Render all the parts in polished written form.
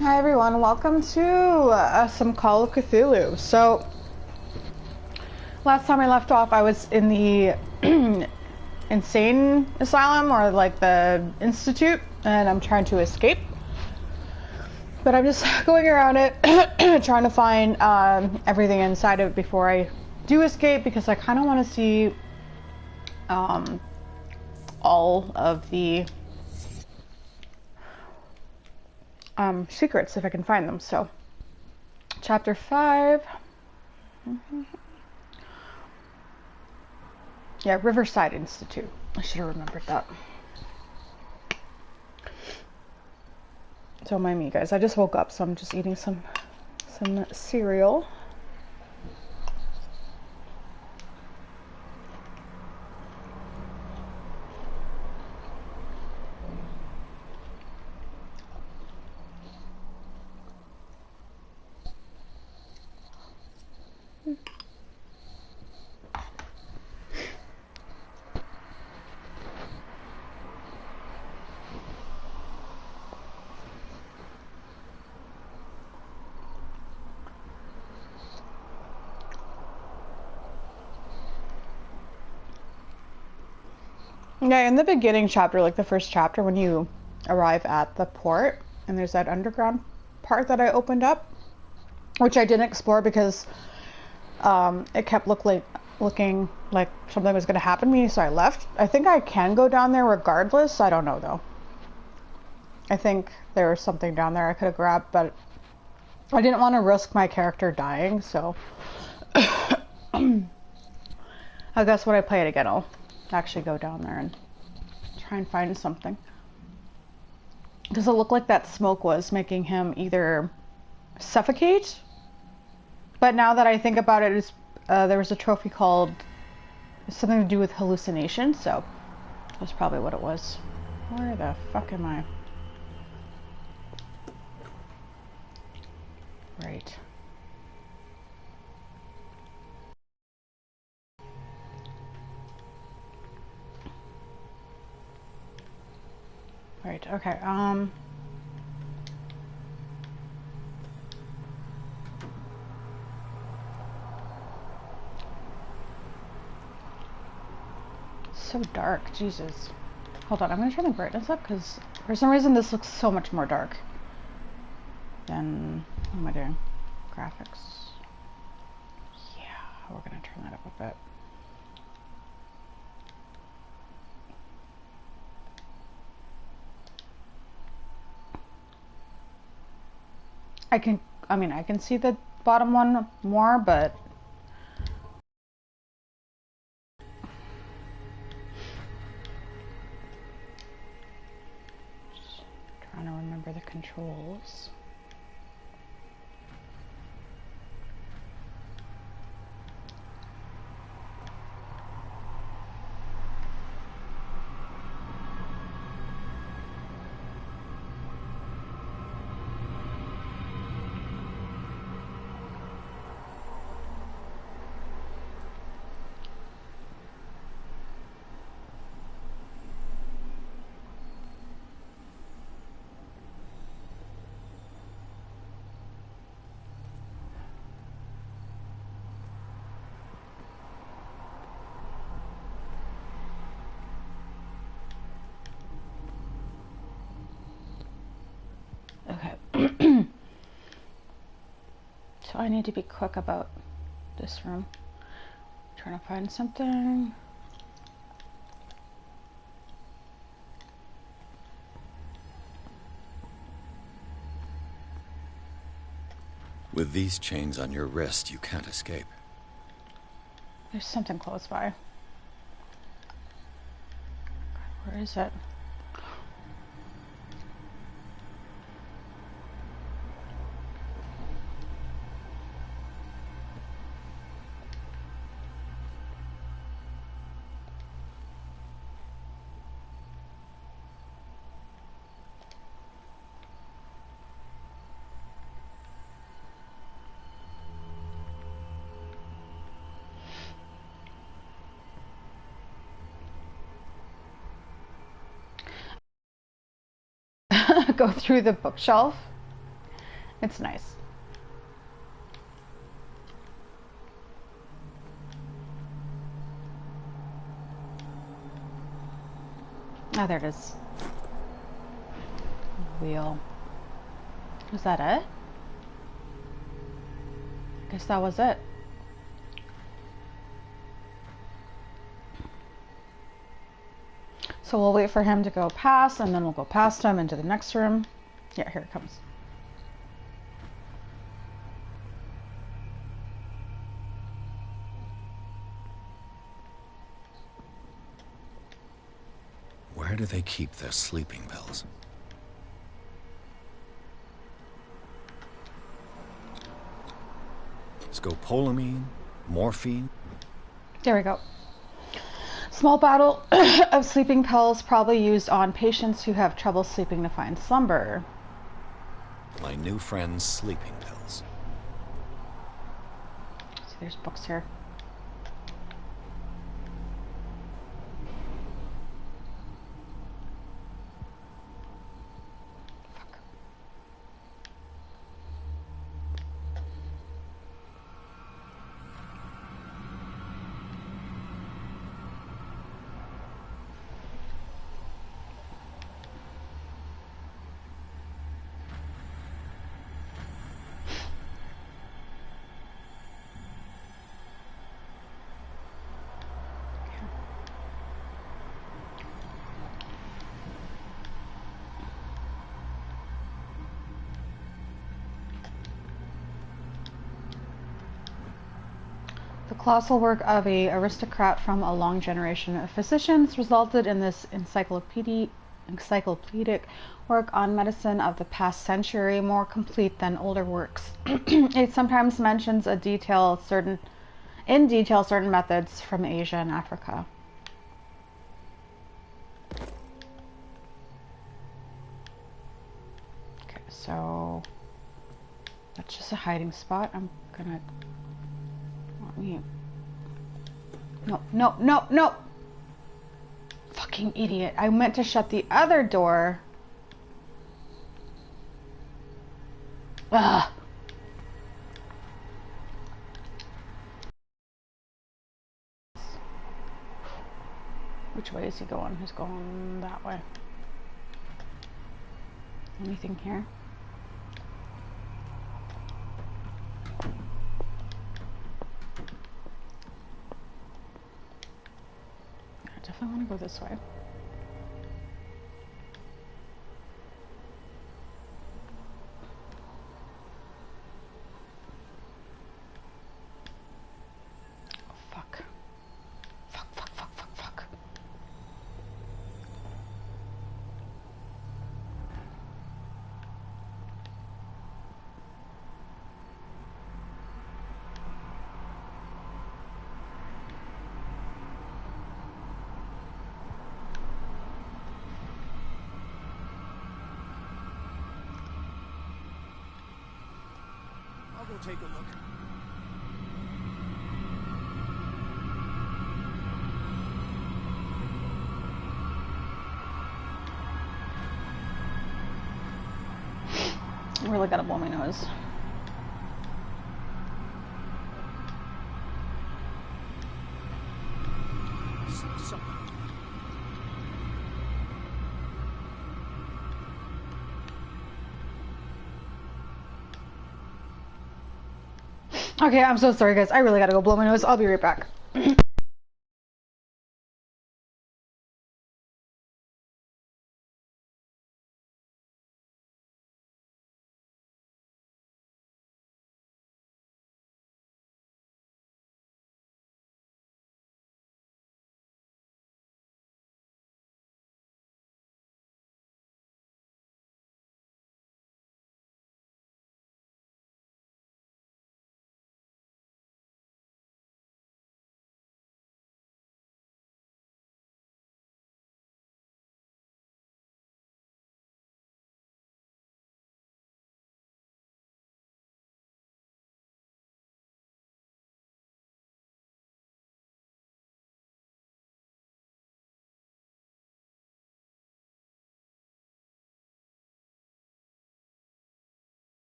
Hi everyone, welcome to some Call of Cthulhu. So, last time I left off I was in the insane asylum, or like the institute, and I'm trying to escape. But I'm just going around it, trying to find everything inside of it before I do escape, because I kind of want to see all of the secrets if I can find them. So, chapter 5. Yeah, Riverside Institute. I should have remembered that. Don't mind me, guys. I just woke up, so I'm just eating some cereal. Yeah, in the beginning chapter, like the first chapter, when you arrive at the port, and there's that underground part that I opened up, which I didn't explore because it kept looking like something was going to happen to me, so I left. I think I can go down there regardless. I don't know, though. I think there was something down there I could have grabbed, but I didn't want to risk my character dying, so I guess when I play it again, I'll actually go down there and try and find something. Does it look like that smoke was making him either suffocate? But now that I think about it, there was a trophy called something to do with hallucination, so that's probably what it was. Where the fuck am I? Right. Right, okay, so dark, Jesus. Hold on, I'm gonna turn the brightness up, because for some reason this looks so much more dark than, what am I doing? Graphics. Yeah, we're gonna turn that up a bit. I can see the bottom one more, but just trying to remember the controls. Okay. So I need to be quick about this room. Trying to find something. With these chains on your wrist, you can't escape. There's something close by. Where is it? Go through the bookshelf. It's nice. Oh, there it is. Wheel. Was that it? I guess that was it. So we'll wait for him to go past, and then we'll go past him into the next room. Yeah, here it comes. Where do they keep their sleeping pills? Scopolamine? Morphine? There we go. Small bottle of sleeping pills, probably used on patients who have trouble sleeping to find slumber. My new friend's sleeping pills. See, there's books here. The colossal work of an aristocrat from a long generation of physicians resulted in this encyclopedic work on medicine of the past century, more complete than older works. It sometimes mentions in detail certain methods from Asia and Africa. Okay, so that's just a hiding spot. I'm gonna... No, no, no, no! Fucking idiot. I meant to shut the other door. Ugh. Which way is he going? He's going that way. Anything here? I definitely want to go this way. Oh, fuck. Fuck, fuck, fuck, fuck, fuck. I'll go take a look. I really gotta blow my nose. Okay, I'm so sorry guys. I really gotta go blow my nose. I'll be right back.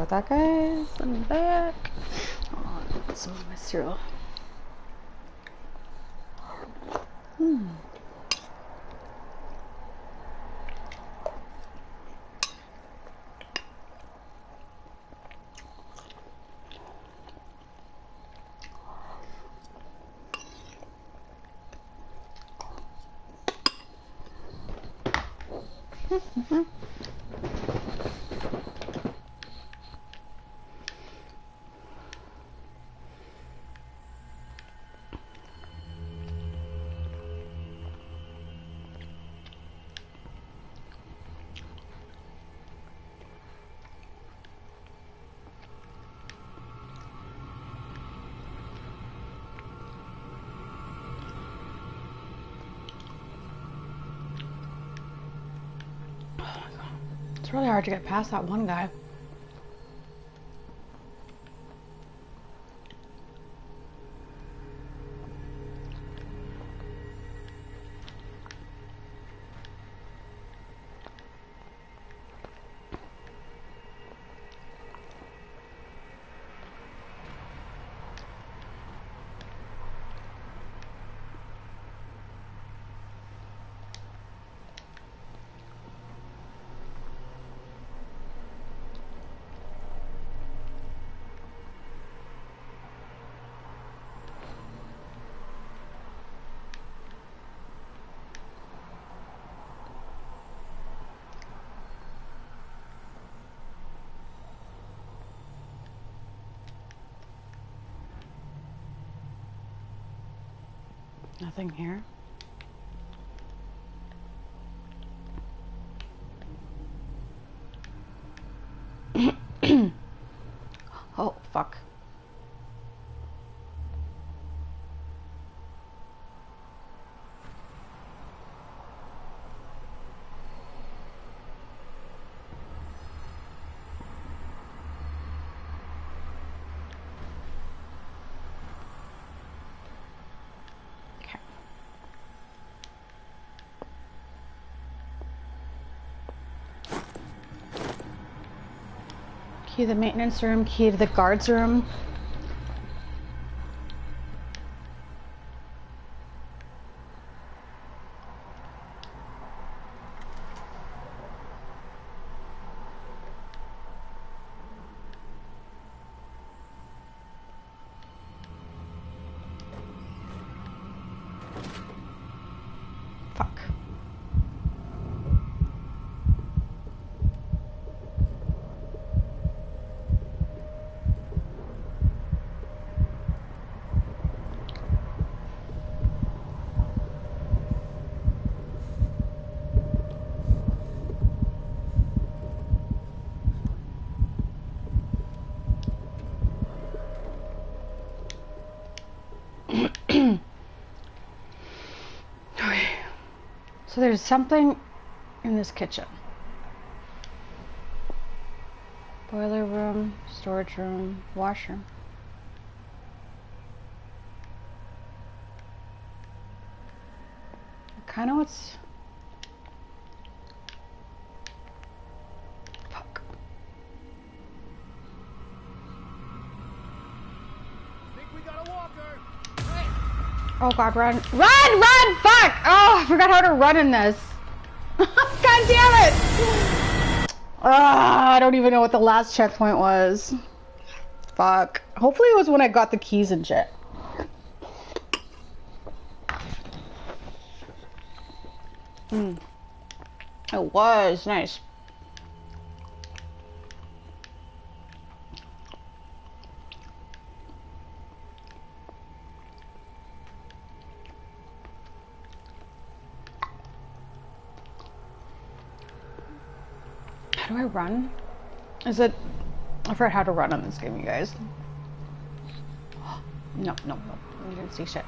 about that, guys. I'm back. Hold on, put some of my cereal. It's really hard to get past that one guy. Nothing here. Oh, fuck. Key to the maintenance room, key to the guards room. Fuck. So there's something in this kitchen. Boiler room, storage room, washroom. Kind of what's... Fuck. Think we got a walker. Oh god, run. Run! Run! Fuck! Oh, I forgot how to run in this. God damn it! I don't even know what the last checkpoint was. Fuck. Hopefully it was when I got the keys and shit. It was nice. How do I run? Is it... I forgot how to run on this game, you guys. No, no, no. You didn't see shit.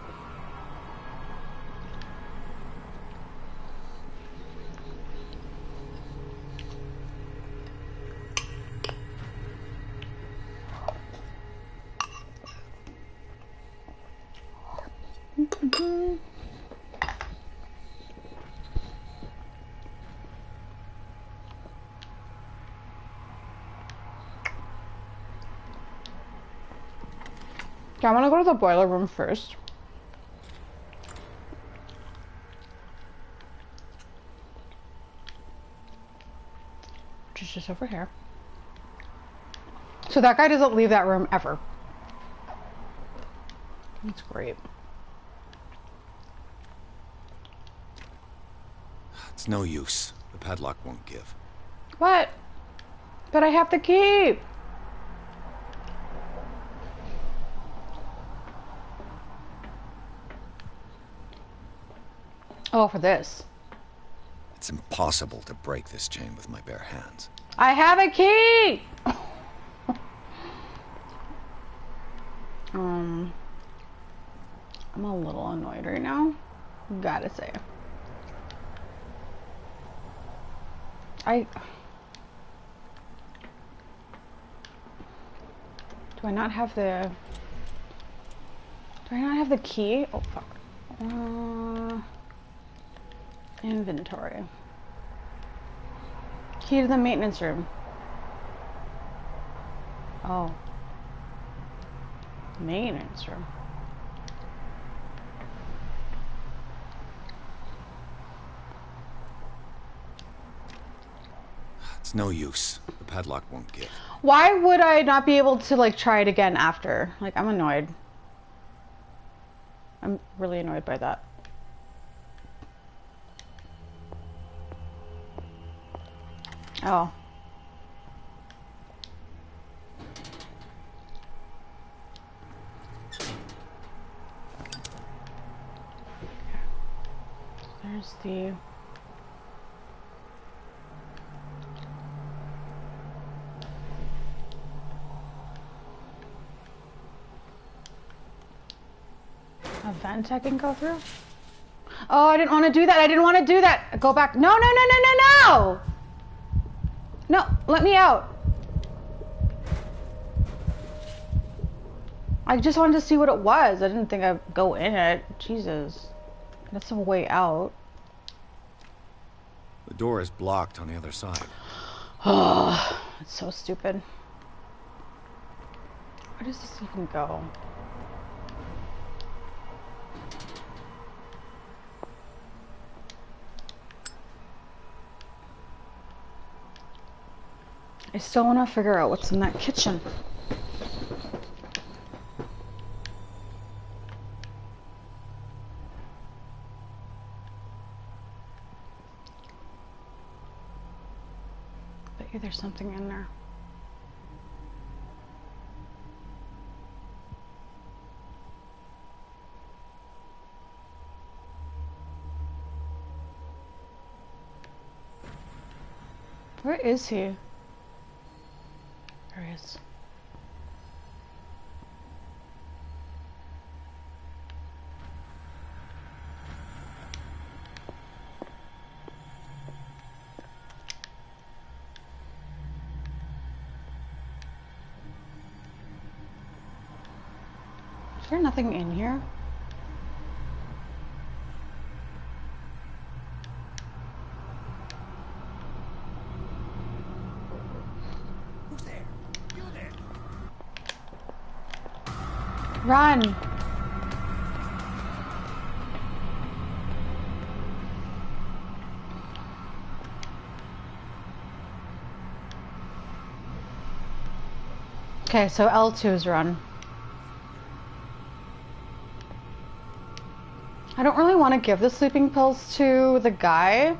Okay, I want to go to the boiler room first. Which is just over here. So that guy doesn't leave that room ever. That's great. It's no use. The padlock won't give. What? But I have the key. Oh, for this. It's impossible to break this chain with my bare hands. I have a key! I'm a little annoyed right now. Gotta say. Do I not have the... Do I not have the key? Oh, fuck. Inventory. Key to the maintenance room. Oh. Maintenance room. It's no use. The padlock won't give. Why would I not be able to, like, try it again after? Like, I'm annoyed. I'm really annoyed by that. Oh. There's the... a vent I can go through? Oh, I didn't want to do that. I didn't want to do that. Go back. No, no, no, no, no, no! No, let me out. I just wanted to see what it was. I didn't think I'd go in it. Jesus. That's a way out. The door is blocked on the other side. Oh, it's so stupid. Where does this even go? I still want to figure out what's in that kitchen. Bet you there's something in there. Where is he? There he is. Is there nothing in here? Run! Okay, so L2 is run. I don't really want to give the sleeping pills to the guy.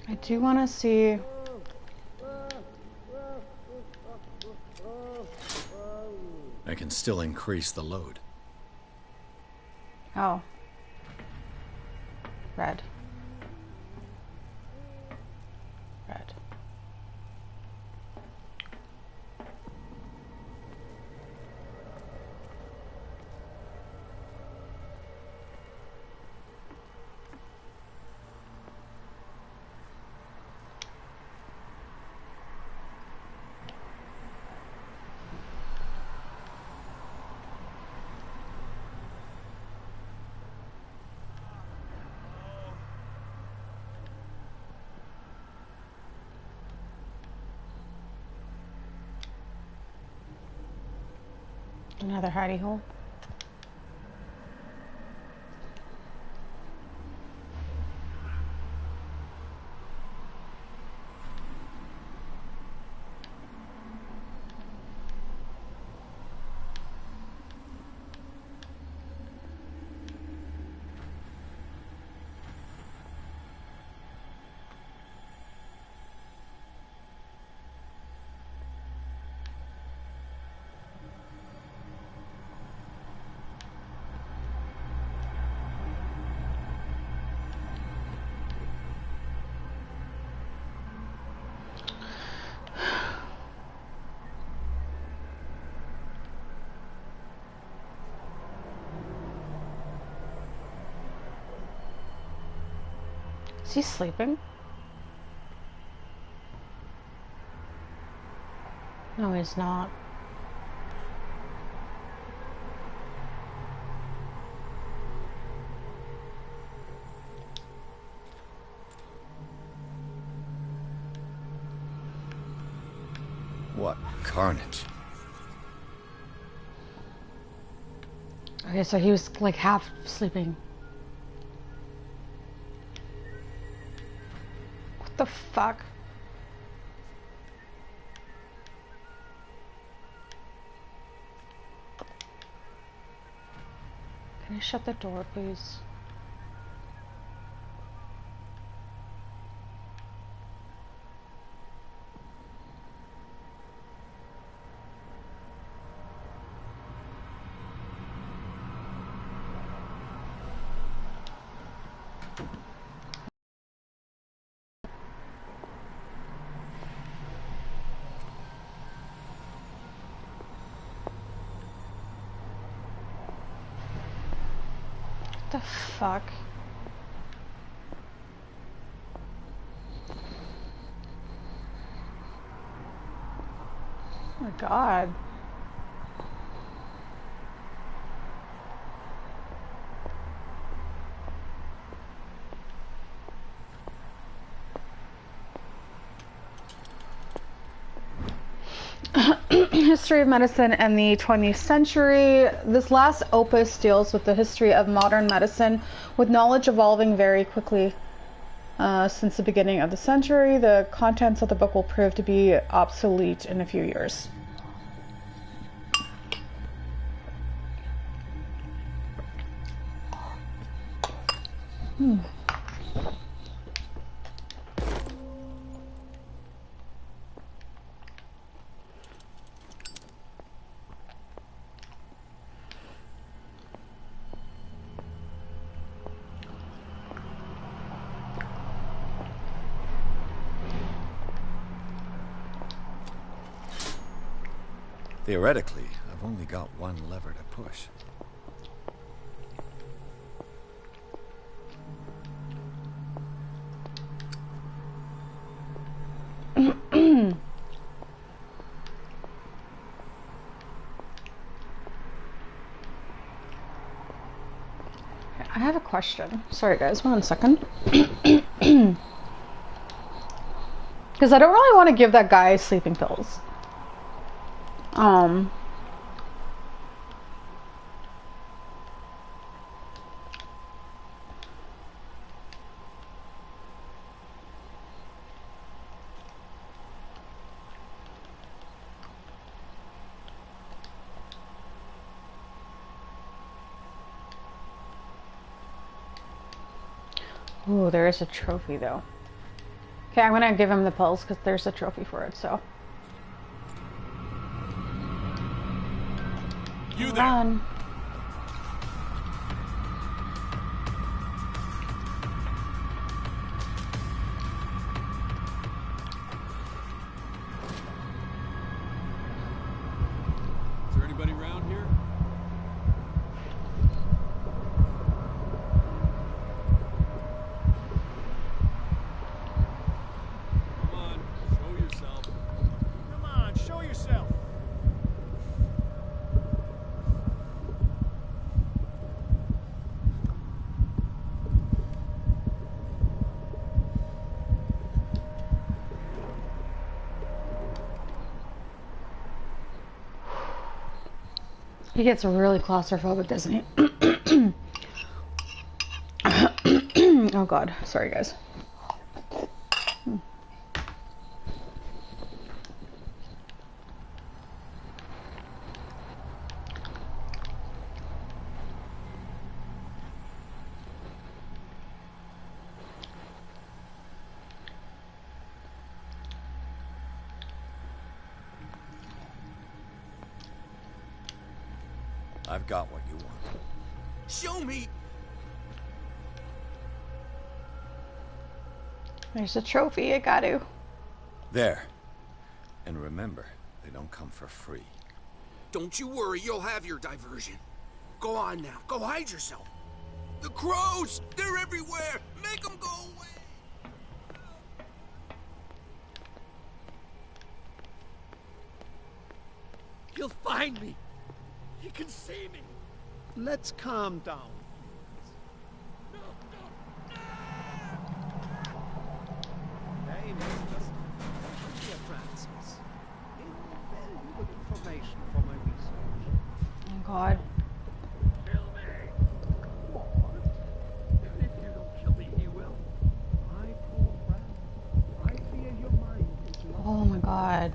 I do want to see... I can still increase the load. Oh. Red. Red. Another hidey hole. Is he sleeping? No, he's not. What carnage? Okay, so he was like half sleeping. What the fuck? Can you shut the door, please? What the fuck? Oh my god. History of medicine in the 20th century. This last opus deals with the history of modern medicine, with knowledge evolving very quickly since the beginning of the century. The contents of the book will prove to be obsolete in a few years. Theoretically, I've only got one lever to push. I have a question. Sorry guys, 1 second. Because I don't really want to give that guy sleeping pills. Ooh, there is a trophy though. Okay, I'm gonna give him the pills because there's a trophy for it, so. You there? Run. Is there anybody around here? Come on, show yourself. Come on, show yourself. He gets really claustrophobic, doesn't he? Oh god, sorry guys. I've got what you want. Show me! There's a trophy, I got to. There. And remember, they don't come for free. Don't you worry, you'll have your diversion. Go on now, go hide yourself. The crows! They're everywhere! Make them go away! He'll find me. He can see me. Let's calm down. Hey, mistress. Dear Francis, invaluable information for my research. Oh god. Kill me. What? If you don't kill me, he will. My poor friend, I fear your mind is lost. Oh my god.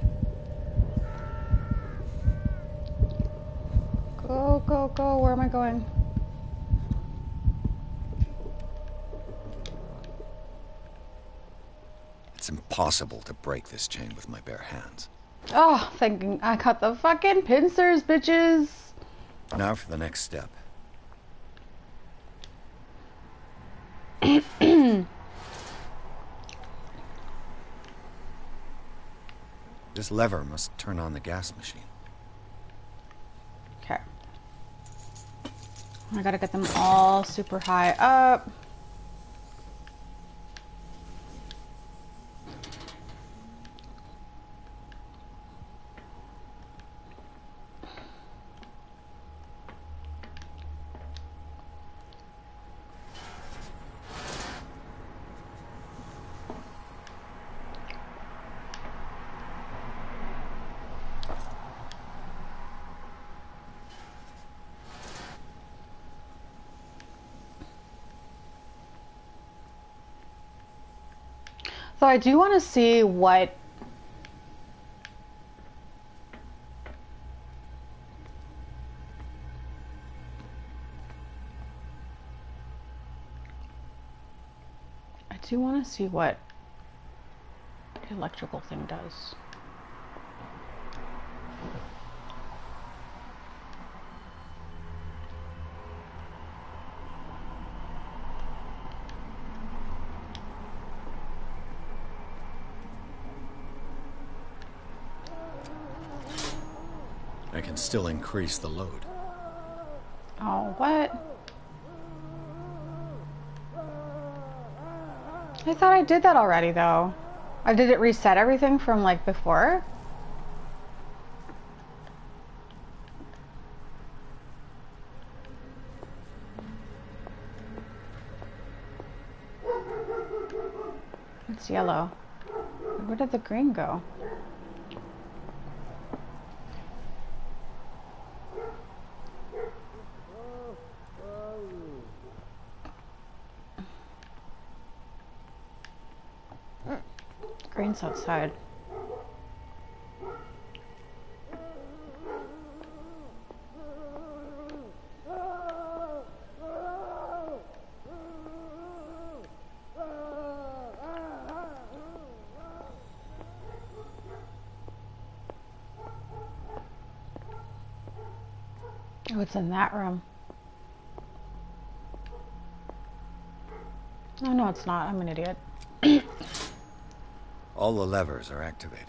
Go, go, go. Where am I going? It's impossible to break this chain with my bare hands. Oh, thinking I got the fucking pincers, bitches. Now for the next step. This lever must turn on the gas machine. Okay. I gotta get them all super high up. So I do want to see what the electrical thing does. I can still increase the load. Oh, what? I thought I did that already, though. Did it reset everything from, like, before? It's yellow. Where did the green go? Green's outside. Oh, it's in that room. Oh, no, it's not. I'm an idiot. All the levers are activated.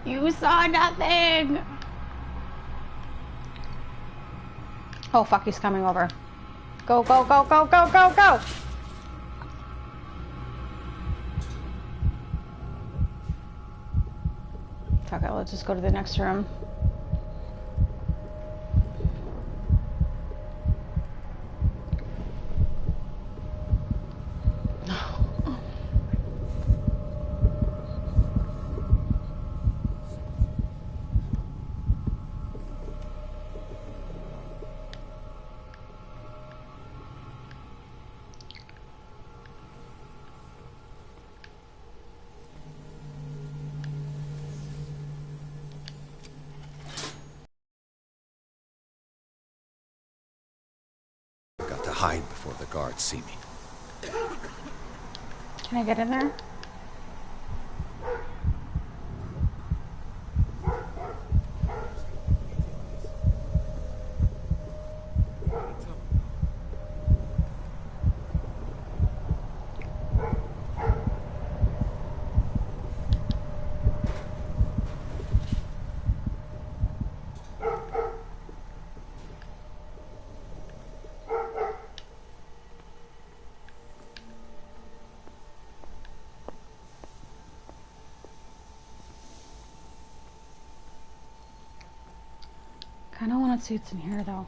You saw nothing! Oh fuck, he's coming over. Go, go, go, go, go, go, go! Fuck it, let's just go to the next room. Got to hide before the guards see me. Can I get in there? I don't want to see what's in here though.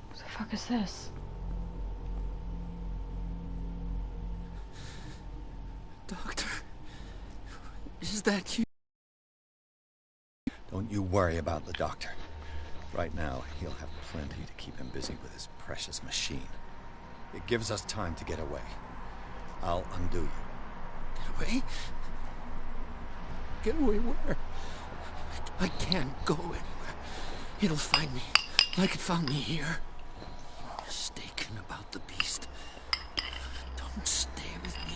What the fuck is this? Doctor, is that you? Don't you worry about the doctor. Right now, he'll have plenty to keep him busy with his precious machine. It gives us time to get away. I'll undo you. Get away? Get away where? I can't go anywhere. It'll find me, like it found me here. You're mistaken about the beast. Don't stay with me,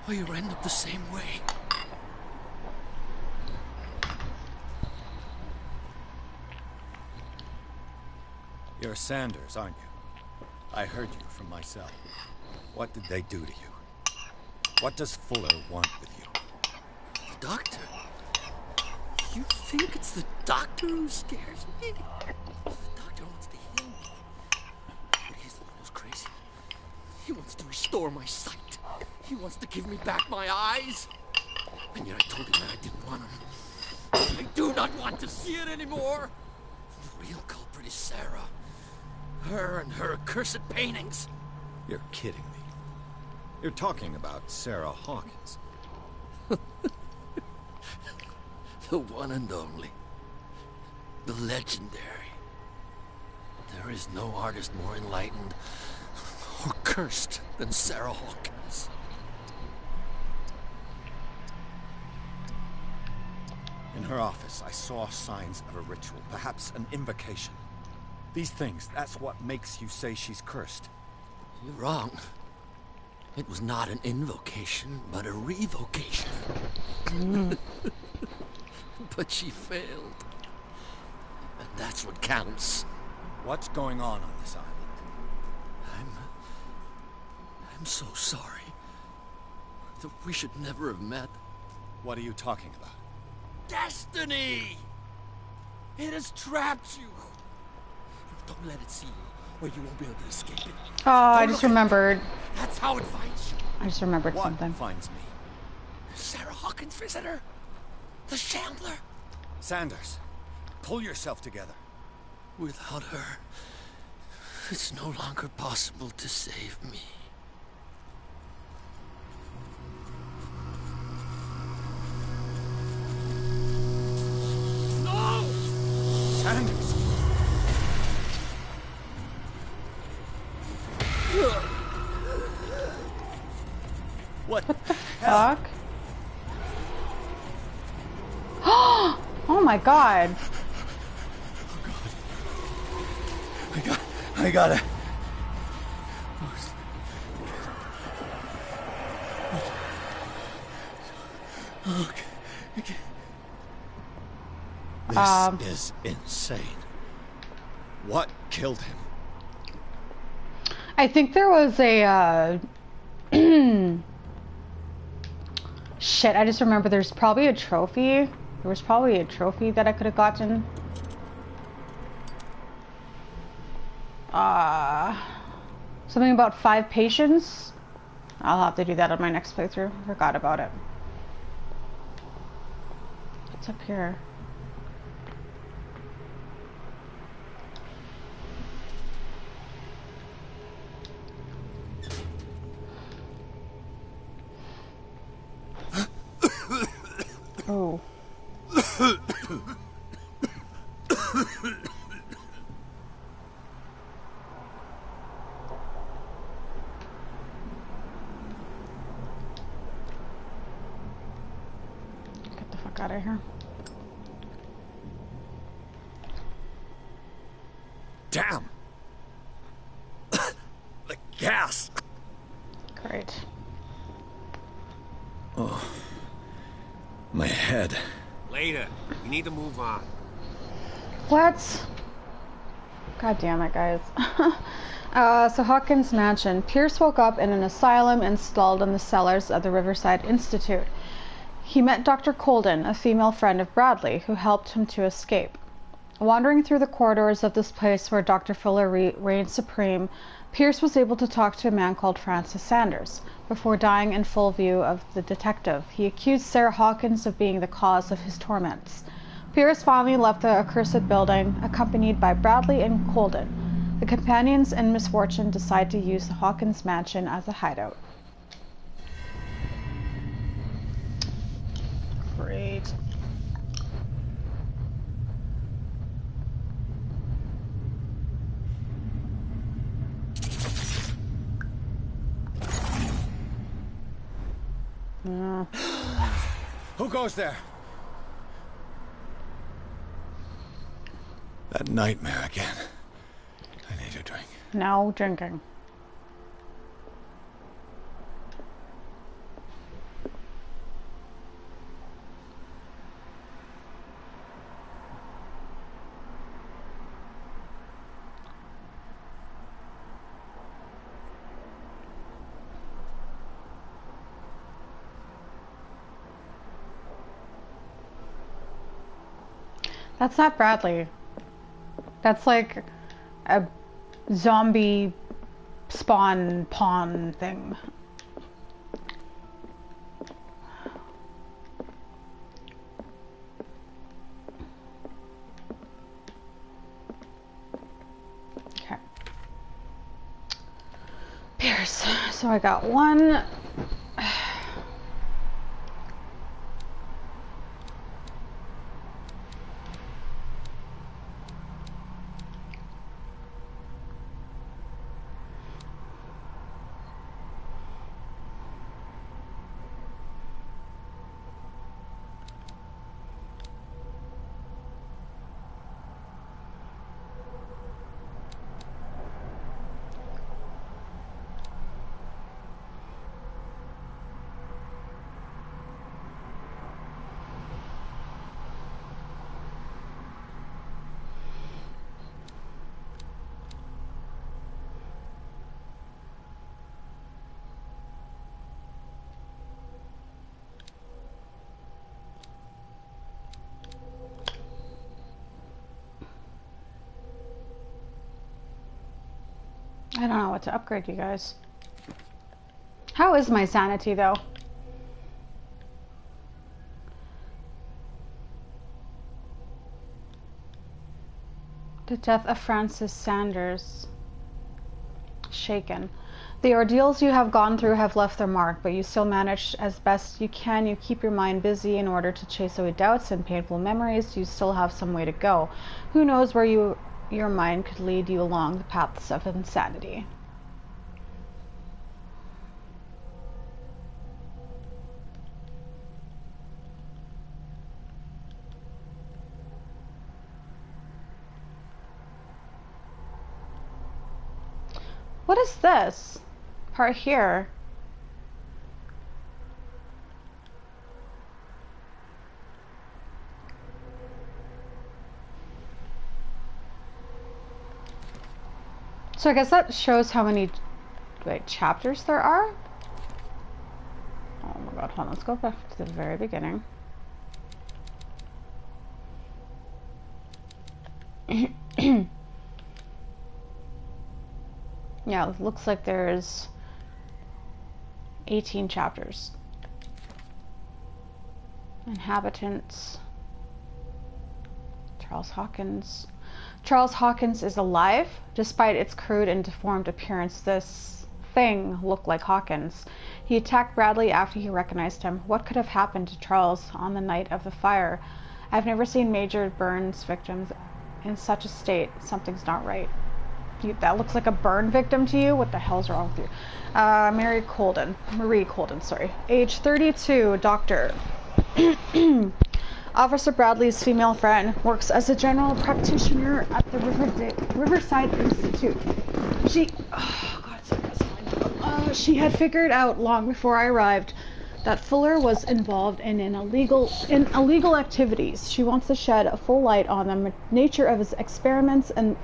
or you'll end up the same way. You're Sanders, aren't you? I heard you from my cell. What did they do to you? What does Fuller want with you? The doctor? You think it's the doctor who scares me? The doctor wants to heal me. But he's the one who's crazy. He wants to restore my sight. He wants to give me back my eyes. And yet I told him that I didn't want him. I do not want to see it anymore. The real culprit is Sarah. Her and her accursed paintings. You're kidding me. You're talking about Sarah Hawkins. The one and only. The legendary. There is no artist more enlightened or cursed than Sarah Hawkins. In her office, I saw signs of a ritual, perhaps an invocation. These things, that's what makes you say she's cursed. You're wrong. It was not an invocation, but a revocation. But she failed. And that's what counts. What's going on this island? I'm so sorry. That we should never have met. What are you talking about? Destiny! It has trapped you. Don't let it see you, or you won't be able to escape it. Oh, I just remembered. That's how it finds you. I just remembered What something. finds me? Sarah Hawkins' visitor. The Shambler. Sanders, pull yourself together. Without her, it's no longer possible to save me. No! Sanders! What the Fuck. Oh my god. I gotta... Okay. This is insane. What killed him? I think there was a, shit, I just remember there's probably a trophy. There was probably a trophy that I could have gotten. Something about 5 patients. I'll have to do that on my next playthrough. Forgot about it. What's up here? Oh. Get the fuck out of here. Damn! The gas! Great. Oh. My head. Later. We need to move on. What? God damn it, guys. So Hawkins' mansion. Pierce woke up in an asylum installed in the cellars of the Riverside Institute. He met Dr. Colden, a female friend of Bradley, who helped him to escape. Wandering through the corridors of this place where Dr. Fuller reigned supreme, Pierce was able to talk to a man called Francis Sanders. Before dying in full view of the detective, he accused Sarah Hawkins of being the cause of his torments. Pierce finally left the accursed building, accompanied by Bradley and Colden. The companions in misfortune decide to use the Hawkins mansion as a hideout. Great. Who goes there? That nightmare again. I need a drink. No drinking. That's not Bradley. That's like a zombie spawn pawn thing. Okay. Pierce. So I got one. I don't know what to upgrade, you guys. How is my sanity, though? The death of Francis Sanders. Shaken. The ordeals you have gone through have left their mark, but you still manage as best you can. You keep your mind busy in order to chase away doubts and painful memories. You still have some way to go. Who knows where your mind could lead you along the paths of insanity. What is this part here? So I guess that shows how many chapters there are. Oh my god, hold on, let's go back to the very beginning. Yeah, it looks like there's 18 chapters. Inhabitants. Charles Hawkins. Charles Hawkins is alive. Despite its crude and deformed appearance, this thing looked like Hawkins. He attacked Bradley after he recognized him. What could have happened to Charles on the night of the fire? I've never seen major burns victims in such a state. Something's not right. That looks like a burn victim to you? What the hell's wrong with you? Marie Colden, sorry. Age 32, doctor. Officer Bradley's female friend works as a general practitioner at the Riverside Institute. She had figured out long before I arrived that Fuller was involved in illegal activities. She wants to shed a full light on the nature of his experiments and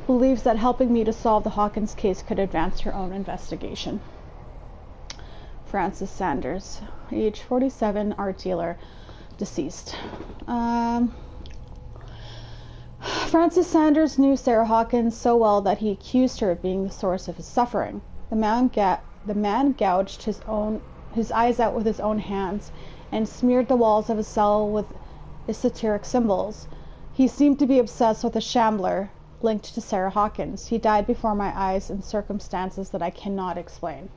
believes that helping me to solve the Hawkins case could advance her own investigation. Francis Sanders, age 47, art dealer, deceased. Francis Sanders knew Sarah Hawkins so well that he accused her of being the source of his suffering. The man gouged his eyes out with his own hands and smeared the walls of his cell with esoteric symbols. He seemed to be obsessed with a shambler linked to Sarah Hawkins. He died before my eyes in circumstances that I cannot explain.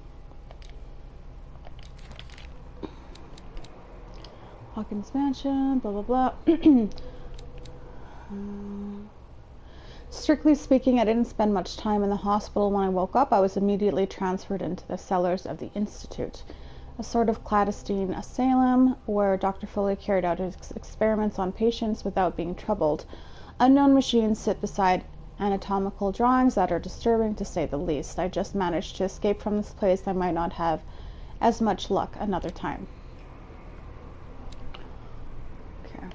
Hawkins Mansion, blah, blah, blah. Strictly speaking, I didn't spend much time in the hospital. When I woke up, I was immediately transferred into the cellars of the Institute, a sort of clandestine asylum where Dr. Foley carried out his experiments on patients without being troubled. Unknown machines sit beside anatomical drawings that are disturbing, to say the least. I just managed to escape from this place. I might not have as much luck another time. Okay.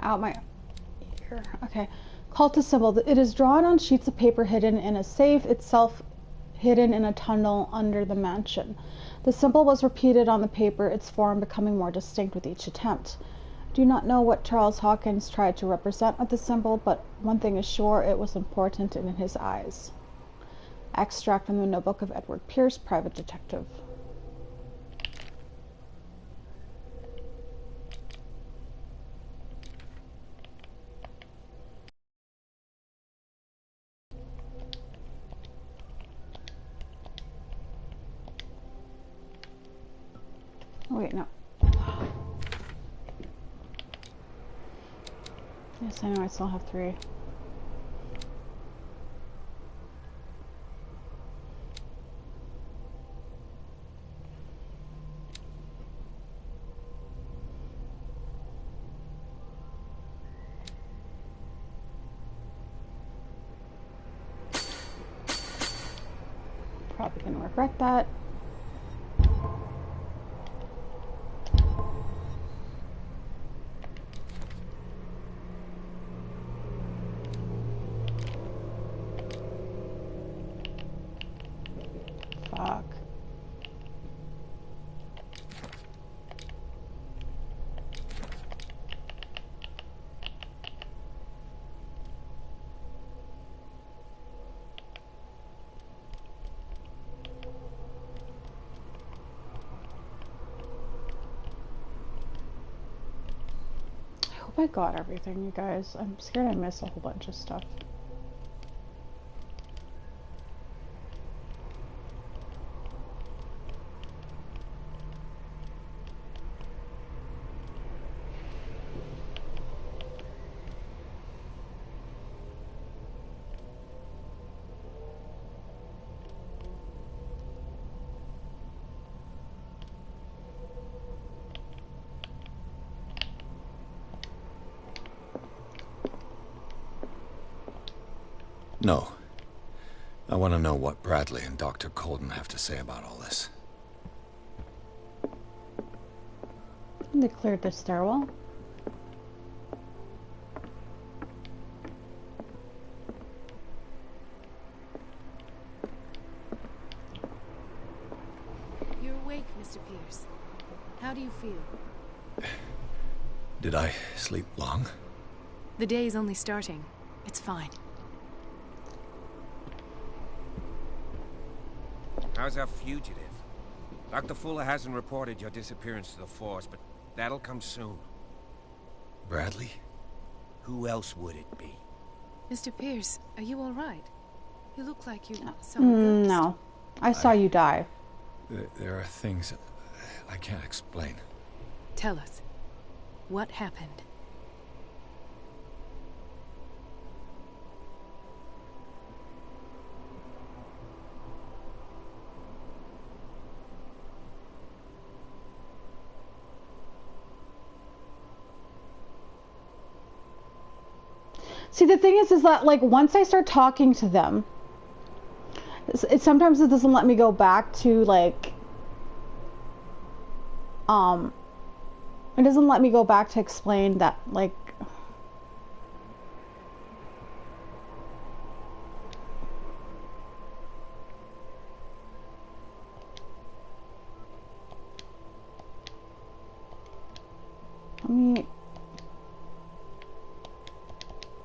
Ow, my ear. Okay. Cultist symbol. It is drawn on sheets of paper hidden in a safe, itself hidden in a tunnel under the mansion. The symbol was repeated on the paper, its form becoming more distinct with each attempt. I do not know what Charles Hawkins tried to represent with the symbol, but one thing is sure, it was important in his eyes. Extract from the notebook of Edward Pierce, private detective. Oh, wait, no. Yes, I know, I still have 3. Probably gonna regret that. Fuck. I hope I got everything, you guys. I'm scared I missed a whole bunch of stuff. No. I want to know what Bradley and Dr. Colden have to say about all this. They cleared the stairwell. You're awake, Mr. Pierce. How do you feel? Did I sleep long? The day is only starting. It's fine. How's our fugitive? Dr. Fuller hasn't reported your disappearance to the force, but that'll come soon. Bradley? Who else would it be? Mr. Pierce, are you all right? You look like you saw a ghost. No. I saw you die. There are things I can't explain. Tell us. What happened? See, the thing is that, like, once I start talking to them, sometimes it doesn't let me go back to, like, it doesn't let me go back to explain that, like,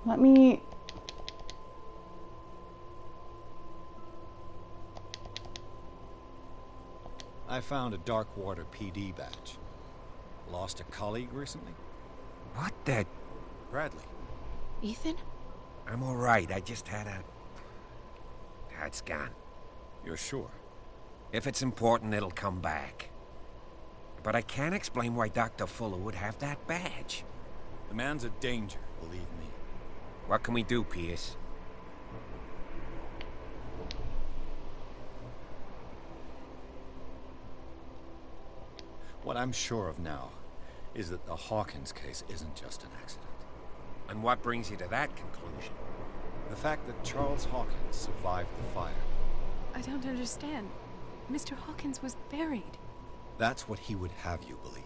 let me I found a Darkwater PD badge. Lost a colleague recently? What the... Bradley. Ethan? I'm all right. I just had a... It's gone. You're sure? If it's important, it'll come back. But I can't explain why Dr. Fuller would have that badge. The man's a danger, believe me. What can we do, Pierce? What I'm sure of now is that the Hawkins case isn't just an accident. And what brings you to that conclusion? The fact that Charles Hawkins survived the fire. I don't understand. Mr. Hawkins was buried. That's what he would have you believe.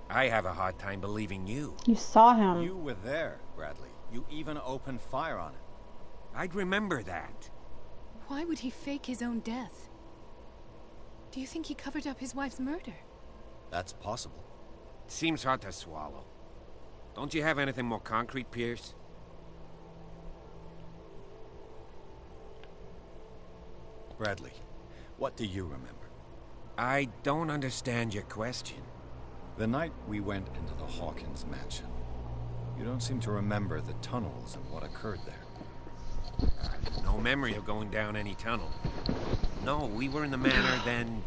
I have a hard time believing you. you saw him. You were there, Bradley. You even opened fire on him. I'd remember that. Why would he fake his own death? Do you think he covered up his wife's murder? That's possible. It seems hard to swallow. Don't you have anything more concrete, Pierce? Bradley, what do you remember? I don't understand your question. The night we went into the Hawkins mansion. You don't seem to remember the tunnels and what occurred there. No memory of going down any tunnel. No, we were in the manor then,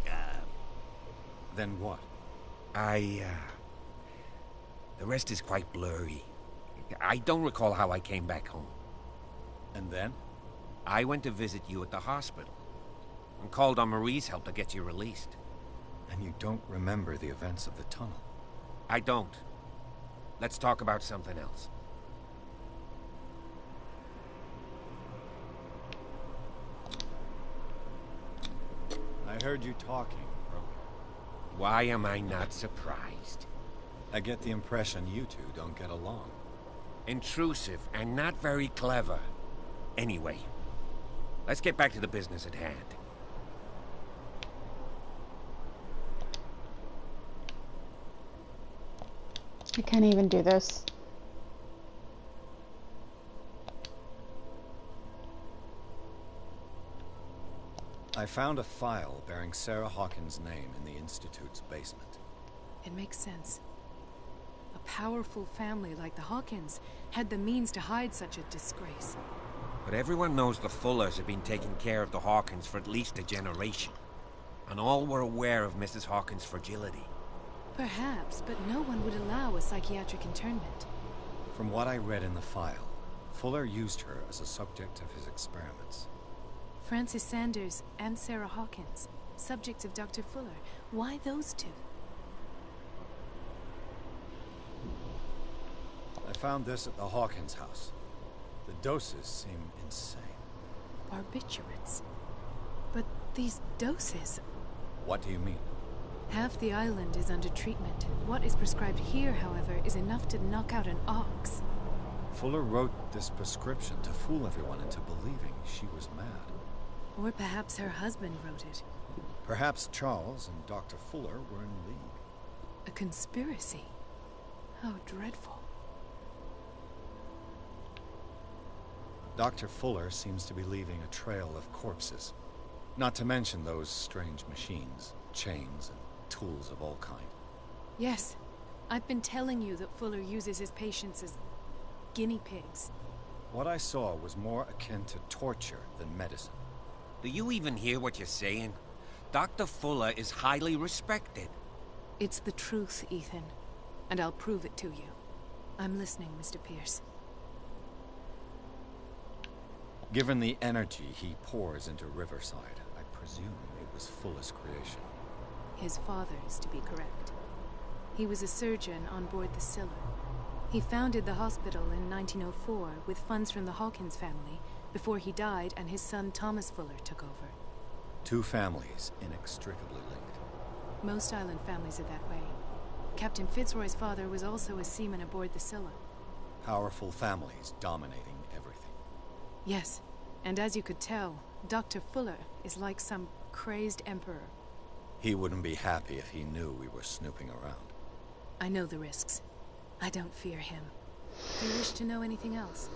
Then what? The rest is quite blurry. I don't recall how I came back home. And then? I went to visit you at the hospital. And called on Marie's help to get you released. And you don't remember the events of the tunnel? I don't. Let's talk about something else. I heard you talking, bro. Why am I not surprised? I get the impression you two don't get along. Intrusive and not very clever. Anyway, let's get back to the business at hand. I can't even do this. I found a file bearing Sarah Hawkins' name in the Institute's basement. It makes sense. A powerful family like the Hawkins had the means to hide such a disgrace. But everyone knows the Fullers have been taking care of the Hawkins for at least a generation. And all were aware of Mrs. Hawkins' fragility. Perhaps, but no one would allow a psychiatric internment. From what I read in the file, Fuller used her as a subject of his experiments. Francis Sanders and Sarah Hawkins, subjects of Dr. Fuller. Why those two? I found this at the Hawkins house. The doses seem insane. Barbiturates. But these doses... What do you mean? Half the island is under treatment. What is prescribed here, however, is enough to knock out an ox. Fuller wrote this prescription to fool everyone into believing she was mad. Or perhaps her husband wrote it. Perhaps Charles and Dr. Fuller were in league. A conspiracy. How dreadful. Dr. Fuller seems to be leaving a trail of corpses. Not to mention those strange machines, chains, and tools of all kind. Yes. I've been telling you that Fuller uses his patients as guinea pigs. What I saw was more akin to torture than medicine. Do you even hear what you're saying? Dr. Fuller is highly respected. It's the truth, Ethan. And I'll prove it to you. I'm listening, Mr. Pierce. Given the energy he pours into Riverside, I presume it was Fuller's creation. His father's, to be correct. He was a surgeon on board the Scylla. He founded the hospital in 1904 with funds from the Hawkins family before he died and his son Thomas Fuller took over. Two families inextricably linked. Most island families are that way. Captain Fitzroy's father was also a seaman aboard the Scylla. Powerful families dominating everything. Yes, and as you could tell, Dr. Fuller is like some crazed emperor. He wouldn't be happy if he knew we were snooping around. I know the risks. I don't fear him. Do you wish to know anything else?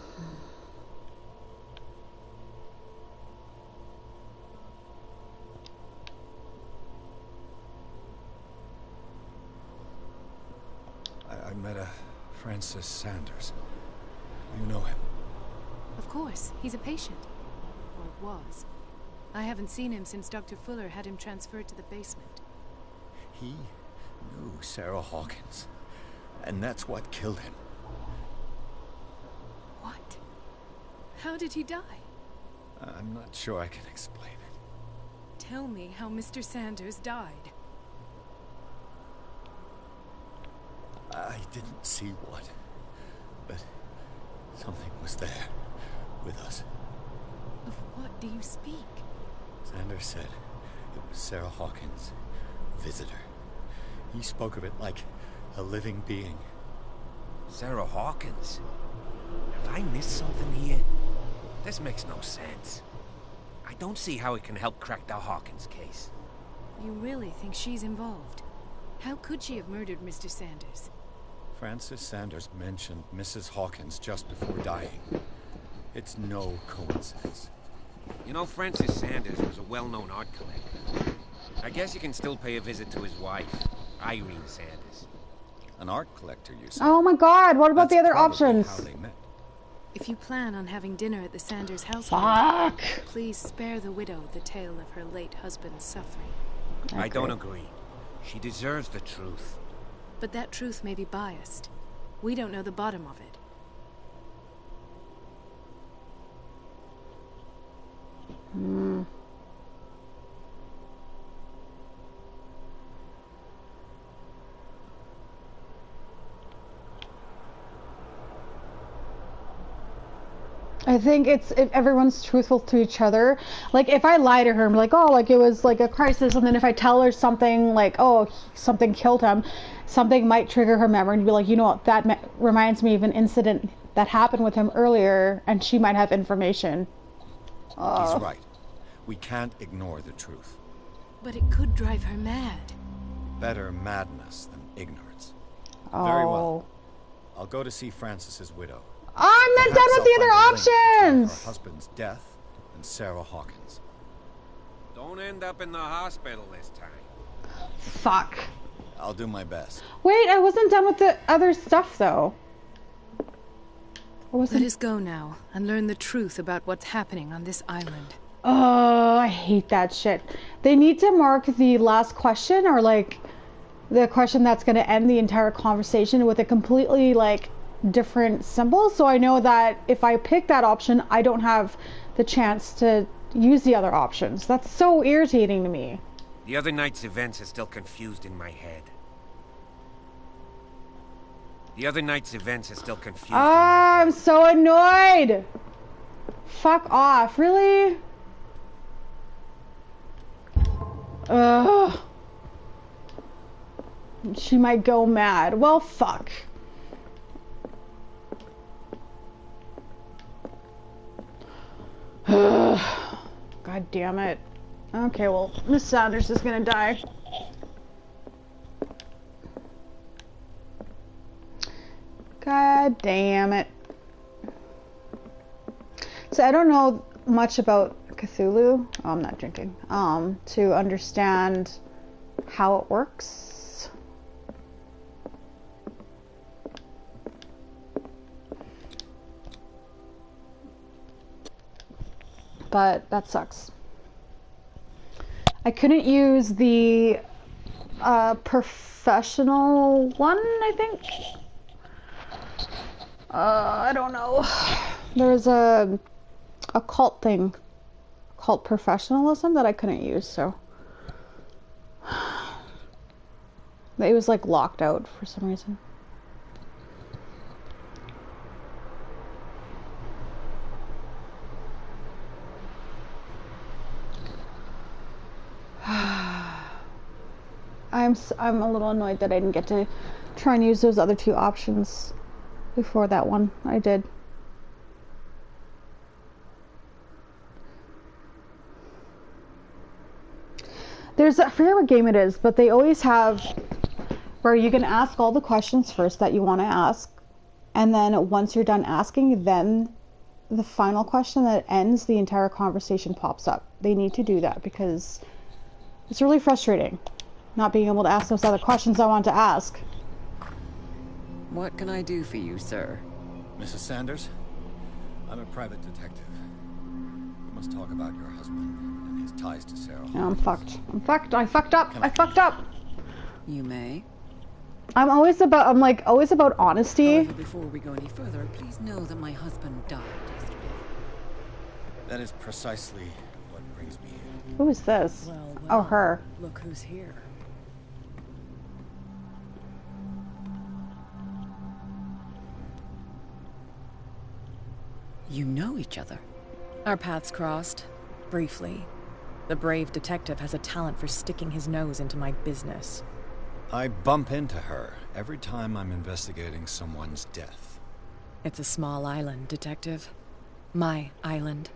I met a Francis Sanders. You know him? Of course, he's a patient. Or was. I haven't seen him since Dr. Fuller had him transferred to the basement. He knew Sarah Hawkins. And that's what killed him. What? How did he die? I'm not sure I can explain it. Tell me how Mr. Sanders died. I didn't see what, but something was there with us. Of what do you speak? Sanders said it was Sarah Hawkins' visitor. He spoke of it like a living being. Sarah Hawkins? Have I missed something here? This makes no sense. I don't see how it can help crack the Hawkins case. You really think she's involved? How could she have murdered Mr. Sanders? Francis Sanders mentioned Mrs. Hawkins just before dying. It's no coincidence. You know, Francis Sanders was a well-known art collector. I guess you can still pay a visit to his wife, Irene Sanders. An art collector, you said? Oh my god, what about That's the other probably options? how they met. If you plan on having dinner at the Sanders household, Fuck. please spare the widow the tale of her late husband's suffering. I don't agree. She deserves the truth. But that truth may be biased. We don't know the bottom of it. I think it's if everyone's truthful to each other. Like if I lie to her, I'm like, oh, like it was like a crisis, and then if I tell her something like, oh, something killed him, something might trigger her memory and be like, you know what, that reminds me of an incident that happened with him earlier, and she might have information. He's right. We can't ignore the truth. But it could drive her mad. Better madness than ignorance. Oh. Very well. I'll go to see Francis's widow. I'm not done with the other Her options. husband's death and Sarah Hawkins. Don't end up in the hospital this time. Fuck. I'll do my best. Wait, I wasn't done with the other stuff though. I Let wasn't. us go now and learn the truth about what's happening on this island. Oh, I hate that shit. They need to mark the last question, or like the question that's going to end the entire conversation, with a completely like different symbol, so I know that if I pick that option, I don't have the chance to use the other options. That's so irritating to me. The other night's events are still confused in my head. The other night's events are still confused in my I'm head. so annoyed. Fuck off, really? Ugh. She might go mad. Well, fuck. God damn it. Okay, well, Miss Sanders is gonna die. God damn it. So I don't know much about Cthulhu. Oh, I'm not drinking. To understand how it works. But that sucks. I couldn't use the professional one, I think. I don't know. There was a cult thing, cult professionalism, that I couldn't use, so it was like locked out for some reason. I'm a little annoyed that I didn't get to try and use those other two options before that one. I did. There's, I forget what game it is, but they always have where you can ask all the questions first that you want to ask, and then once you're done asking, then the final question that ends the entire conversation pops up. They need to do that because it's really frustrating not being able to ask those other questions I want to ask. What can I do for you, sir? Mrs. Sanders, I'm a private detective. We must talk about your husband and his ties to Sarah. Yeah, I'm fucked. I'm fucked. I fucked up. I fucked up. You may. I'm always about honesty. However, before we go any further, please know that my husband died yesterday. That is precisely what brings me here. Who is this? Well, Oh, her. Look who's here. You know each other. Our paths crossed, briefly. The brave detective has a talent for sticking his nose into my business. I bump into her every time I'm investigating someone's death. It's a small island, detective. My island.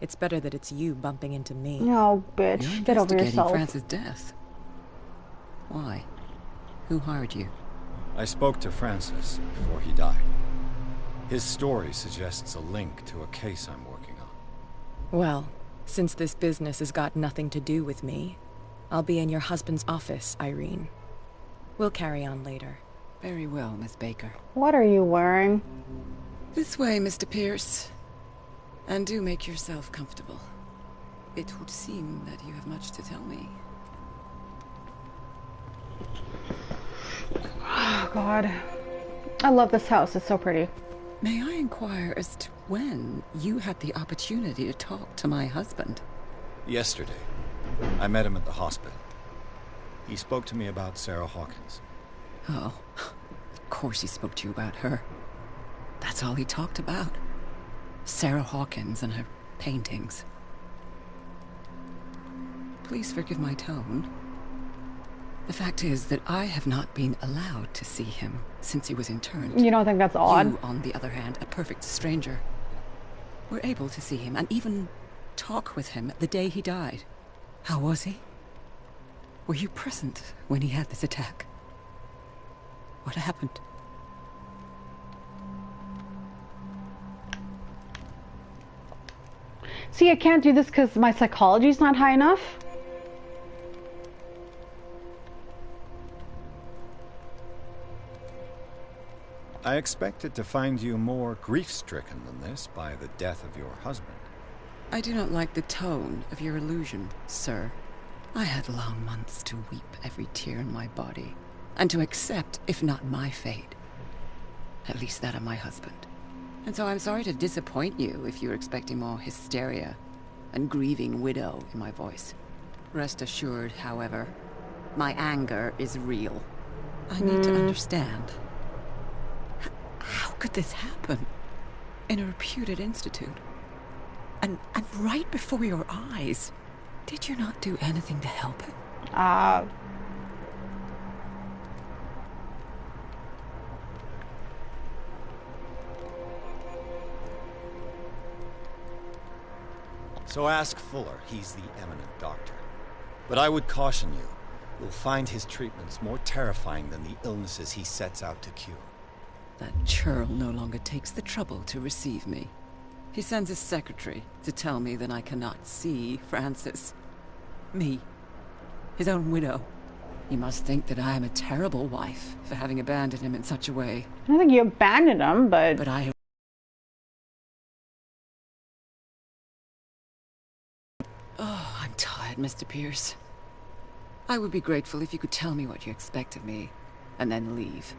It's better that it's you bumping into me. No, bitch. You're Get over investigating yourself. Francis' death. Why? Who hired you? I spoke to Francis before he died. His story suggests a link to a case I'm working on. Well, since this business has got nothing to do with me, I'll be in your husband's office, Irene. We'll carry on later. Very well, Miss Baker. What are you wearing? This way, Mr. Pierce. And do make yourself comfortable. It would seem that you have much to tell me. Oh, God. I love this house. It's so pretty. May I inquire as to when you had the opportunity to talk to my husband? Yesterday, I met him at the hospital. He spoke to me about Sarah Hawkins. Oh, of course he spoke to you about her. That's all he talked about. Sarah Hawkins and her paintings. Please forgive my tone. The fact is that I have not been allowed to see him since he was interned. You don't think that's odd? You, on the other hand, a perfect stranger, were able to see him and even talk with him the day he died. How was he? Were you present when he had this attack? What happened? See, I can't do this because my psychology's not high enough. I expected to find you more grief-stricken than this by the death of your husband. I do not like the tone of your allusion, sir. I had long months to weep every tear in my body, and to accept, if not my fate, at least that of my husband. And so I'm sorry to disappoint you if you're expecting more hysteria and grieving widow in my voice. Rest assured, however, my anger is real. I need to understand. How could this happen? In a reputed institute? And right before your eyes? Did you not do anything to help him? So ask Fuller, he's the eminent doctor. But I would caution you, you'll find his treatments more terrifying than the illnesses he sets out to cure. That churl no longer takes the trouble to receive me. He sends his secretary to tell me that I cannot see Francis. Me. His own widow. He must think that I am a terrible wife for having abandoned him in such a way. I don't think you abandoned him, but I... Oh, I'm tired, Mr. Pierce. I would be grateful if you could tell me what you expect of me, and then leave.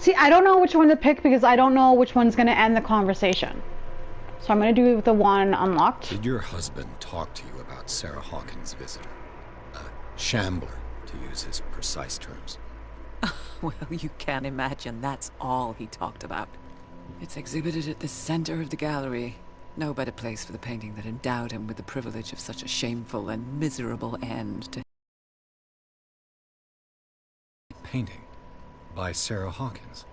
see, I don't know which one to pick because I don't know which one's going to end the conversation. So I'm going to do the one unlocked. Did your husband talk to you about Sarah Hawkins' visitor? A shambler, to use his precise terms. Well, you can imagine that's all he talked about. It's exhibited at the center of the gallery. No better place for the painting that endowed him with the privilege of such a shameful and miserable end to... Painting? By Sarah Hawkins?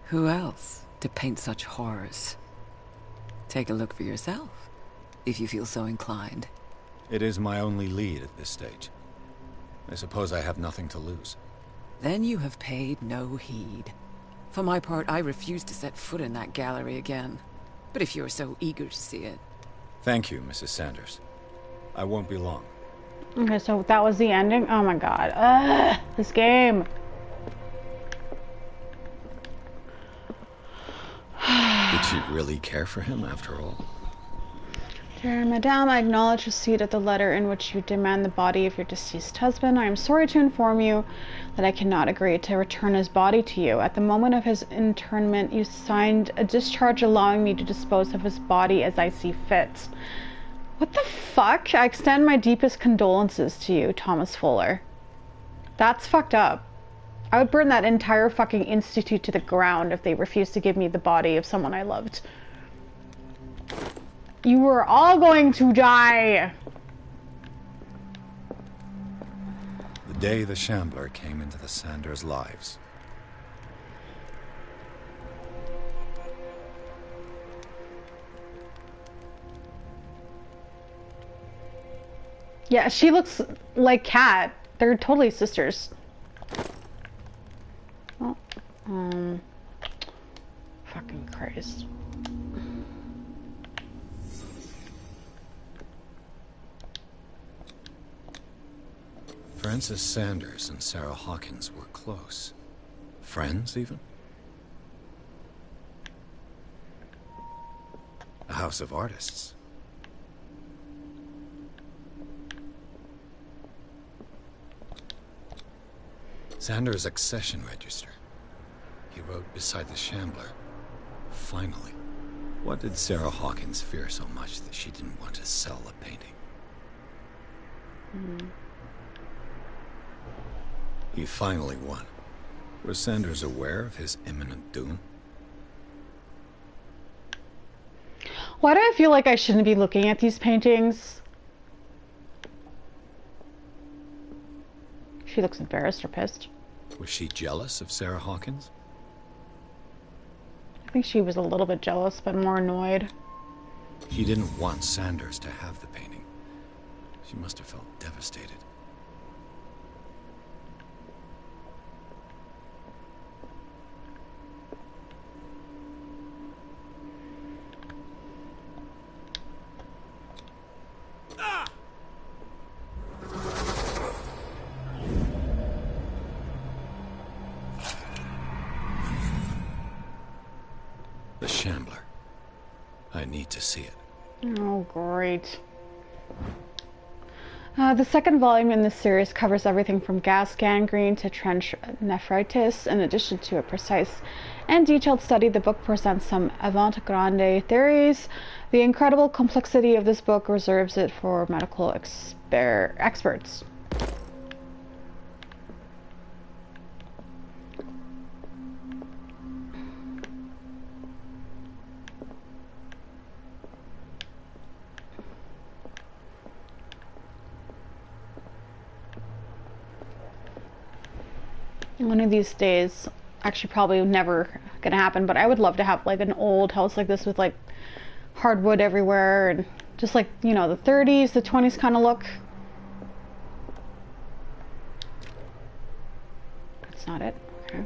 Who else to paint such horrors? Take a look for yourself, if you feel so inclined. It is my only lead at this stage. I suppose I have nothing to lose. Then you have paid no heed. For my part, I refuse to set foot in that gallery again. But if you're so eager to see it... Thank you, Mrs. Sanders. I won't be long. Okay, so that was the ending? Oh my god. Ugh, this game. Did she really care for him after all? Dear Madame, I acknowledge receipt of the letter in which you demand the body of your deceased husband. I am sorry to inform you that I cannot agree to return his body to you. At the moment of his internment, you signed a discharge allowing me to dispose of his body as I see fit. What the fuck? I extend my deepest condolences to you, Thomas Fuller. That's fucked up. I would burn that entire fucking institute to the ground if they refused to give me the body of someone I loved. You were all going to die! The day the Shambler came into the Sanders' lives. Yeah, she looks like Kat. They're totally sisters. Oh, fucking Christ. Francis Sanders and Sarah Hawkins were close. Friends, even? A house of artists. Sanders' accession register. He wrote beside the Shambler. Finally. What did Sarah Hawkins fear so much that she didn't want to sell the painting? He finally won. Was Sanders aware of his imminent doom? Why do I feel like I shouldn't be looking at these paintings? She looks embarrassed or pissed. Was she jealous of Sarah Hawkins? I think she was a little bit jealous, but more annoyed. She didn't want Sanders to have the painting. She must have felt devastated. The Shambler. I need to see it. Oh, great. The second volume in this series covers everything from gas gangrene to trench nephritis. In addition to a precise and detailed study, the book presents some avant-garde theories. The incredible complexity of this book reserves it for medical experts. One of these days, actually probably never gonna happen, but I would love to have like an old house like this with like hardwood everywhere and Just like, you know, the 30s, the 20s kind of look. That's not it. Okay.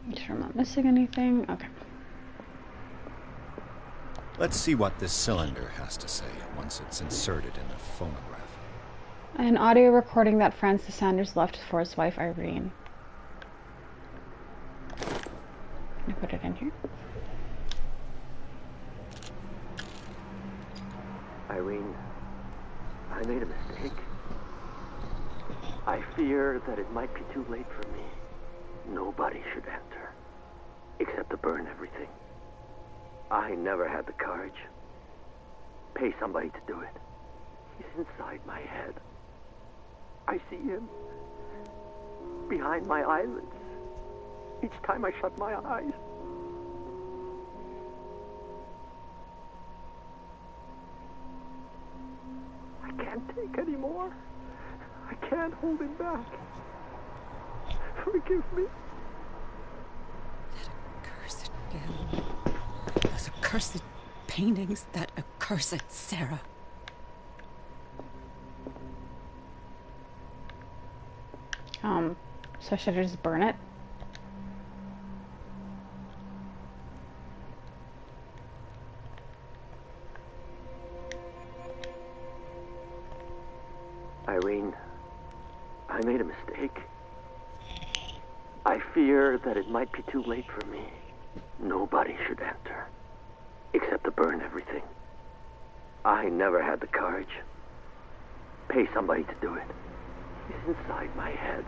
Make sure I'm not missing anything. Okay. Let's see what this cylinder has to say once it's inserted in the phonograph. An audio recording that Francis Sanders left for his wife Irene. Can I put it in here? Irene, I made a mistake. I fear that it might be too late for me. Nobody should enter, except to burn everything. I never had the courage. Pay somebody to do it. He's inside my head. I see him behind my eyelids each time I shut my eyes. I can't take any more. I can't hold him back. Forgive me. That accursed bill. Those accursed paintings. That accursed Sarah. So should I just burn it? Irene, I made a mistake. I fear that it might be too late for me. Nobody should enter, except to burn everything. I never had the courage. Pay somebody to do it. He's inside my head.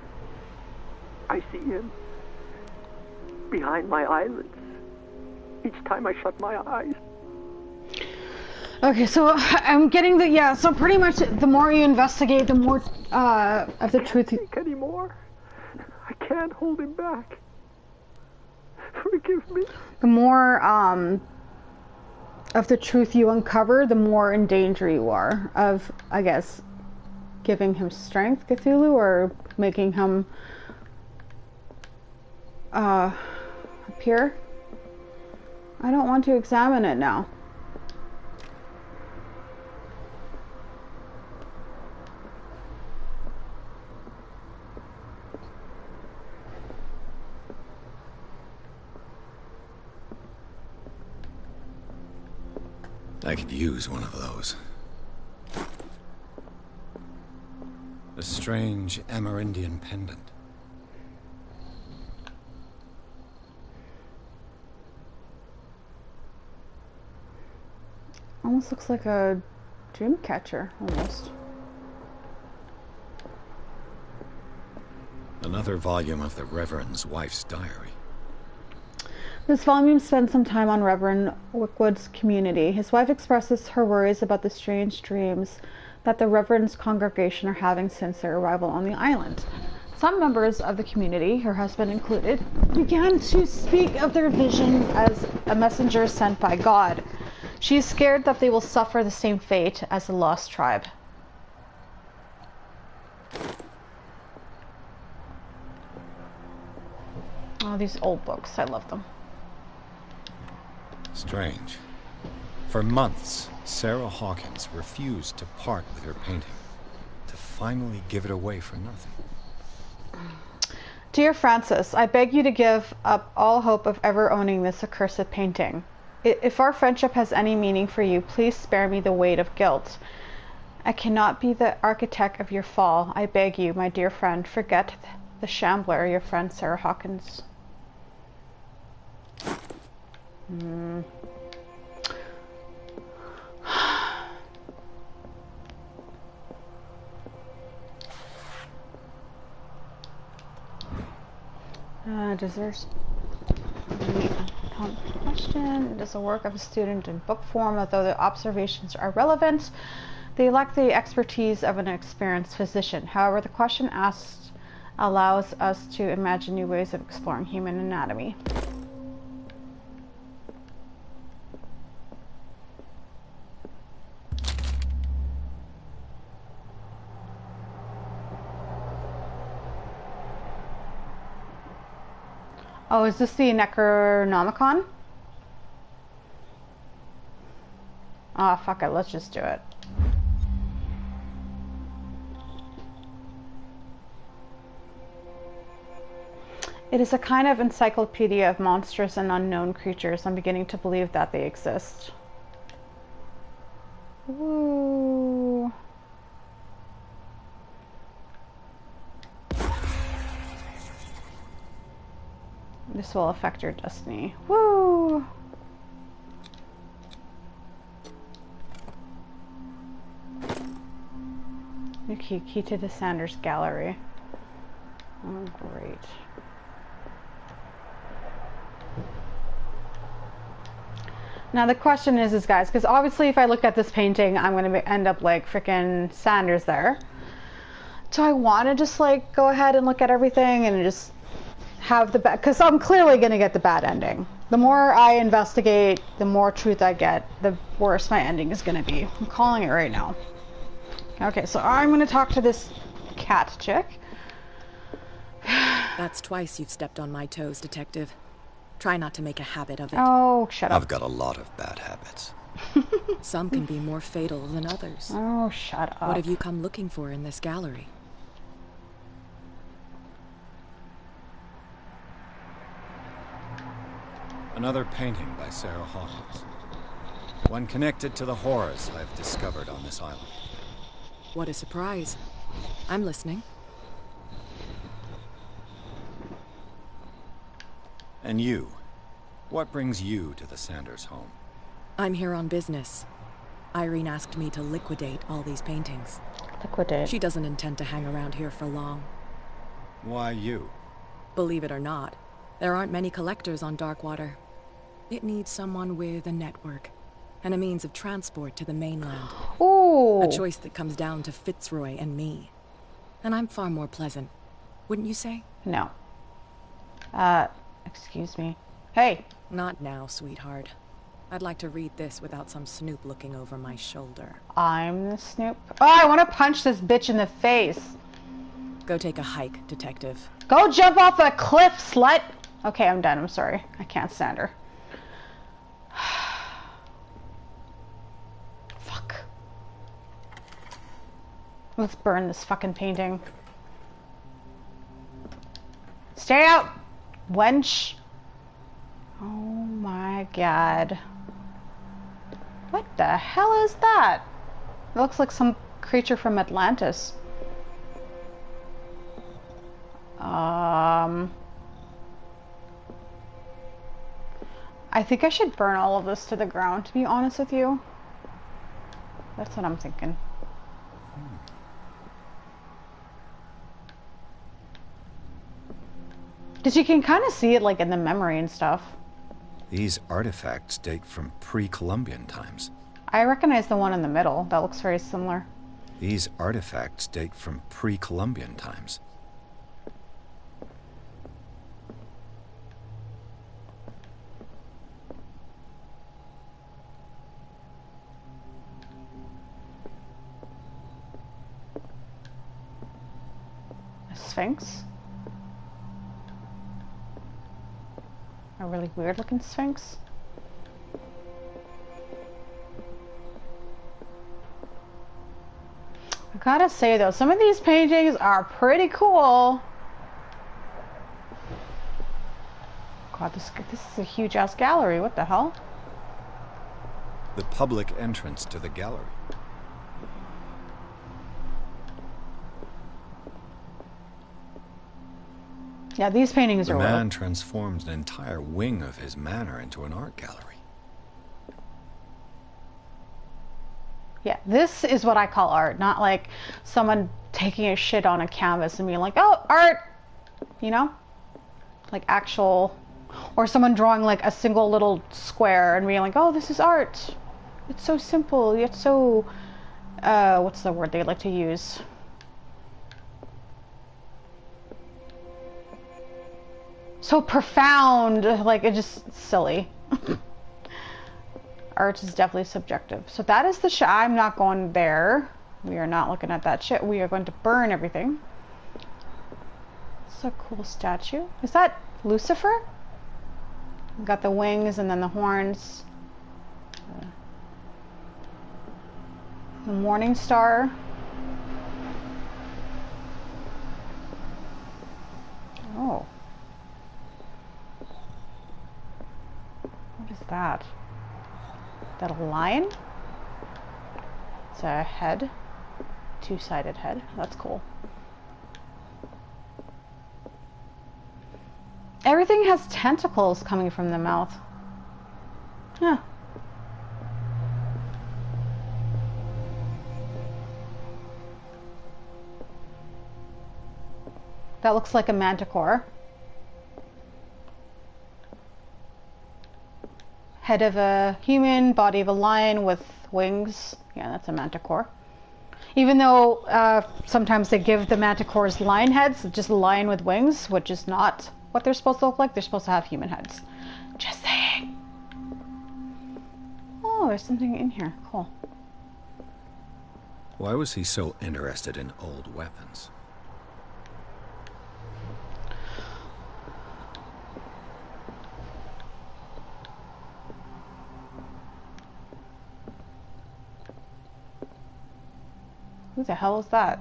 I see him behind my eyelids each time I shut my eyes. Okay, so I'm getting the, yeah, so pretty much the more you investigate, the more of the truth you... I can't take any more. I can't hold him back. Forgive me. The more of the truth you uncover, the more in danger you are of, I guess, giving him strength, Cthulhu, or making him appear. I don't want to examine it now. I could use one of those. A strange Amerindian pendant. Almost looks like a dream catcher, almost. Another volume of the Reverend's wife's diary. This volume spends some time on Reverend Wickwood's community. His wife expresses her worries about the strange dreams that the Reverend's congregation are having since their arrival on the island. Some members of the community, her husband included, began to speak of their vision as a messenger sent by God. She is scared that they will suffer the same fate as the lost tribe. Oh, these old books, I love them. Strange. For months, Sarah Hawkins refused to part with her painting, to finally give it away for nothing. Dear Francis, I beg you to give up all hope of ever owning this accursed painting. If our friendship has any meaning for you, please spare me the weight of guilt. I cannot be the architect of your fall. I beg you, my dear friend, forget the shambler, your friend Sarah Hawkins. Does there's question? Does the work of a student in book form, although the observations are relevant? They lack the expertise of an experienced physician. However, the question asked allows us to imagine new ways of exploring human anatomy. Oh, is this the Necronomicon? Ah, oh, fuck it, let's just do it. It is a kind of encyclopedia of monstrous and unknown creatures. I'm beginning to believe that they exist. Ooh. This will affect your destiny. Woo! New key to the Sanders Gallery. Oh, great. Now the question is guys, because obviously if I look at this painting, I'm going to end up like freaking Sanders there. Do I want to just like go ahead and look at everything and just have the bad, because I'm clearly going to get the bad ending. The more I investigate, the more truth I get, the worse my ending is going to be. I'm calling it right now. Okay, so I'm going to talk to this cat chick. That's twice you've stepped on my toes, Detective. Try not to make a habit of it. Oh, shut up. I've got a lot of bad habits. Some can be more fatal than others. Oh, shut up. What have you come looking for in this gallery? Another painting by Sarah Hawkins. One connected to the horrors I've discovered on this island. What a surprise. I'm listening. And you? What brings you to the Sanders home? I'm here on business. Irene asked me to liquidate all these paintings. Liquidate? She doesn't intend to hang around here for long. Why you? Believe it or not, there aren't many collectors on Darkwater. It needs someone with a network and a means of transport to the mainland. Ooh. A choice that comes down to Fitzroy and me. And I'm far more pleasant, wouldn't you say? No. Excuse me. Hey! Not now, sweetheart. I'd like to read this without some snoop looking over my shoulder. I'm the snoop. Oh, I want to punch this bitch in the face. Go take a hike, Detective. Go jump off a cliff, slut! Okay, I'm done. I'm sorry. I can't stand her. Fuck. Let's burn this fucking painting. Stay out, wench. Oh my god. What the hell is that? It looks like some creature from Atlantis. I think I should burn all of this to the ground, to be honest with you. That's what I'm thinking. Because you can kind of see it like in the memory and stuff. These artifacts date from pre-Columbian times. I recognize the one in the middle. That looks very similar. These artifacts date from pre-Columbian times. A Sphinx? A really weird looking Sphinx? I gotta say though, some of these paintings are pretty cool. God, this is a huge ass gallery. What the hell? The public entrance to the gallery. Yeah, these paintings The are man real. transformed an entire wing of his manor into an art gallery. Yeah, this is what I call art, not like someone taking a shit on a canvas and being like, oh, art! You know? Like actual... Or someone drawing like a single little square and being like, oh, this is art. It's so simple, yet so what's the word they like to use? So profound, like it's just silly. Art is definitely subjective. So that is the I'm not going there. We are not looking at that shit. We are going to burn everything. It's a cool statue. Is that Lucifer? Got the wings and then the horns. The morning star. Oh. What is that? Is that a lion? It's a head. Two-sided head. That's cool. Everything has tentacles coming from the mouth. Huh. That looks like a manticore. Head of a human, body of a lion with wings. Yeah, that's a manticore. Even though sometimes they give the manticores lion heads, just a lion with wings, which is not what they're supposed to look like. They're supposed to have human heads. Just saying. Oh, there's something in here. Cool. Why was he so interested in old weapons? Who the hell is that?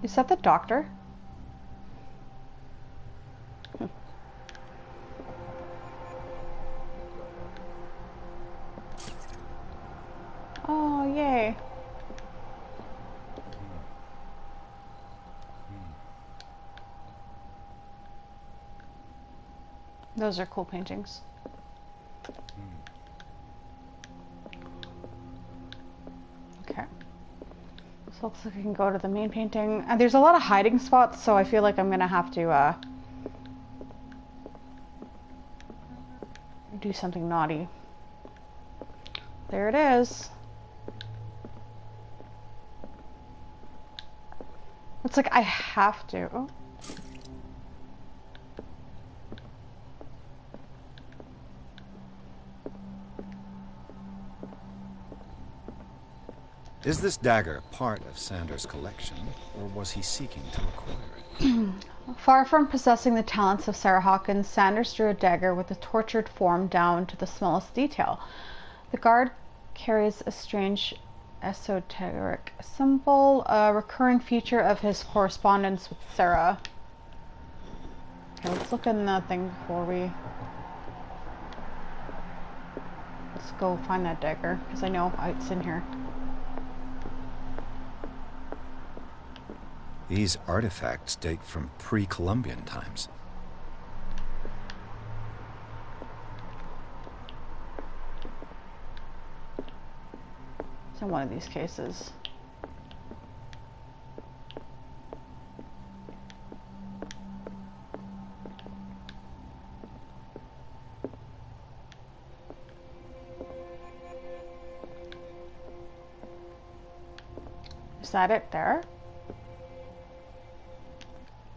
Is that the doctor? Oh, yay. Those are cool paintings. Okay. So looks like I can go to the main painting. There's a lot of hiding spots, so I feel like I'm gonna have to do something naughty. There it is. It's like I have to. Oh. Is this dagger part of Sanders' collection, or was he seeking to acquire it? Far from possessing the talents of Sarah Hawkins, Sanders drew a dagger with the tortured form down to the smallest detail. The guard carries a strange esoteric symbol, a recurring feature of his correspondence with Sarah. Okay, let's look in the thing before we... Let's go find that dagger, because I know it's in here. These artifacts date from pre-Columbian times. It's in one of these cases. Is that it there?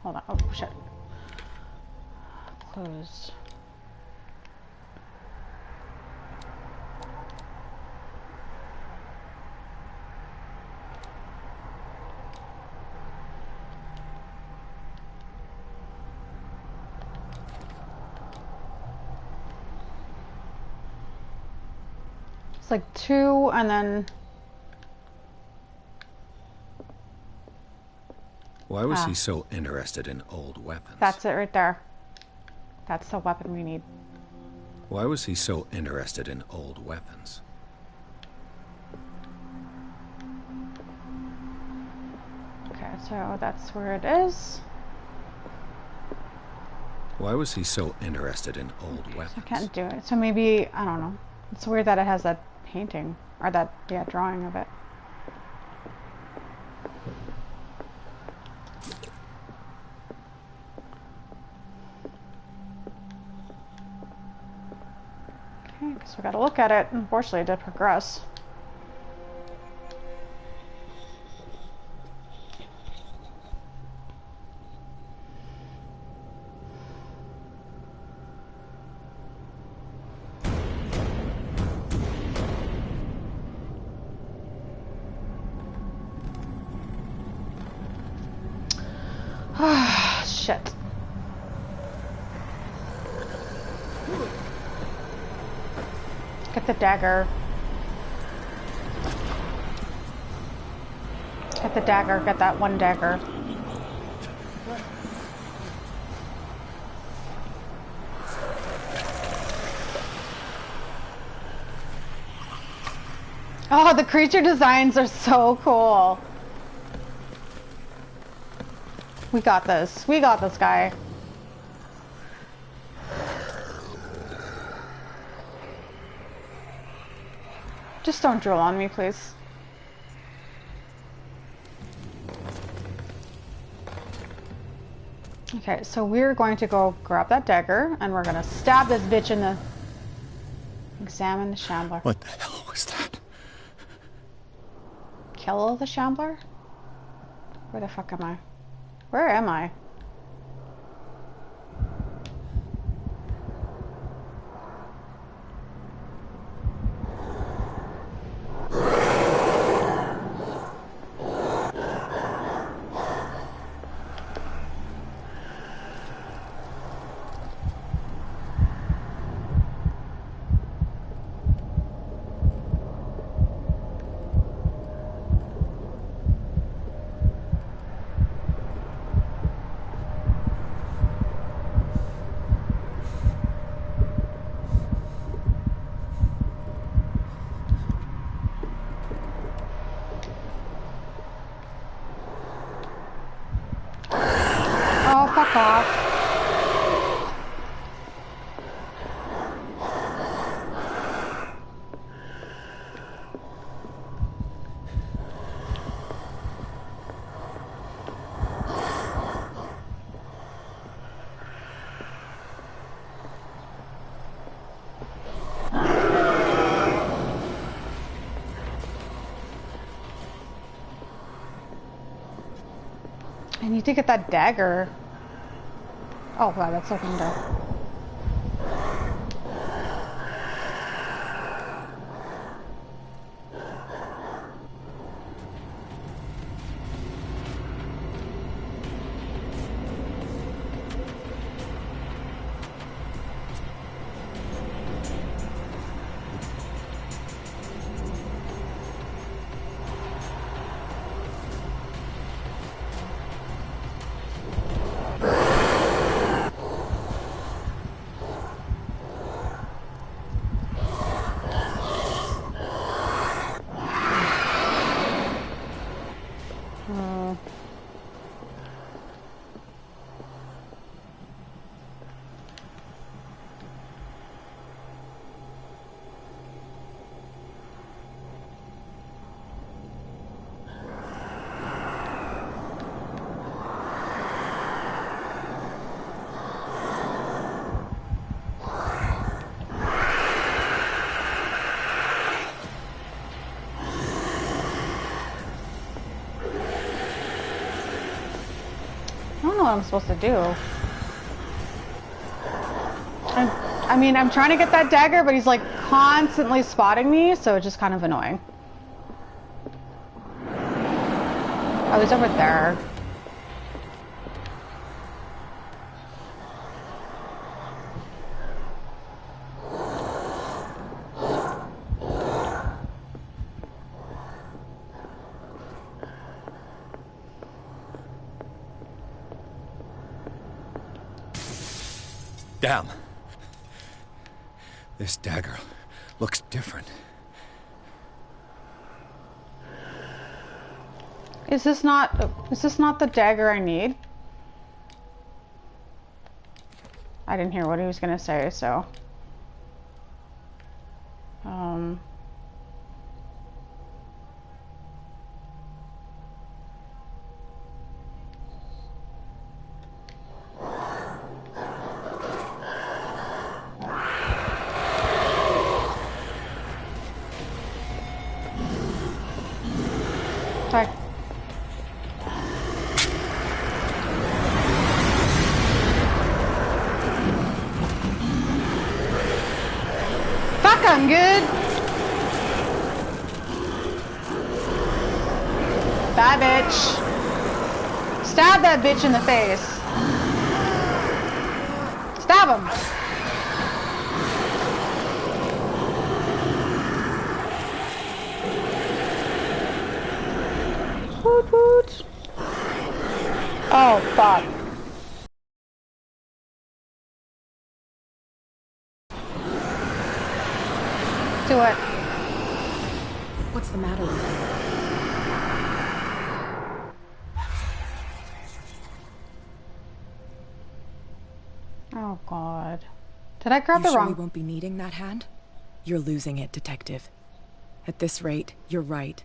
Hold on. Oh, shit. Closed. It's like 2 and then... Why was he so interested in old weapons? That's it right there. That's the weapon we need. Why was he so interested in old weapons? Okay, so that's where it is. Why was he so interested in old weapons? I can't do it. So maybe, I don't know. It's weird that it has that painting, or that, yeah, drawing of it. Okay, so we gotta look at it. Unfortunately, it did progress. shit. Get the dagger. Get the dagger. Get that one dagger. Oh, the creature designs are so cool. We got this. We got this guy. Just don't drill on me, please. Okay, so we're going to go grab that dagger, and we're gonna stab this bitch in the... Examine the shambler. What the hell was that? Kill the shambler? Where the fuck am I? Where am I? Fuck off. I need to get that dagger. Oh wow, that's opened up. I don't know what I'm supposed to do. I mean, I'm trying to get that dagger, but he's like constantly spotting me, so it's just kind of annoying. Oh, he's over there. Damn. This dagger looks different. Is this not the dagger I need? I didn't hear what he was gonna say, so. Sorry. Fuck, I'm good. Bad bitch. Stab that bitch in the face. have him. Woot woot. Oh, fuck. Do it. What's the matter with you? Oh, God. Did I grab You the sure wrong... you won't be needing that hand? You're losing it, Detective. At this rate, you're right.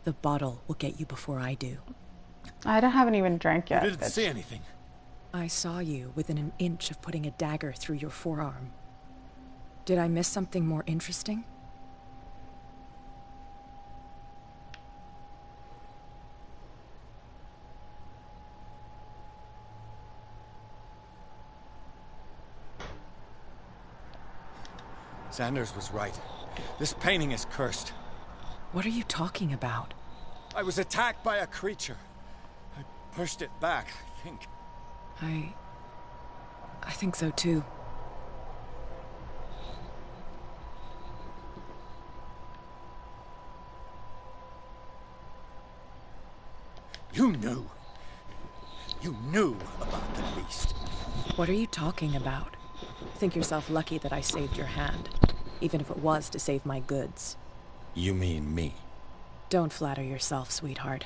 The bottle will get you before I do. I haven't even drank yet. You didn't say anything. I saw you within an inch of putting a dagger through your forearm. Did I miss something more interesting? Sanders was right. This painting is cursed. What are you talking about? I was attacked by a creature. I pushed it back, I think. I think so too. You knew. You knew about the beast. What are you talking about? Think yourself lucky that I saved your hand, even if it was to save my goods. You mean me? Don't flatter yourself, sweetheart.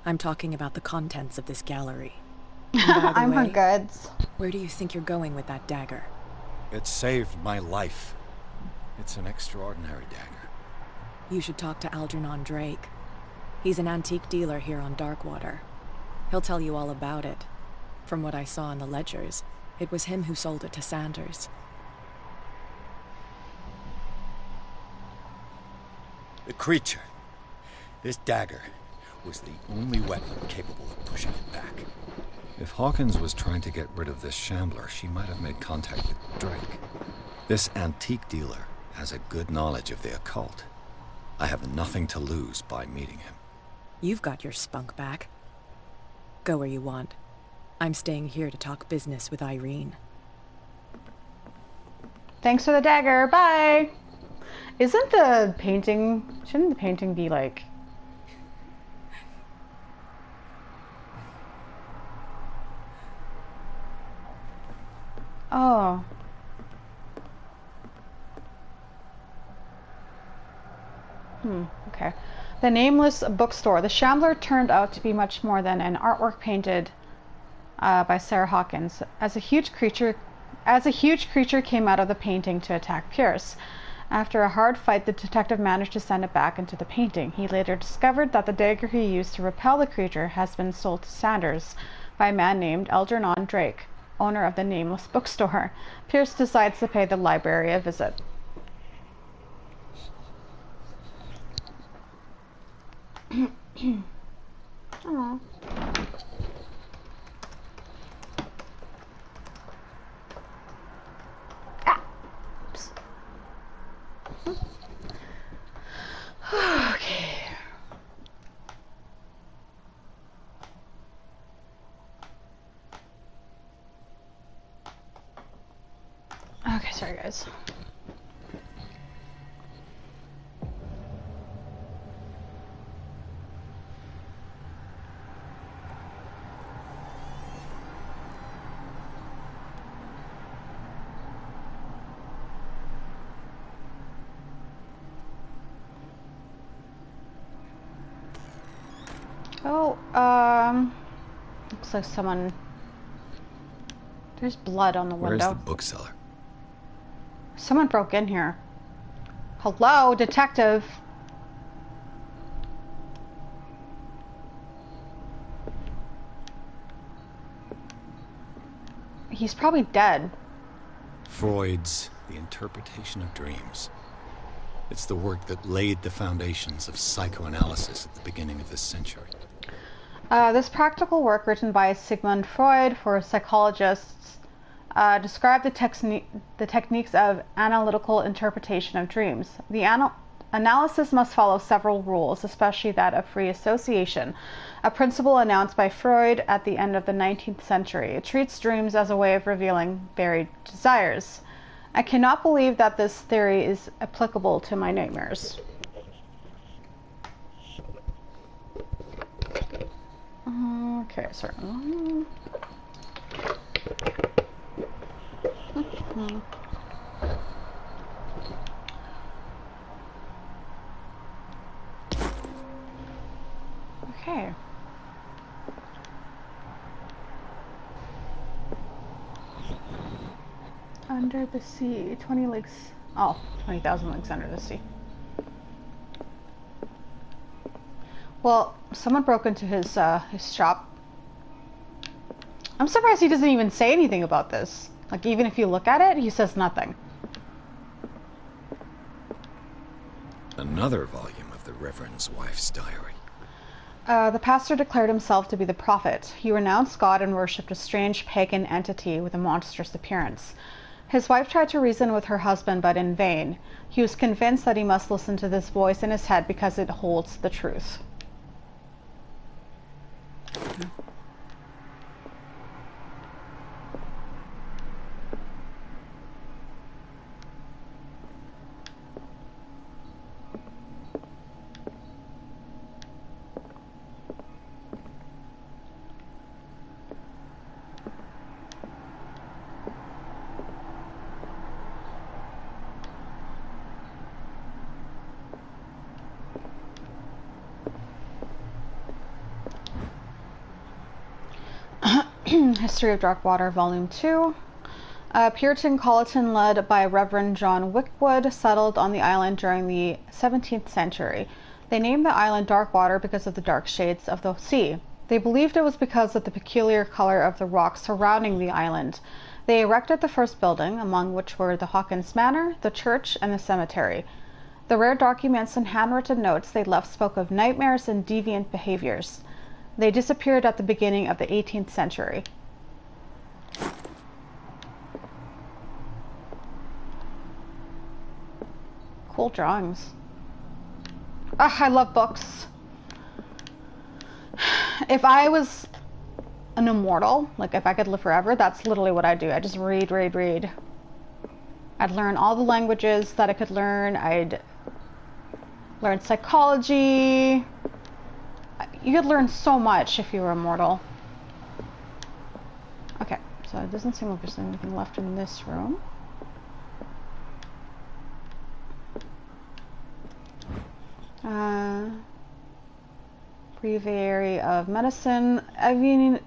I'm talking about the contents of this gallery. By the I'm her way, goods. where do you think you're going with that dagger? It saved my life. It's an extraordinary dagger. You should talk to Algernon Drake. He's an antique dealer here on Darkwater. He'll tell you all about it. From what I saw in the ledgers, it was him who sold it to Sanders. The creature. This dagger was the only weapon capable of pushing it back. If Hawkins was trying to get rid of this shambler, she might have made contact with Drake. This antique dealer has a good knowledge of the occult. I have nothing to lose by meeting him. You've got your spunk back. Go where you want. I'm staying here to talk business with Irene. Thanks for the dagger. Bye. Isn't the painting... Shouldn't the painting be like... Oh. Okay. The Nameless Bookstore. The Shambler turned out to be much more than an artwork painted by Sarah Hawkins. As a huge creature came out of the painting to attack Pierce. After a hard fight, the detective managed to send it back into the painting. He later discovered that the dagger he used to repel the creature has been sold to Sanders by a man named Algernon Drake, owner of the Nameless Bookstore. Pierce decides to pay the library a visit. Aww. Okay. Okay, sorry guys. Oh, looks like someone... There's blood on the window. Where's the bookseller? Someone broke in here. Hello, detective. He's probably dead. Freud's The Interpretation of Dreams. It's the work that laid the foundations of psychoanalysis at the beginning of this century. This practical work, written by Sigmund Freud for psychologists, described the techniques of analytical interpretation of dreams. The Analysis must follow several rules, especially that of free association, a principle announced by Freud at the end of the 19th century. It treats dreams as a way of revealing buried desires. I cannot believe that this theory is applicable to my nightmares. Okay, sorry. Okay. Under the sea, 20 leagues. Oh, 20,000 leagues under the sea. Well, someone broke into his shop. I'm surprised he doesn't even say anything about this. Like, even if you look at it, he says nothing. Another volume of the Reverend's wife's diary. The pastor declared himself to be the prophet. He renounced God and worshipped a strange pagan entity with a monstrous appearance. His wife tried to reason with her husband, but in vain. He was convinced that he must listen to this voice in his head because it holds the truth. History of Darkwater, Volume 2. A Puritan colleton led by Reverend John Wickwood settled on the island during the 17th century. They named the island Darkwater because of the dark shades of the sea. They believed it was because of the peculiar color of the rocks surrounding the island. They erected the first building, among which were the Hawkins Manor, the church, and the cemetery. The rare documents and handwritten notes they left spoke of nightmares and deviant behaviors. They disappeared at the beginning of the 18th century. Cool drawings. Ah, I love books. If I was an immortal, like if I could live forever, that's literally what I'd do. I'd just read. I'd learn all the languages that I could learn. I'd learn psychology. You could learn so much if you were immortal. Okay, so it doesn't seem like there's anything left in this room. Breviary of Medicine. I mean,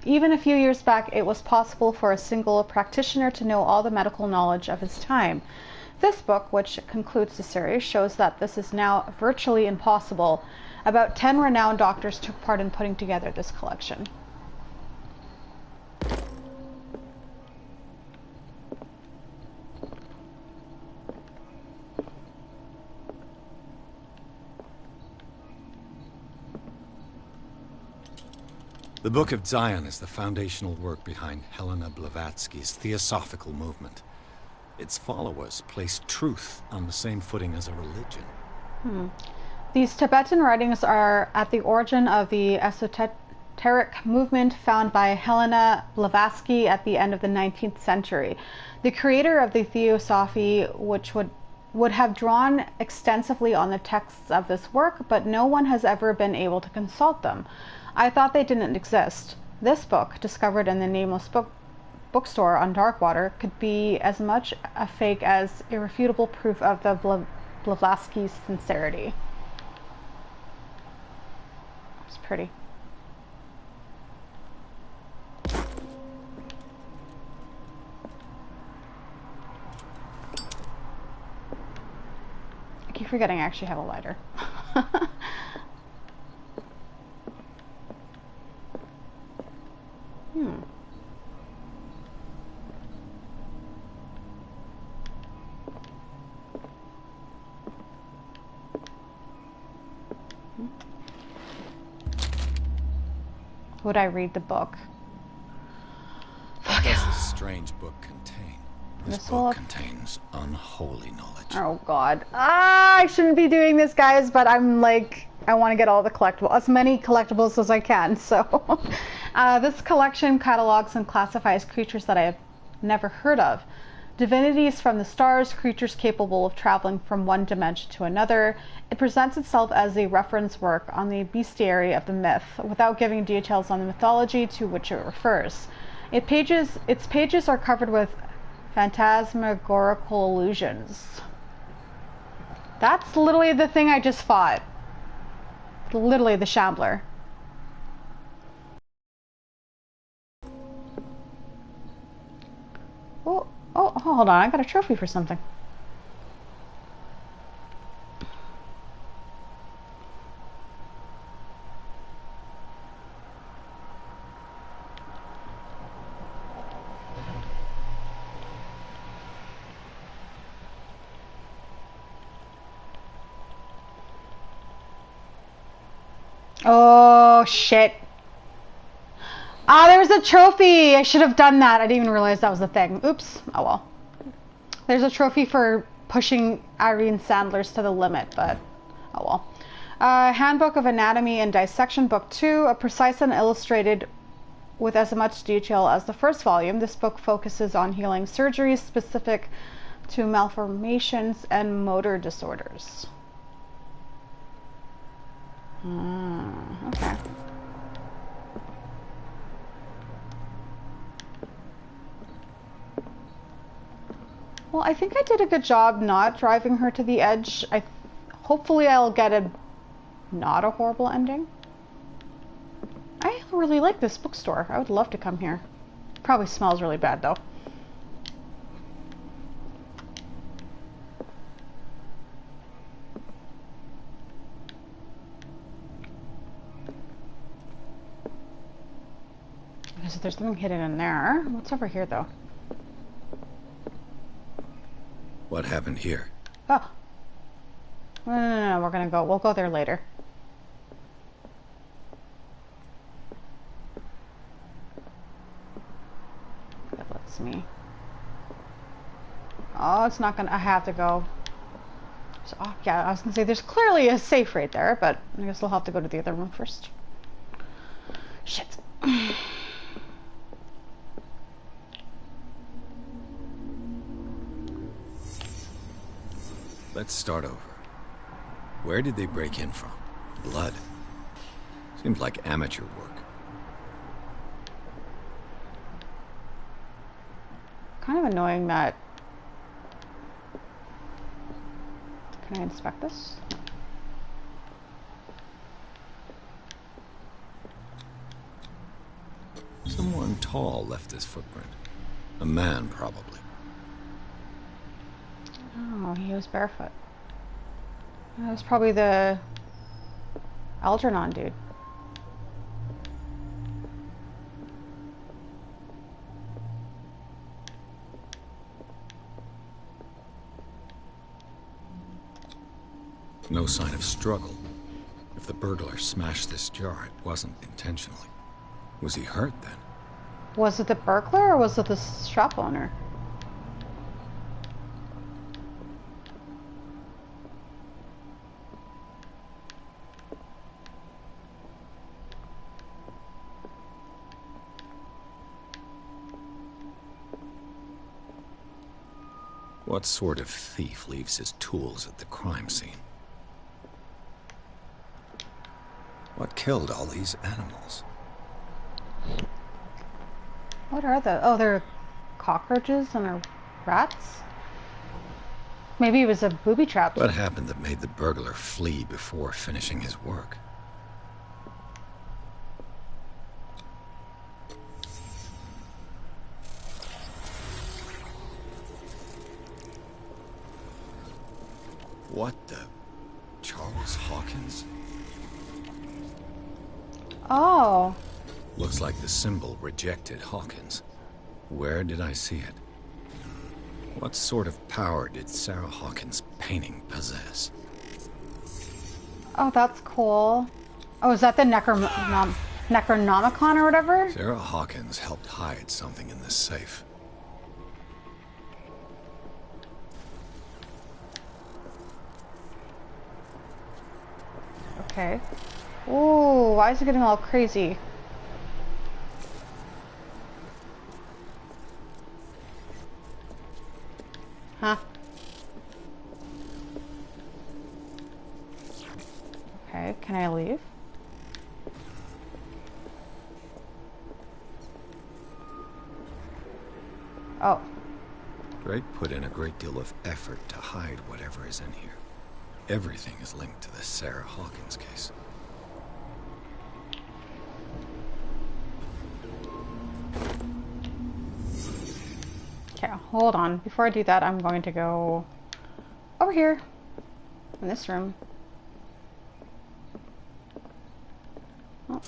even a few years back, it was possible for a single practitioner to know all the medical knowledge of his time. This book, which concludes the series, shows that this is now virtually impossible. About 10 renowned doctors took part in putting together this collection. The Book of Zion is the foundational work behind Helena Blavatsky's Theosophical movement. Its followers place truth on the same footing as a religion. These Tibetan writings are at the origin of the esoteric movement found by Helena Blavatsky at the end of the 19th century. The creator of the Theosophy, which would have drawn extensively on the texts of this work, but no one has ever been able to consult them. I thought they didn't exist. This book, discovered in the Nameless bookstore on Darkwater, could be as much a fake as irrefutable proof of the Blavatsky's sincerity. It's pretty. I keep forgetting I actually have a lighter. Would I read the book? What does this strange book contain? This book contains unholy knowledge. Oh god. Ah, I shouldn't be doing this, guys, but I'm like, I want to get all the collectibles, as many collectibles as I can, so. This collection catalogs and classifies creatures that I have never heard of. Divinities from the stars, creatures capable of traveling from one dimension to another. It presents itself as a reference work on the bestiary of the myth, without giving details on the mythology to which it refers. Its pages are covered with phantasmagorical illusions. That's literally the thing I just fought. Literally the Shambler. Oh, hold on, I got a trophy for something. Oh, shit. Ah, there was a trophy! I should have done that. I didn't even realize that was the thing. Oops. Oh well. There's a trophy for pushing Irene Sandler's to the limit, but oh well. Handbook of Anatomy and Dissection, Book 2, a precise and illustrated with as much detail as the first volume. This book focuses on healing surgeries specific to malformations and motor disorders. Okay. Well, I think I did a good job not driving her to the edge. Hopefully I'll get not a horrible ending. I really like this bookstore. I would love to come here. Probably smells really bad though. So there's something hidden in there. What's over here though? What happened here? Oh. No, we'll go there later. That lets me. Oh, it's not gonna, I have to go. So, oh, yeah, I was gonna say there's clearly a safe right there, but I guess we'll have to go to the other room first. Shit. Let's start over. Where did they break in from? Blood. Seems like amateur work. Kind of annoying that... Can I inspect this? Someone tall left this footprint. A man, probably. Oh, he was barefoot. That was probably the Algernon dude. No sign of struggle. If the burglar smashed this jar, it wasn't intentionally. Was he hurt then? Was it the burglar or was it the shop owner? What sort of thief leaves his tools at the crime scene? What killed all these animals? What are those? Oh, they're cockroaches and they're rats? Maybe it was a booby trap. What happened that made the burglar flee before finishing his work? What the... Charles Hawkins? Oh. Looks like the symbol rejected Hawkins. Where did I see it? What sort of power did Sarah Hawkins' painting possess? Oh, that's cool. Oh, is that the Necronomicon or whatever? Sarah Hawkins helped hide something in this safe. Okay. Ooh, why is it getting all crazy? Huh? Okay, can I leave? Oh. Drake put in a great deal of effort to hide whatever is in here. Everything is linked to the Sarah Hawkins case. Okay, hold on. Before I do that, I'm going to go over here in this room. Oh.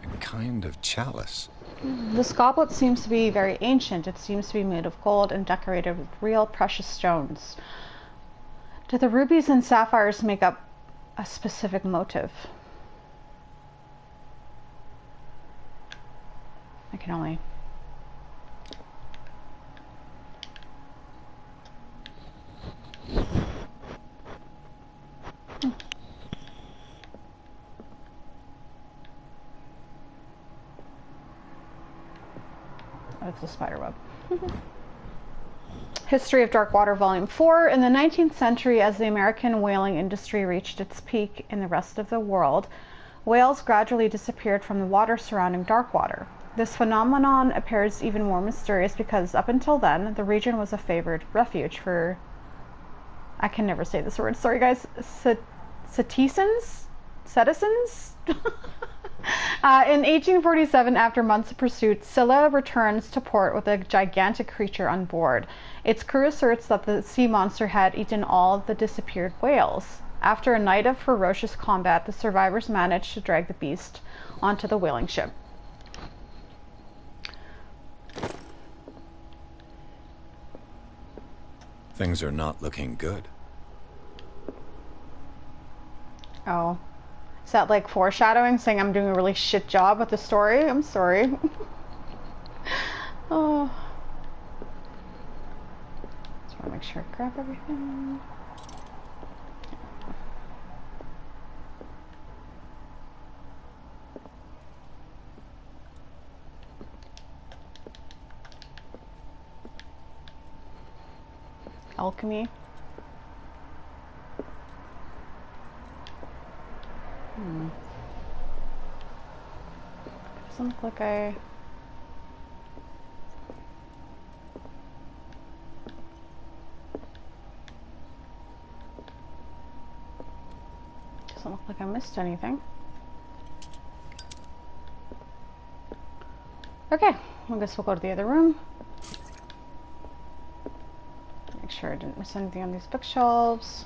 A kind of chalice. This goblet seems to be very ancient. It seems to be made of gold and decorated with real precious stones. Do the rubies and sapphires make up a specific motive? I can only... Oh, it's a spider web. History of Darkwater Volume 4. In the 19th century, as the American whaling industry reached its peak in the rest of the world, whales gradually disappeared from the water surrounding Darkwater. This phenomenon appears even more mysterious because up until then, the region was a favored refuge for... I can never say this word. Sorry, guys. Cetizens? In 1847, after months of pursuit, Scylla returns to port with a gigantic creature on board. Its crew asserts that the sea monster had eaten all of the disappeared whales. After a night of ferocious combat, the survivors managed to drag the beast onto the whaling ship. Things are not looking good. Oh. Is that like foreshadowing, saying I'm doing a really shit job with the story? I'm sorry. Oh. Just want to make sure I grab everything. Alchemy. Doesn't look like I... Doesn't look like I missed anything. Okay, I guess we'll go to the other room. Make sure I didn't miss anything on these bookshelves.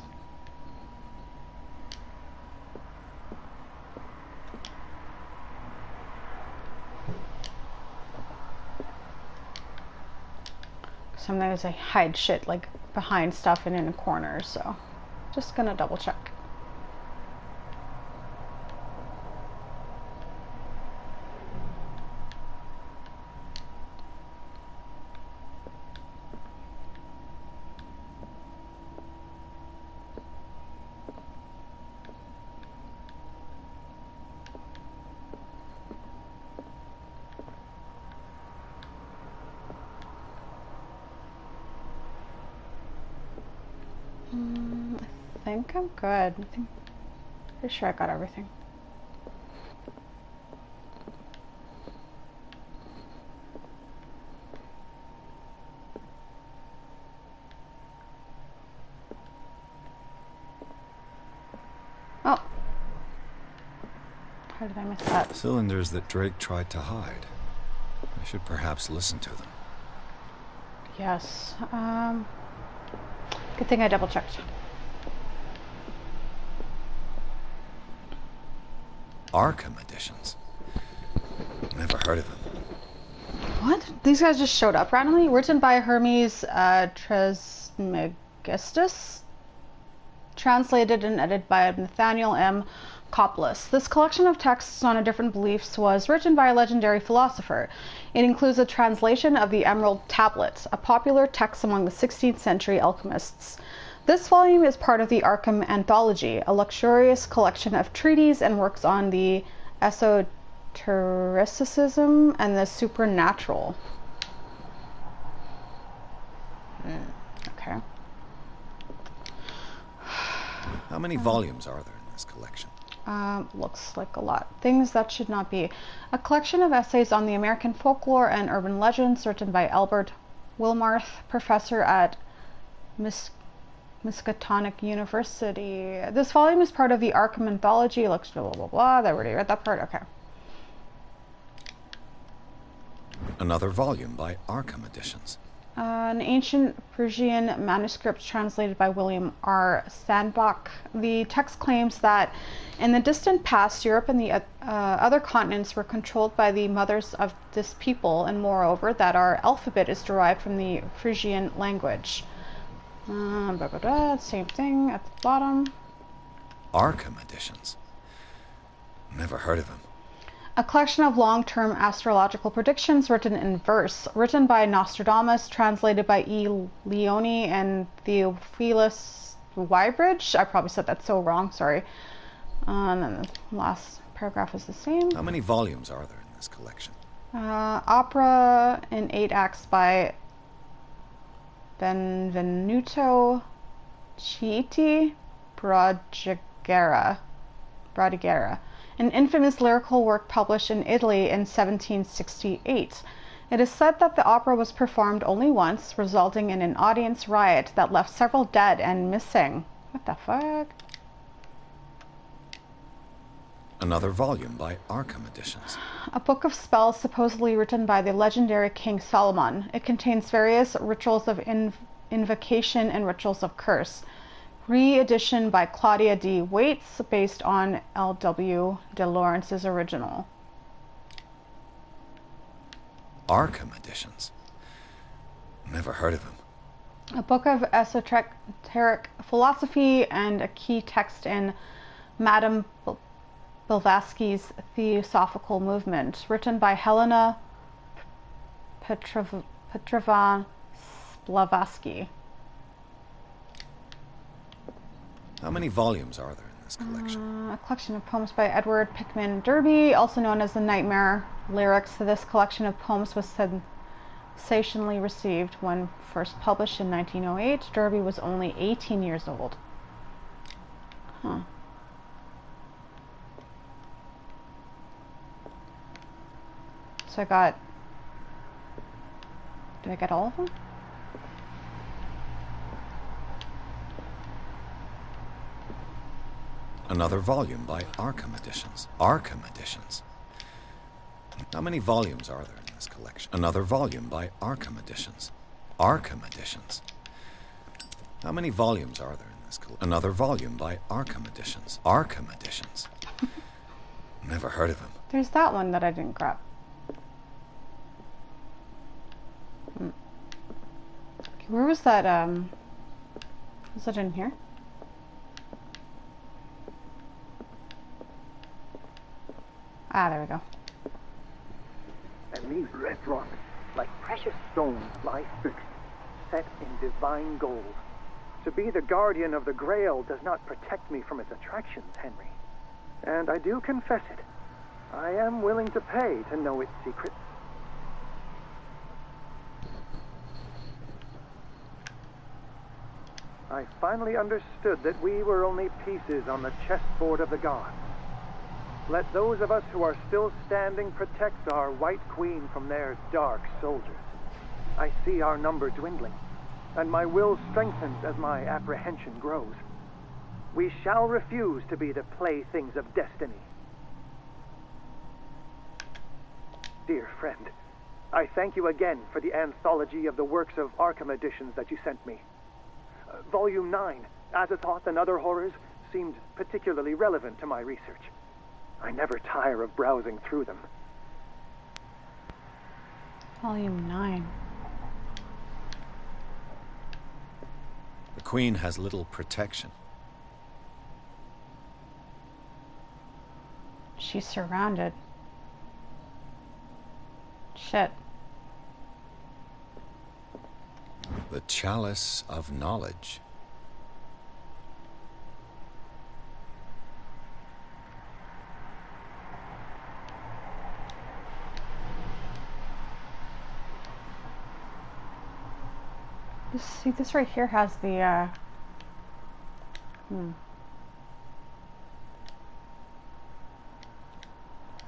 Sometimes I hide shit like behind stuff and in a corner, so just gonna double check. I think I'm good. Pretty sure I got everything. Oh. How did I miss that? Cylinders that Drake tried to hide. I should perhaps listen to them. Yes. Good thing I double checked. Arkham editions. Never heard of them. What? These guys just showed up randomly? Written by Hermes Trismegistus. Translated and edited by Nathaniel M. Coppolis. This collection of texts on different beliefs was written by a legendary philosopher. It includes a translation of the Emerald Tablet, a popular text among the 16th century alchemists. This volume is part of the Arkham Anthology, a luxurious collection of treatises and works on the esotericism and the supernatural. Okay. How many volumes are there in this collection? Looks like a lot. Things that should not be. A collection of essays on the American folklore and urban legends written by Albert Wilmarth, professor at Miskatonic University. This volume is part of the Arkham Anthology. Looks blah, blah, blah, blah. I already read that part. Okay. Another volume by Arkham Editions. An ancient Persian manuscript translated by William R. Sandbach. The text claims that in the distant past, Europe and the other continents were controlled by the mothers of this people, and moreover, that our alphabet is derived from the Frisian language. Same thing at the bottom. Arkham Editions. Never heard of him. A collection of long-term astrological predictions written in verse, written by Nostradamus, translated by E. Leone and Theophilus Wybridge. I probably said that so wrong, sorry. And then the last paragraph is the same. How many volumes are there in this collection? Opera in 8 acts by Benvenuto Citi Bradighera. An infamous lyrical work published in Italy in 1768. It is said that the opera was performed only once, resulting in an audience riot that left several dead and missing. What the fuck? Another volume by Arkham Editions. A book of spells supposedly written by the legendary King Solomon. It contains various rituals of invocation and rituals of curse. Re-edition by Claudia D. Waits, based on L.W. de Lawrence's original. Arkham Editions. Never heard of him. A book of esoteric philosophy and a key text in Madame Blavatsky's Theosophical Movement, written by Helena Petrovna Blavatsky. How many volumes are there in this collection? A collection of poems by Edward Pickman Derby, also known as the Nightmare Lyrics. This collection of poems was sensationally received when first published in 1908. Derby was only 18 years old. Huh. So I got... Did I get all of them? Another volume by Arkham Editions. Arkham Editions. How many volumes are there in this collection? Another volume by Arkham Editions. Arkham Editions. How many volumes are there in this collection? Another volume by Arkham Editions. Arkham Editions. Never heard of him. There's that one that I didn't grab. Okay, where was that, was it in here? Ah, there we go. And these red rocks, like precious stones, lie fixed, set in divine gold. To be the guardian of the Grail does not protect me from its attractions, Henry. And I do confess it. I am willing to pay to know its secrets. I finally understood that we were only pieces on the chessboard of the gods. Let those of us who are still standing protect our White Queen from their dark soldiers. I see our number dwindling, and my will strengthens as my apprehension grows. We shall refuse to be the playthings of destiny. Dear friend, I thank you again for the anthology of the works of Arkham Editions that you sent me. Volume 9, Azathoth and Other Horrors, seemed particularly relevant to my research. I never tire of browsing through them. Volume 9. The Queen has little protection. she's surrounded. Shit. The Chalice of Knowledge. See, this right here has the,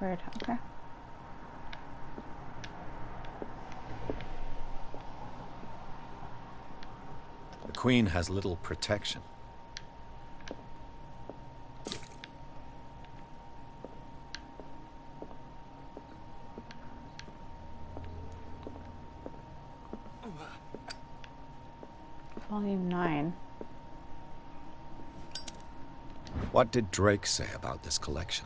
Weird, okay. The Queen has little protection. Volume 9. What did Drake say about this collection?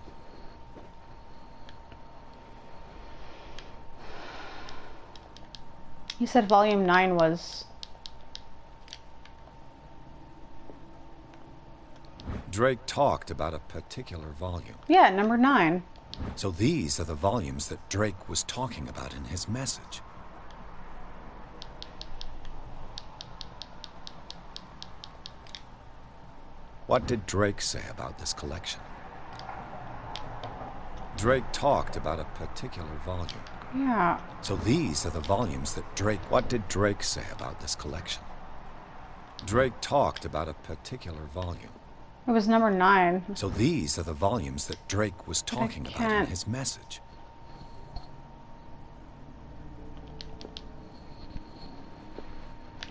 You said volume 9 was... Drake talked about a particular volume. Yeah, number 9. So these are the volumes that Drake was talking about in his message. What did Drake say about this collection? Drake talked about a particular volume. Yeah. So these are the volumes that Drake... What did Drake say about this collection? Drake talked about a particular volume. It was number 9. So these are the volumes that Drake was talking about in his message.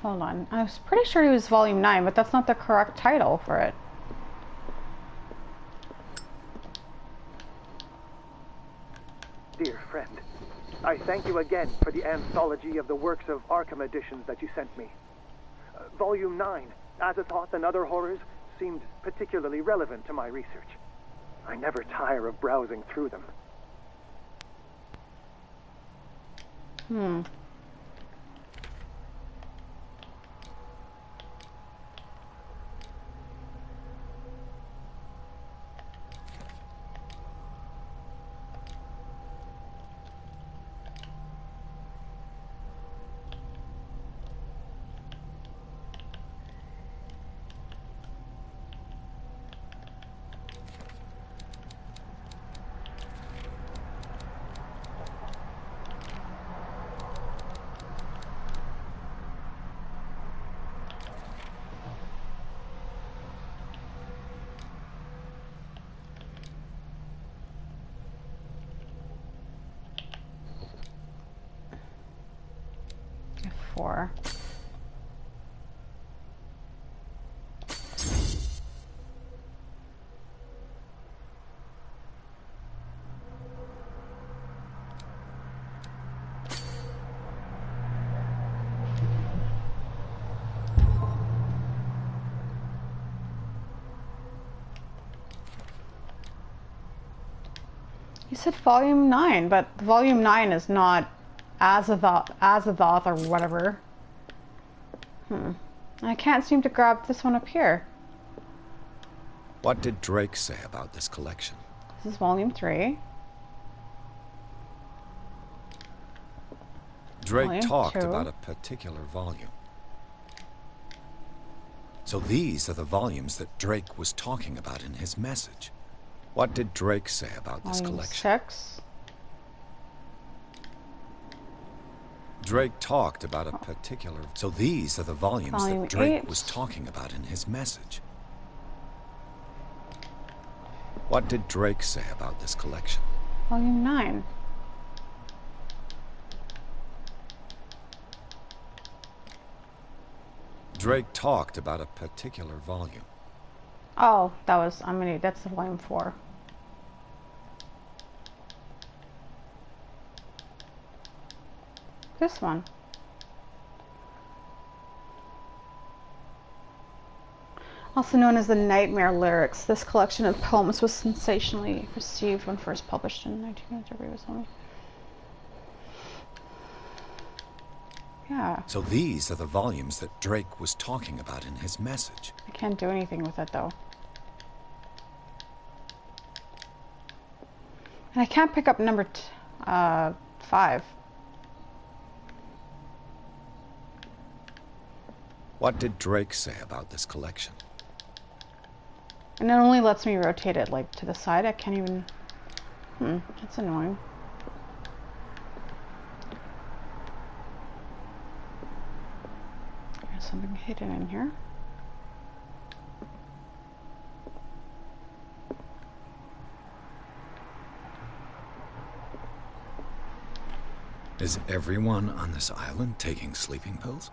Hold on. I was pretty sure it was volume 9, but that's not the correct title for it. Dear friend, I thank you again for the anthology of the works of Arkham editions that you sent me. Volume 9, Azathoth and Other Horrors, seemed particularly relevant to my research. I never tire of browsing through them. F4. You said volume 9, but volume 9 is not Azathoth or whatever. I can't seem to grab this one up here. What did Drake say about this collection? This is volume 3. Drake Volume talked 2. about a particular volume. So these are the volumes that Drake was talking about in his message. What did Drake say about this Volume collection? 6. Drake talked about a particular... So these are the volumes Volume that Drake 8. was talking about in his message. What did Drake say about this collection? Volume 9. Drake talked about a particular volume. Oh, that was, that's the volume 4. This one. Also known as the Nightmare Lyrics, this collection of poems was sensationally received when first published in 1993. Yeah. So these are the volumes that Drake was talking about in his message. I can't do anything with it though. And I can't pick up number 5. What did Drake say about this collection? And it only lets me rotate it like to the side. I can't even... that's annoying. There's something hidden in here. Is everyone on this island taking sleeping pills?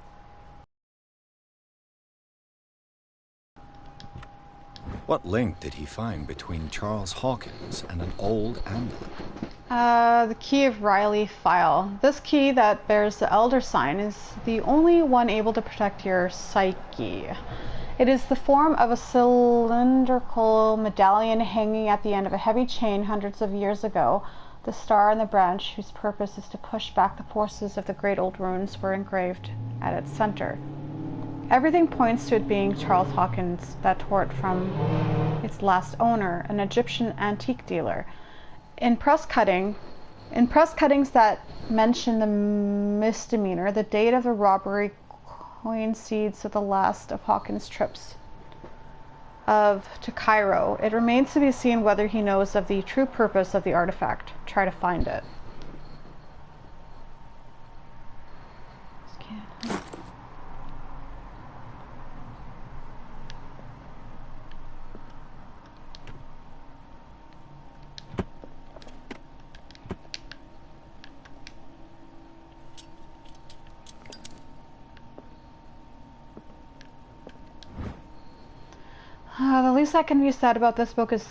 What link did he find between Charles Hawkins and an old amulet? The key of Riley file. This key that bears the Elder sign is the only one able to protect your psyche. It is the form of a cylindrical medallion hanging at the end of a heavy chain hundreds of years ago. The star and the branch, whose purpose is to push back the forces of the great old runes, were engraved at its center. Everything points to it being Charles Hawkins that tore it from its last owner, an Egyptian antique dealer. In press cuttings that mention the misdemeanor, the date of the robbery coincides with the last of Hawkins' trips to Cairo. It remains to be seen whether he knows of the true purpose of the artifact. Try to find it. The least that can be said about this book is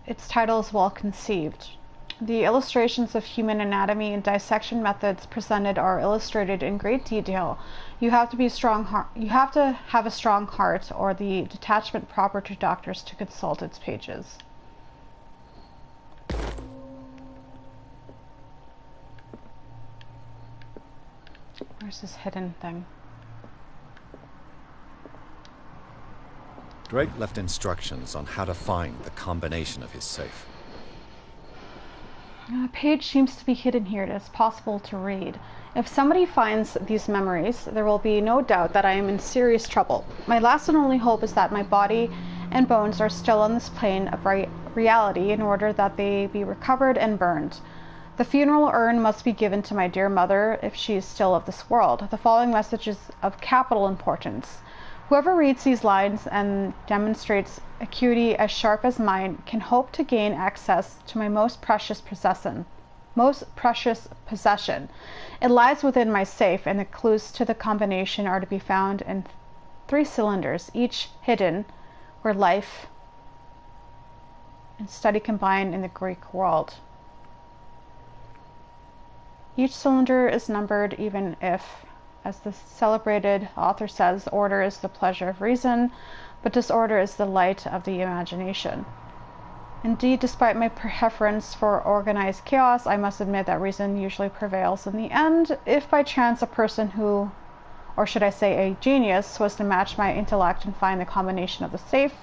its title is well conceived. The illustrations of human anatomy and dissection methods presented are illustrated in great detail. You have to have a strong heart or the detachment proper to doctors to consult its pages. Where's this hidden thing? Drake left instructions on how to find the combination of his safe. A page seems to be hidden here. It is possible to read. If somebody finds these memories, there will be no doubt that I am in serious trouble. My last and only hope is that my body and bones are still on this plane of reality in order that they be recovered and burned. The funeral urn must be given to my dear mother if she is still of this world. The following message is of capital importance. Whoever reads these lines and demonstrates acuity as sharp as mine can hope to gain access to my most precious possession. It lies within my safe, and the clues to the combination are to be found in 3 cylinders, each hidden where life and study combine in the Greek world. Each cylinder is numbered, even if, as the celebrated author says, order is the pleasure of reason, but disorder is the light of the imagination. Indeed, despite my preference for organized chaos, I must admit that reason usually prevails in the end. If by chance a person who, or should I say a genius, was to match my intellect and find the combination of the safe,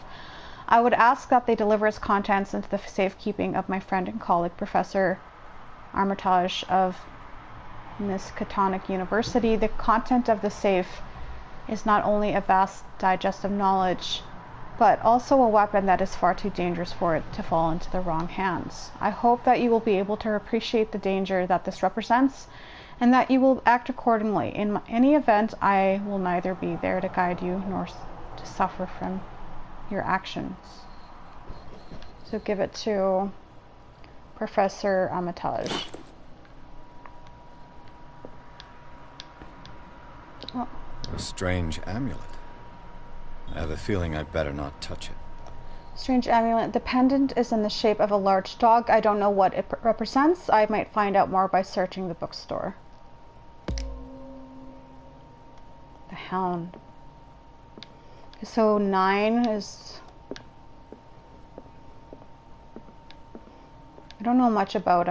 I would ask that they deliver its contents into the safekeeping of my friend and colleague, Professor Armitage of Miskatonic University. The content of the safe is not only a vast digest of knowledge, but also a weapon that is far too dangerous for it to fall into the wrong hands. I hope that you will be able to appreciate the danger that this represents, and that you will act accordingly. In any event, I will neither be there to guide you nor to suffer from your actions. So give it to Professor Armitage. Oh. A strange amulet. I have a feeling I'd better not touch it. Strange amulet. The pendant is in the shape of a large dog. I don't know what it represents. I might find out more by searching the bookstore. The hound. So 9 is... I don't know much about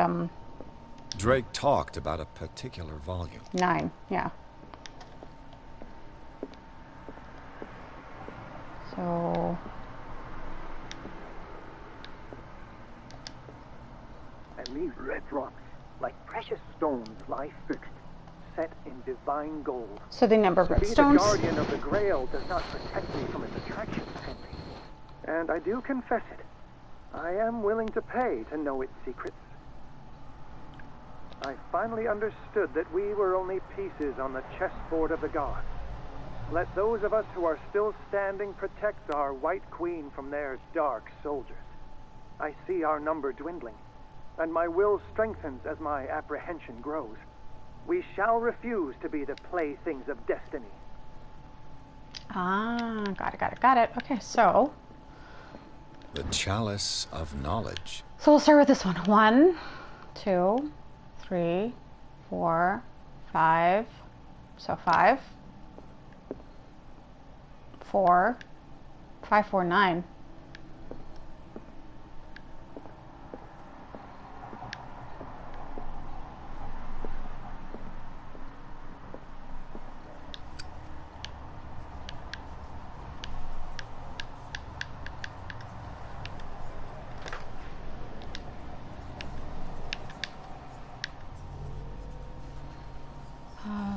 Drake talked about a particular volume. 9, yeah. So And these red rocks, like precious stones, lie fixed, set in divine gold. So the number of To red be the stones. guardian of the Grail does not protect me from its attractions, Henry. And I do confess it. I am willing to pay to know its secrets. I finally understood that we were only pieces on the chessboard of the gods. Let those of us who are still standing protect our White Queen from their dark soldiers. I see our number dwindling, and my will strengthens as my apprehension grows. We shall refuse to be the playthings of destiny. Ah, got it. Okay, so... The Chalice of Knowledge. So we'll start with this one. 1, 2, 3, 4, 5. So 5. 4. 5, 4, 9.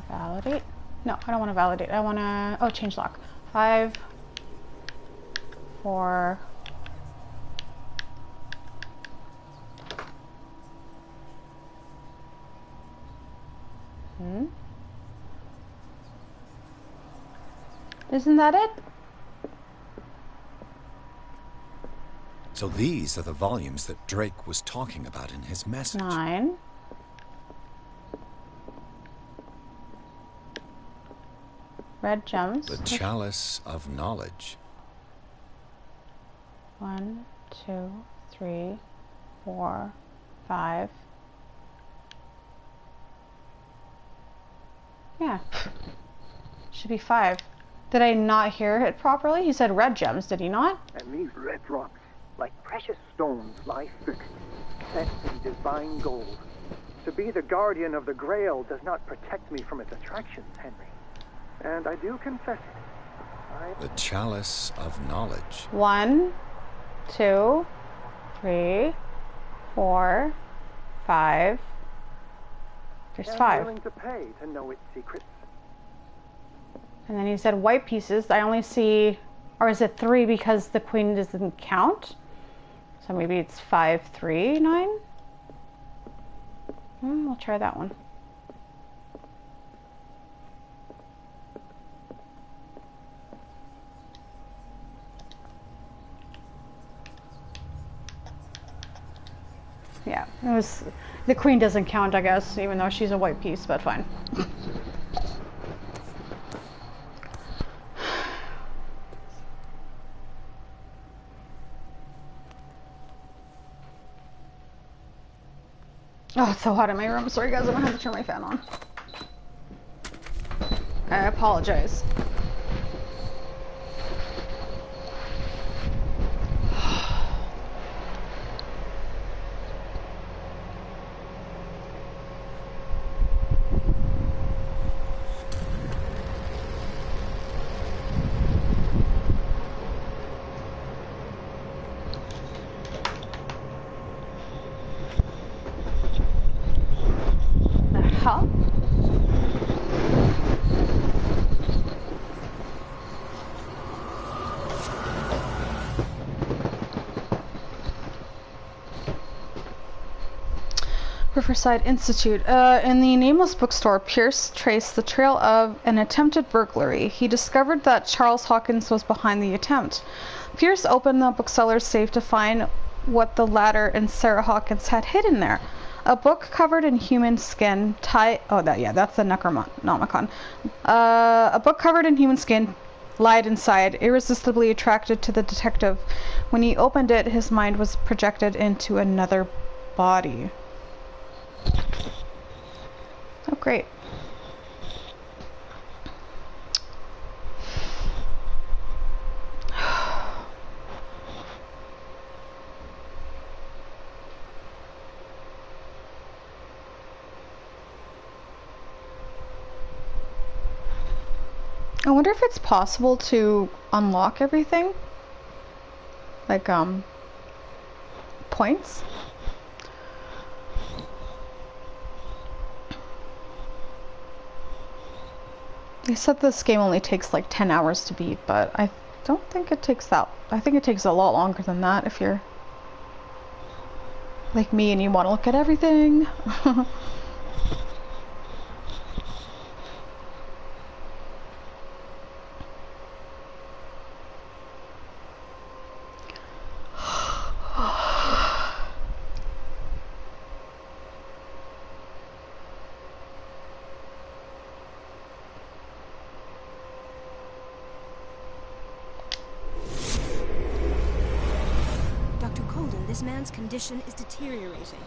Validate? No, I don't want to validate. I want to... Oh, change lock. 5, 4... Isn't that it? So these are the volumes that Drake was talking about in his message. 9. Red gems. The Chalice of Knowledge. 1, 2, 3, 4, 5. Yeah. Should be 5. Did I not hear it properly? He said red gems, did he not? And these red rocks, like precious stones, lie fixed, set in divine gold. To be the guardian of the Grail does not protect me from its attractions, Henry. And I do confess it. The Chalice of Knowledge. 1, 2, 3, 4, 5. There's 5. I'm willing to pay to know its secrets. And then he said white pieces. I only see, or is it 3 because the queen doesn't count? So maybe it's 5, 3, 9? We'll try that one. Yeah, it was, the queen doesn't count, I guess, even though she's a white piece, but fine. Oh, it's so hot in my room. Sorry guys, I'm gonna have to turn my fan on. I apologize. Riverside Institute. In the Nameless bookstore, Pierce traced the trail of an attempted burglary. He discovered that Charles Hawkins was behind the attempt. Pierce opened the bookseller's safe to find what the latter and Sarah Hawkins had hidden there. A book covered in human skin that's the Necronomicon. A book covered in human skin lied inside, irresistibly attracted to the detective. When he opened it, his mind was projected into another body. Oh, great. I wonder if it's possible to unlock everything? Like, points? They said this game only takes like 10 hours to beat, but I don't think it takes that. I think it takes a lot longer than that if you're like me and you want to look at everything. This man's condition is deteriorating.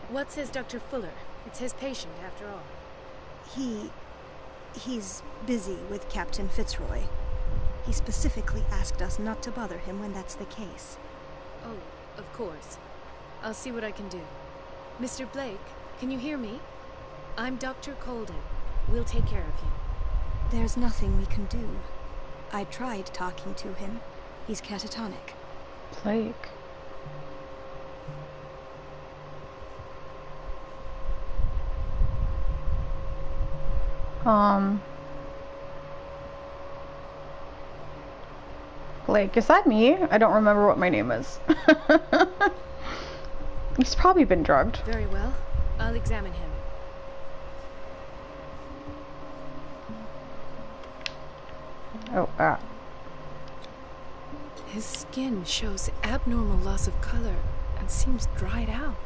What says Dr. Fuller? It's his patient, after all. He's busy with Captain Fitzroy. He specifically asked us not to bother him when that's the case. Oh, of course. I'll see what I can do. Mr. Blake, can you hear me? I'm Dr. Colden. We'll take care of you. There's nothing we can do. I tried talking to him. He's catatonic. Blake. Blake, is that me? I don't remember what my name is. He's probably been drugged. Very well. I'll examine him. Oh, His skin shows abnormal loss of color and seems dried out.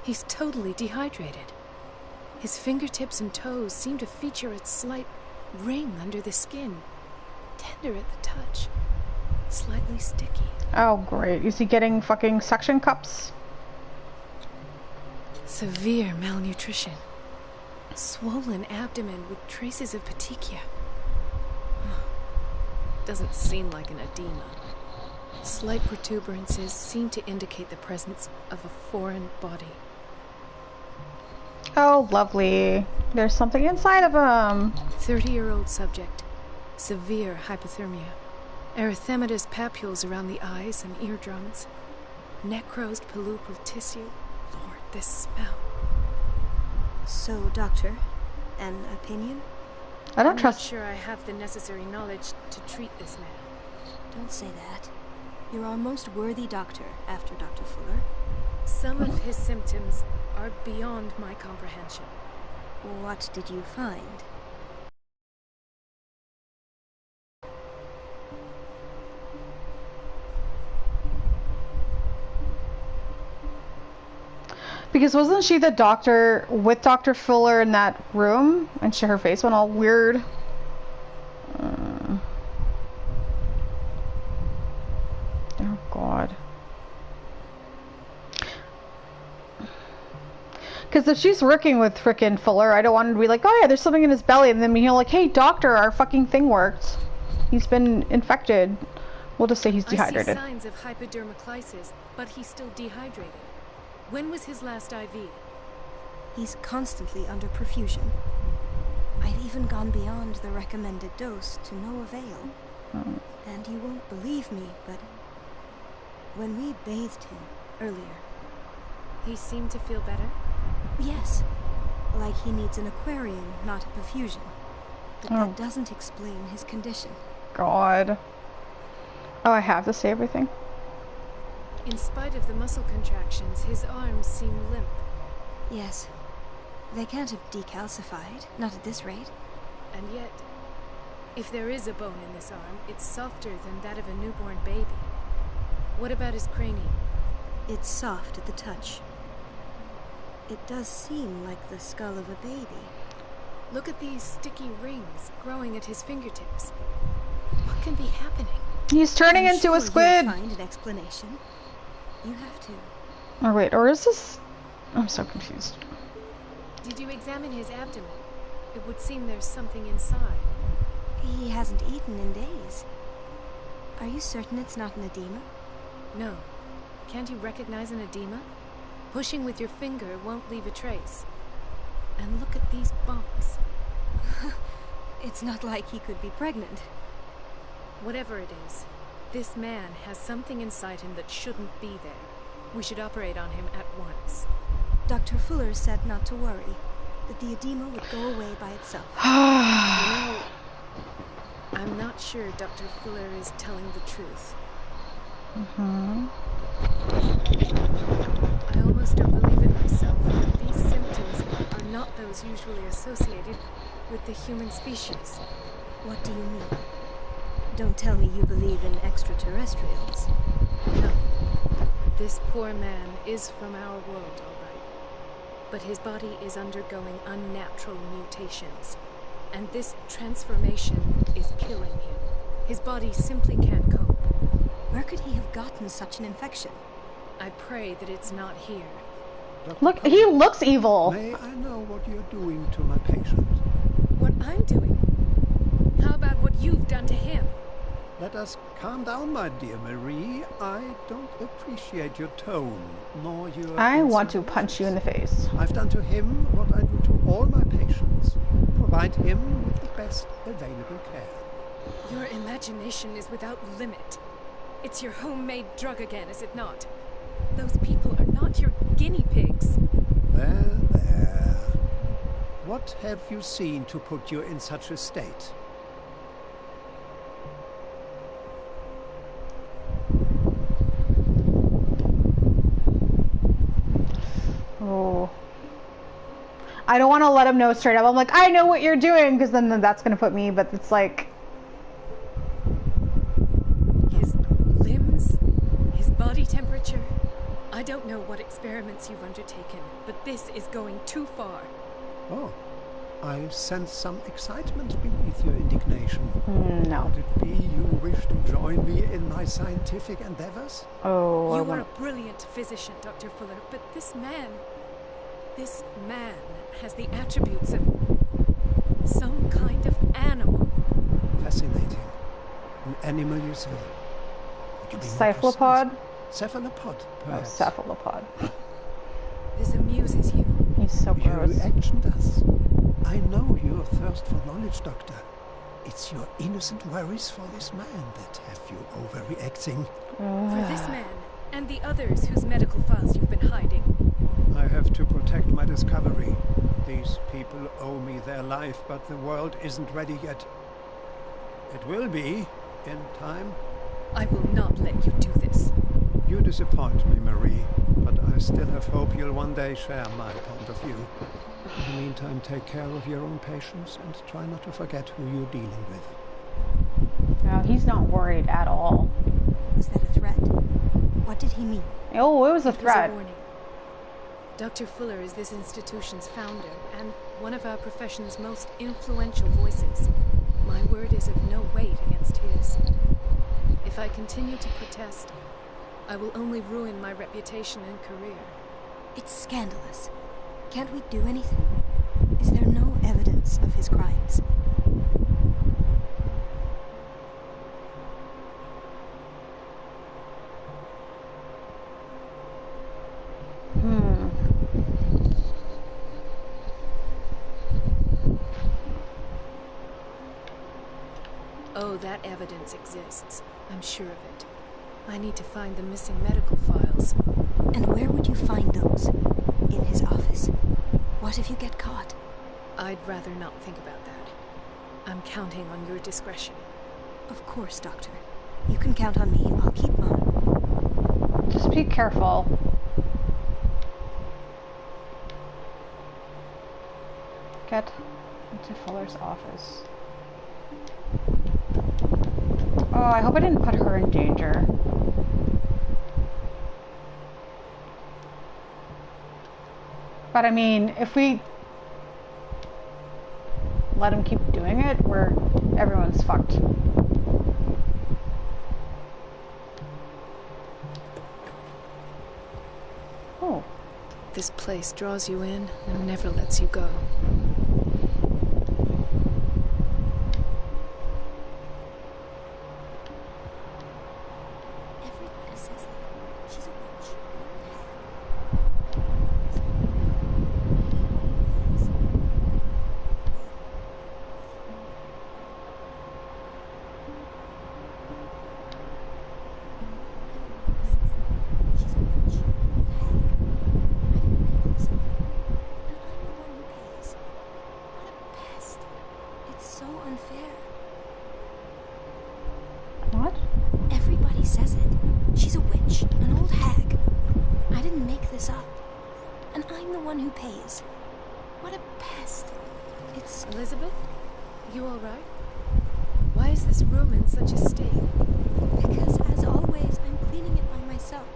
He's totally dehydrated. His fingertips and toes seem to feature a slight ring under the skin. Tender at the touch. Slightly sticky. Oh, great. Is he getting fucking suction cups? Severe malnutrition. Swollen abdomen with traces of petechia. Doesn't seem like an edema. Slight protuberances seem to indicate the presence of a foreign body. Oh, lovely. There's something inside of him. 30-year-old subject. Severe hypothermia. Erythematous papules around the eyes and eardrums. Necrosed palpebral tissue. Lord, this smell. So, Doctor, an opinion? I don't I'm trust. not sure I have the necessary knowledge to treat this man. Don't say that. You're our most worthy doctor after Dr. Fuller. Some of his symptoms are beyond my comprehension. What did you find? Because wasn't she the doctor with Dr. Fuller in that room? And her face went all weird. Oh, God. Because if she's working with frickin' Fuller, I don't want to be like, oh yeah, there's something in his belly, and then be like, hey, doctor, our fucking thing worked. He's been infected. We'll just say he's dehydrated. I see signs of hypodermoclysis, but he's still dehydrated. When was his last IV? He's constantly under perfusion. I've even gone beyond the recommended dose to no avail. And you won't believe me, but when we bathed him earlier... He seemed to feel better? Yes. Like he needs an aquarium, not a perfusion. But that doesn't explain his condition. God. Oh, I have to say everything. In spite of the muscle contractions, his arms seem limp. Yes. They can't have decalcified, not at this rate. And yet, if there is a bone in this arm, it's softer than that of a newborn baby. What about his cranium? It's soft at the touch. It does seem like the skull of a baby. Look at these sticky rings growing at his fingertips. What can be happening? He's turning into a squid! You'll find an explanation. You have to. Oh wait, or is this... I'm so confused. Did you examine his abdomen? It would seem there's something inside. He hasn't eaten in days. Are you certain it's not an edema? No. Can't you recognize an edema? Pushing with your finger won't leave a trace. And look at these bumps. It's not like he could be pregnant. Whatever it is, this man has something inside him that shouldn't be there. We should operate on him at once. Dr. Fuller said not to worry. that the edema would go away by itself. I'm not sure Dr. Fuller is telling the truth. I almost don't believe it myself that these symptoms are not those usually associated with the human species. What do you mean? Don't tell me you believe in extraterrestrials. No. This poor man is from our world, all right. But his body is undergoing unnatural mutations. And this transformation is killing him. His body simply can't cope. Where could he have gotten such an infection? I pray that it's not here. Look, he looks evil. May I know what you're doing to my patient? What I'm doing? How about what you've done to him? Let us calm down, my dear Marie. I don't appreciate your tone, nor your... I want to punch you in the face. I've done to him what I do to all my patients. Provide him with the best available care. Your imagination is without limit. It's your homemade drug again, is it not? Those people are not your guinea pigs. There, there. What have you seen to put you in such a state? Oh. I don't want to let him know straight up. I'm like, I know what you're doing, because then that's going to put me, but it's like... His limbs? His body temperature? I don't know what experiments you've undertaken, but this is going too far. Oh, I sense some excitement beneath your indignation. No. Could it be you wish to join me in my scientific endeavors? Oh, you are a brilliant physician, Dr. Fuller, but this man has the attributes of some kind of animal. Fascinating. An animal, you say? Cephalopod? Cephalopod, perhaps. Oh, cephalopod. This amuses you. He's so gross. Your reaction does. I know your thirst for knowledge, Doctor. It's your innocent worries for this man that have you overreacting. For this man, and the others whose medical files you've been hiding. I have to protect my discovery. These people owe me their life, but the world isn't ready yet. It will be, in time. I will not let you do this. You disappoint me, Marie, but I still have hope you'll one day share my point of view. In the meantime, take care of your own patients and try not to forget who you're dealing with. No, he's not worried at all. Was that a threat? What did he mean? Oh, it was a threat. It was a warning. Dr. Fuller is this institution's founder and one of our profession's most influential voices. My word is of no weight against his. If I continue to protest, I will only ruin my reputation and career. It's scandalous. Can't we do anything? Is there no evidence of his crimes? Oh, that evidence exists. I'm sure of it. I need to find the missing medical files. And where would you find those? In his office? What if you get caught? I'd rather not think about that. I'm counting on your discretion. Of course, Doctor. You can count on me. I'll keep mum. Just be careful. Get into Fuller's office. Oh, I hope I didn't put her in danger. But I mean, if we let him keep doing it, everyone's fucked. Oh. This place draws you in and never lets you go. She's a witch, an old hag. I'm the one who pays. What a pest. It's... Elizabeth? You alright? Why is this room in such a state? Because, as always, I'm cleaning it by myself.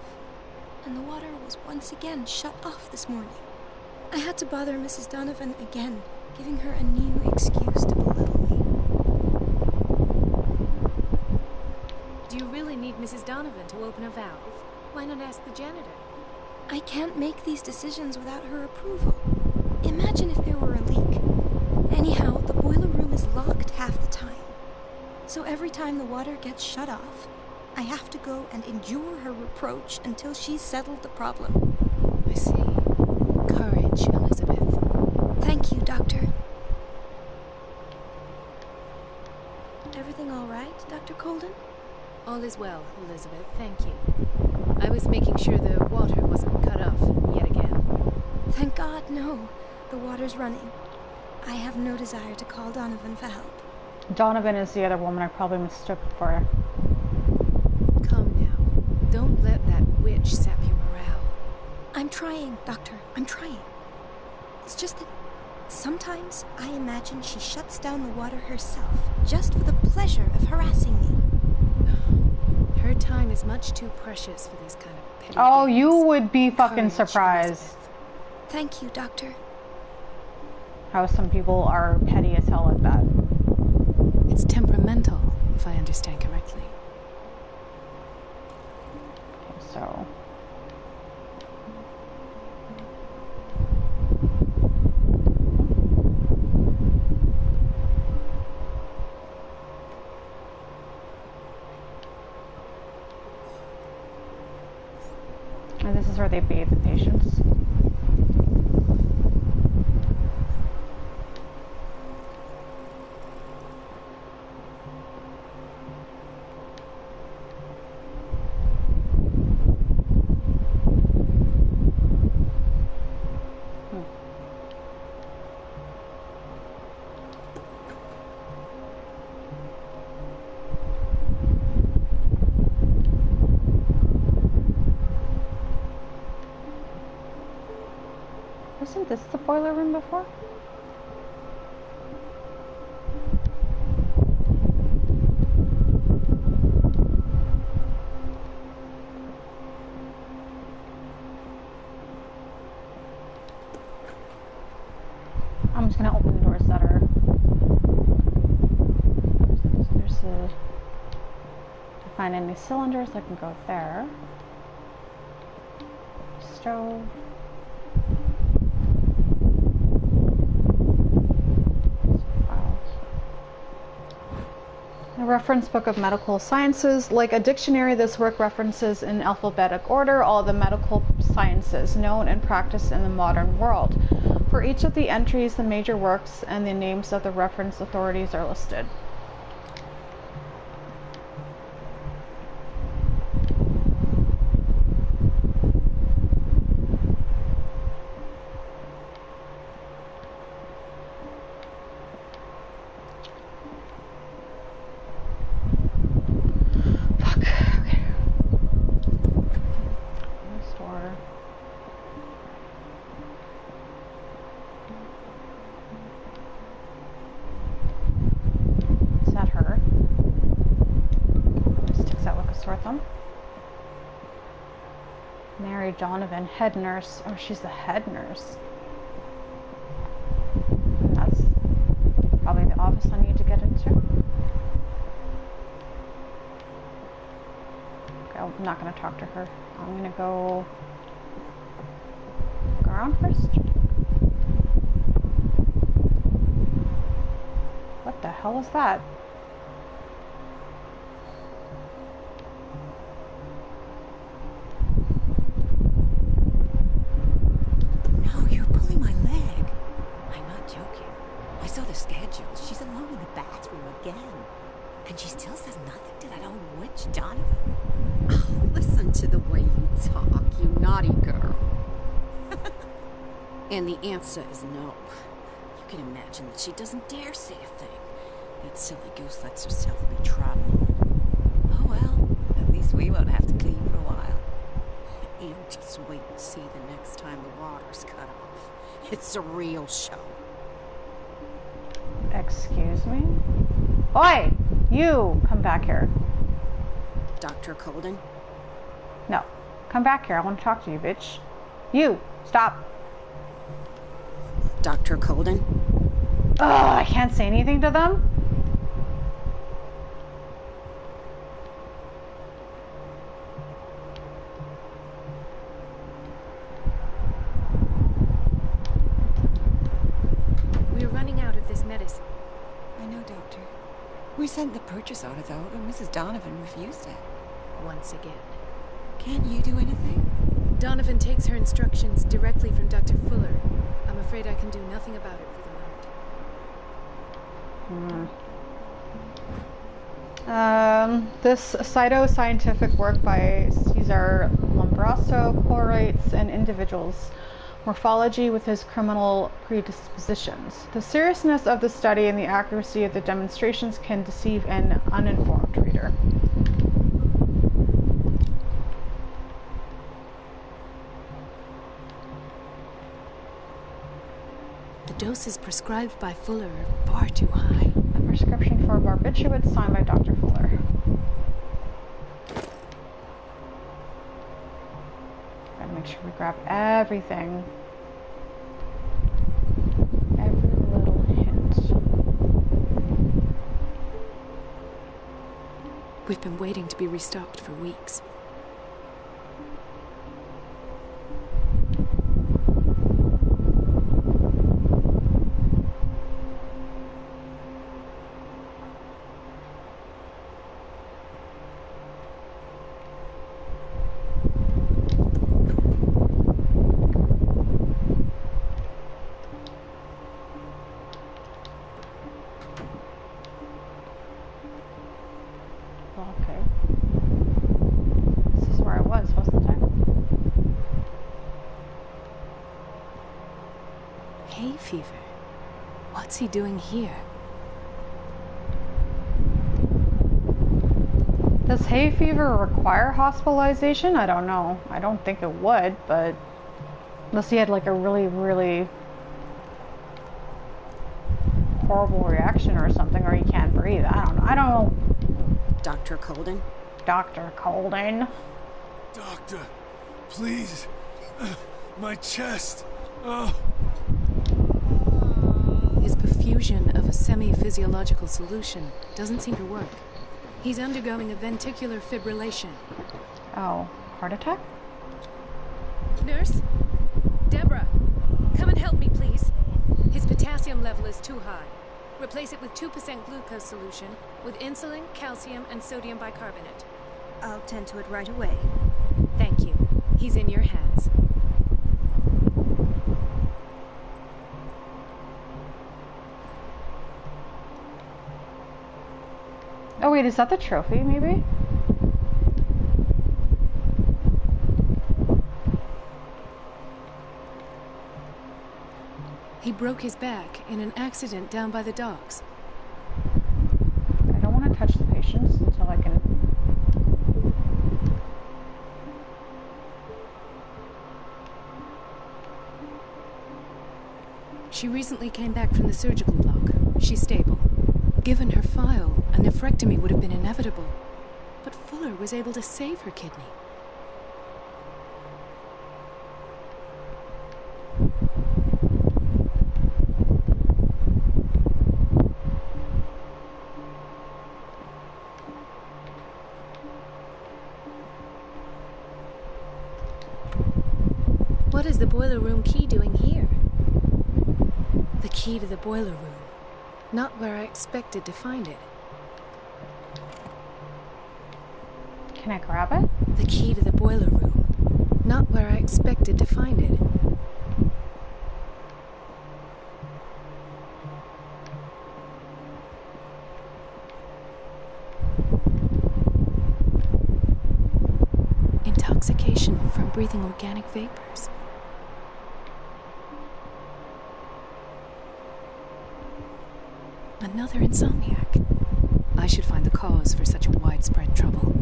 And the water was once again shut off this morning. I had to bother Mrs. Donovan again, giving her a new excuse to belittle me. Do you really need Mrs. Donovan to open a valve? Why not ask the janitor? I can't make these decisions without her approval. Imagine if there were a leak. Anyhow, the boiler room is locked half the time. So every time the water gets shut off, I have to go and endure her reproach until she's settled the problem. I see. Courage, Elizabeth. Thank you, Doctor. Everything all right, Dr. Colden? All is well, Elizabeth, thank you. I was making sure the water wasn't cut off yet again. Thank God, no. The water's running. I have no desire to call Donovan for help. Donovan is the other woman I probably mistook for. Come now. Don't let that witch sap your morale. I'm trying, Doctor. I'm trying. It's just that sometimes I imagine she shuts down the water herself, just for the pleasure of harassing me. Her time is much too precious for these kind of petty Oh, games. you would be fucking Courage, surprised. Elizabeth. Thank you, Doctor. How some people are petty as hell like that. It's temperamental, if I understand correctly. Okay, so... And this is where they bathe the patients. Wasn't this the boiler room before? I'm just gonna open the doors that are... There's a... To find any cylinders, I can go there. Stove. A reference book of medical sciences. Like a dictionary, this work references in alphabetic order all the medical sciences known and practiced in the modern world. For each of the entries, the major works and the names of the reference authorities are listed. Mary Donovan, head nurse. Oh, she's the head nurse. That's probably the office I need to get into. Okay, I'm not going to talk to her. I'm going to go around first. What the hell is that? And she still says nothing to that old witch, Donovan. Oh, listen to the way you talk, you naughty girl. And the answer is no. You can imagine that she doesn't dare say a thing. That silly goose lets herself be trodden on. Oh well, at least we won't have to clean for a while. And Just wait and see the next time the water's cut off. It's a real show. Excuse me? Oi! You! Come back here. Dr. Colden? No. Come back here. I want to talk to you, bitch. You! Stop! Dr. Colden? Ugh, I can't say anything to them? We're running out of this medicine. I know, Doctor. We sent the purchase order, though, but Mrs. Donovan refused it. Once again. Can't you do anything? Donovan takes her instructions directly from Dr. Fuller. I'm afraid I can do nothing about it for the moment. This pseudoscientific work by Cesar Lombroso correlates an individual's morphology with his criminal predispositions. The seriousness of the study and the accuracy of the demonstrations can deceive an uninformed reader. The doses prescribed by Fuller are far too high. A prescription for barbiturates signed by Dr. Fuller. Gotta make sure we grab everything. Every little hint. We've been waiting to be restocked for weeks. Okay. This is where I was, wasn't I? Hay fever? What's he doing here? Does hay fever require hospitalization? I don't know. I don't think it would, but unless he had like a really, really horrible reaction or something, or he can't breathe. I don't know. I don't know. Dr. Colden? Dr. Colden. Doctor, please. My chest. Oh. His perfusion of a semi-physiological solution doesn't seem to work. He's undergoing a ventricular fibrillation. Oh, heart attack? Nurse? Deborah, come and help me, please. His potassium level is too high. Replace it with 2% glucose solution with insulin, calcium, and sodium bicarbonate. I'll tend to it right away. Thank you. He's in your hands. Oh wait, is that the trophy, maybe? He broke his back in an accident down by the docks. I don't want to touch the patients until I can... She recently came back from the surgical block. She's stable. Given her file, a nephrectomy would have been inevitable. But Fuller was able to save her kidney. What is the boiler room key doing here? The key to the boiler room. Not where I expected to find it. Can I grab it? The key to the boiler room. Not where I expected to find it. Intoxication from breathing organic vapors. Another insomniac. I should find the cause for such a widespread trouble.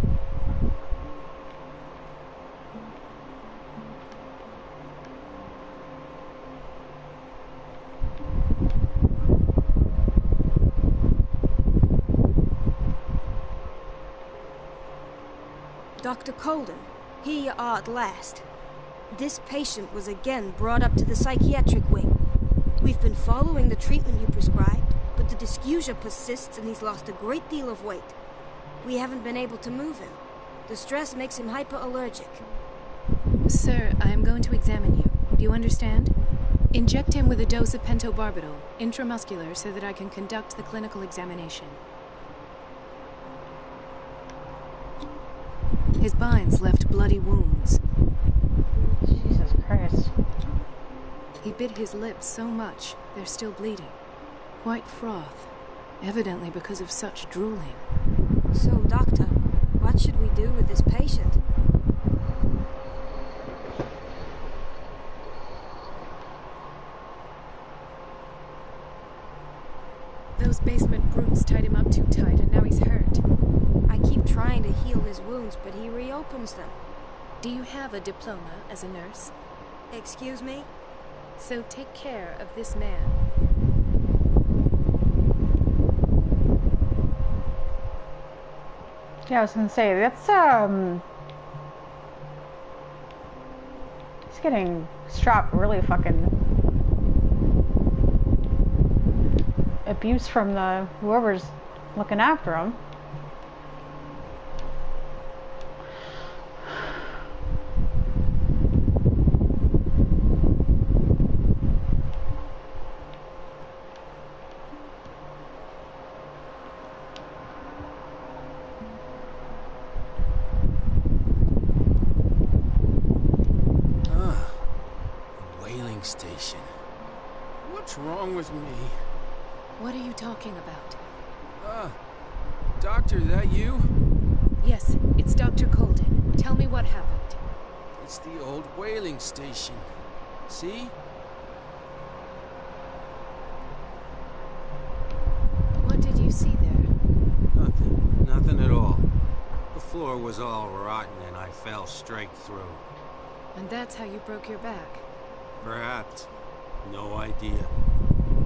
Dr. Colden. Here you are at last. This patient was again brought up to the psychiatric wing. We've been following the treatment you prescribed, but the dysgeusia persists and he's lost a great deal of weight. We haven't been able to move him. The stress makes him hyperallergic. Sir, I am going to examine you. Do you understand? Inject him with a dose of pentobarbital, intramuscular, so that I can conduct the clinical examination. His binds left bloody wounds. Jesus Christ. He bit his lips so much, they're still bleeding. White froth, evidently because of such drooling. So, Doctor, what should we do with this patient? Those basement brutes tied him up too tight, and now he's hurt. I keep trying to heal his wounds, but he reopens them. Do you have a diploma as a nurse? Excuse me? So take care of this man. Yeah, I was gonna say, that's, he's getting strapped really fucking abuse from whoever's looking after him. Station. What's wrong with me? What are you talking about? Doctor, that you? Yes, it's Dr. Colden. Tell me what happened. It's the old whaling station. See? What did you see there? Nothing at all. The floor was all rotten and I fell straight through. And that's how you broke your back? Perhaps. No idea.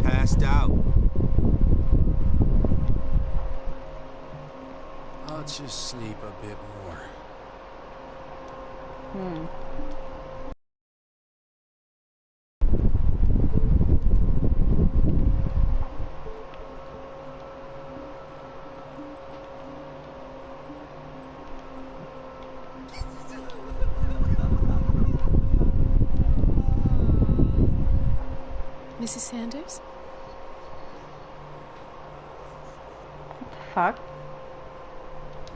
Passed out. I'll just sleep a bit more. Mrs. Sanders? What the fuck?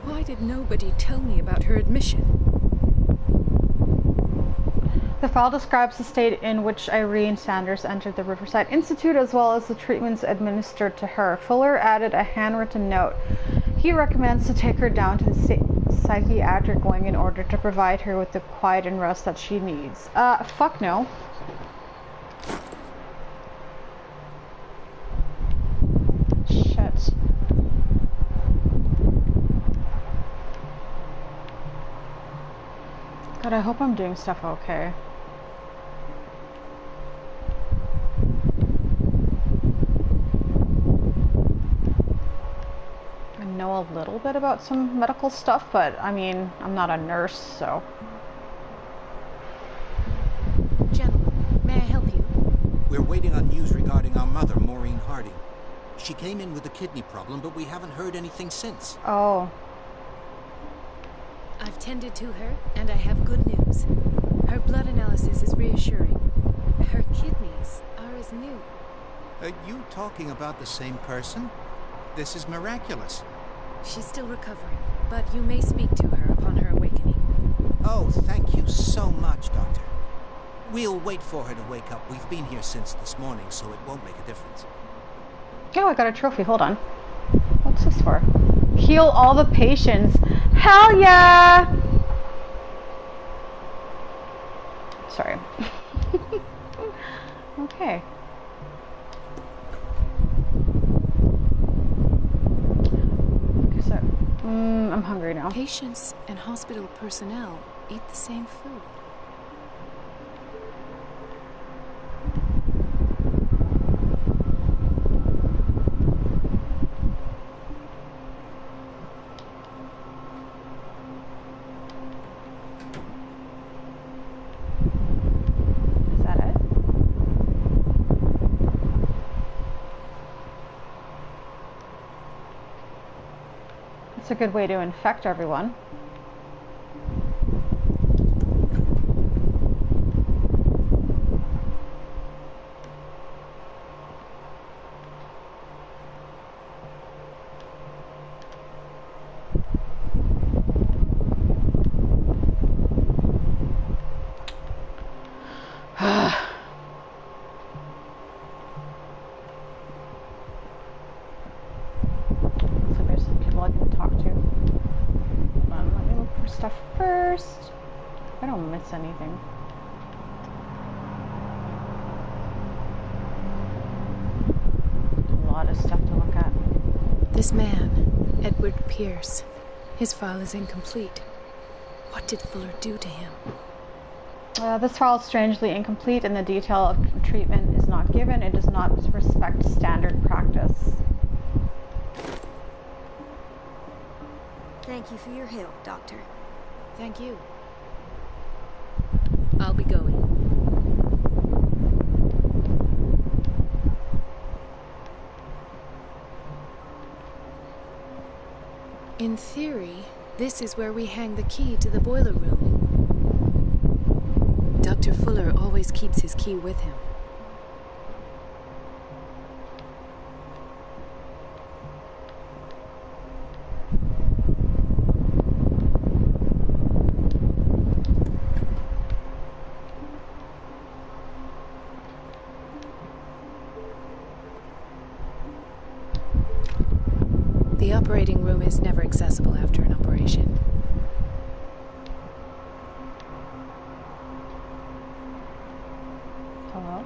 Why did nobody tell me about her admission? The file describes the state in which Irene Sanders entered the Riverside Institute as well as the treatments administered to her. Fuller added a handwritten note. He recommends to take her down to the psychiatric wing in order to provide her with the quiet and rest that she needs. Fuck no. Shit. God, I hope I'm doing stuff okay. I know a little bit about some medical stuff, but I mean, I'm not a nurse, so. Gentlemen, may I help you? We're waiting on news regarding our mother, Maureen Harding. She came in with a kidney problem, but we haven't heard anything since. Oh. I've tended to her, and I have good news. Her blood analysis is reassuring. Her kidneys are as new. Are you talking about the same person? This is miraculous. She's still recovering, but you may speak to her upon her awakening. Oh, thank you so much, Doctor. We'll wait for her to wake up. We've been here since this morning, so it won't make a difference. Oh, I got a trophy. Hold on. What's this for? Heal all the patients. Hell yeah! Sorry. Okay. Okay, so I'm hungry now. Patients and hospital personnel eat the same food. It's a good way to infect everyone. Anything. A lot of stuff to look at. This man, Edward Pierce, his file is incomplete. What did Fuller do to him? This file is strangely incomplete and the detail of treatment is not given. It does not respect standard practice. Thank you for your help, Doctor. Thank you. I'll be going. In theory, this is where we hang the key to the boiler room. Dr. Fuller always keeps his key with him. The operating room is never accessible after an operation. Hello?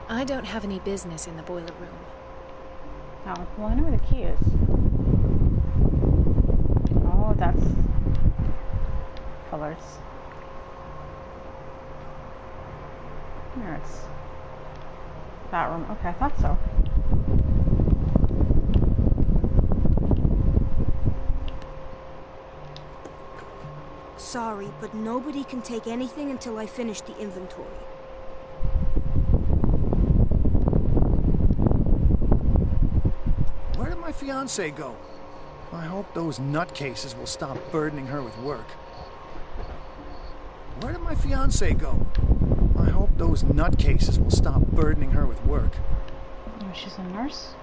I don't have any business in the boiler room. Oh, well, I know where the key is. Oh, that's Fuller's. There it's that room. Okay, I thought so. Sorry, but nobody can take anything until I finish the inventory. Where did my fiancée go? I hope those nutcases will stop burdening her with work. Where did my fiancée go? I hope those nutcases will stop burdening her with work. Oh, she's a nurse?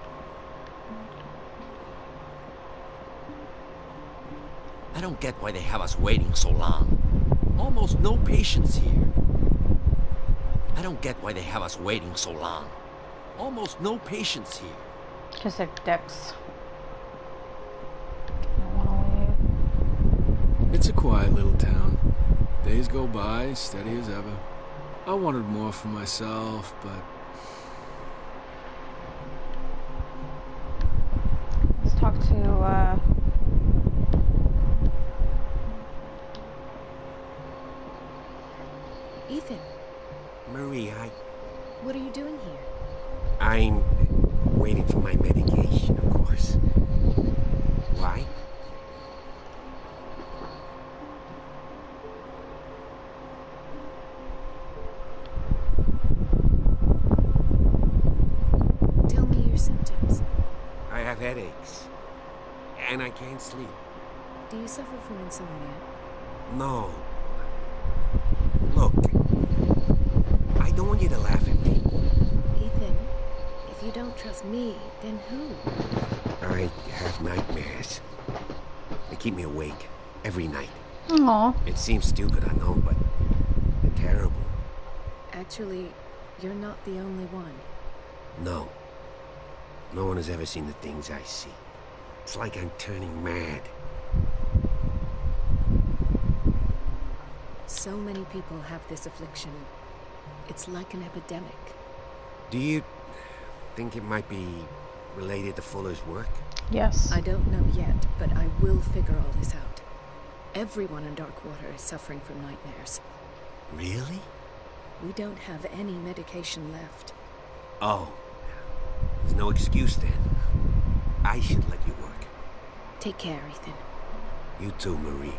I don't get why they have us waiting so long. Almost no patients here. I don't get why they have us waiting so long. Almost no patients here. Because they're dicks. I don't want to wait. It's a quiet little town. Days go by, steady as ever. I wanted more for myself, but... Let's talk to, Ethan. Marie, What are you doing here? I'm waiting for my medication, of course. Why? Tell me your symptoms. I have headaches. And I can't sleep. Do you suffer from insomnia? No. Look, I don't want you to laugh at me. Ethan, if you don't trust me, then who? I have nightmares. They keep me awake every night. Aww. It seems stupid, I know, but they're terrible. Actually, you're not the only one. No. No one has ever seen the things I see. It's like I'm turning mad. So many people have this affliction. It's like an epidemic. Do you think it might be related to Fuller's work? Yes. I don't know yet, but I will figure all this out. Everyone in Darkwater is suffering from nightmares. Really? We don't have any medication left. Oh. There's no excuse then. I should let you work. Take care, Ethan. You too, Marie.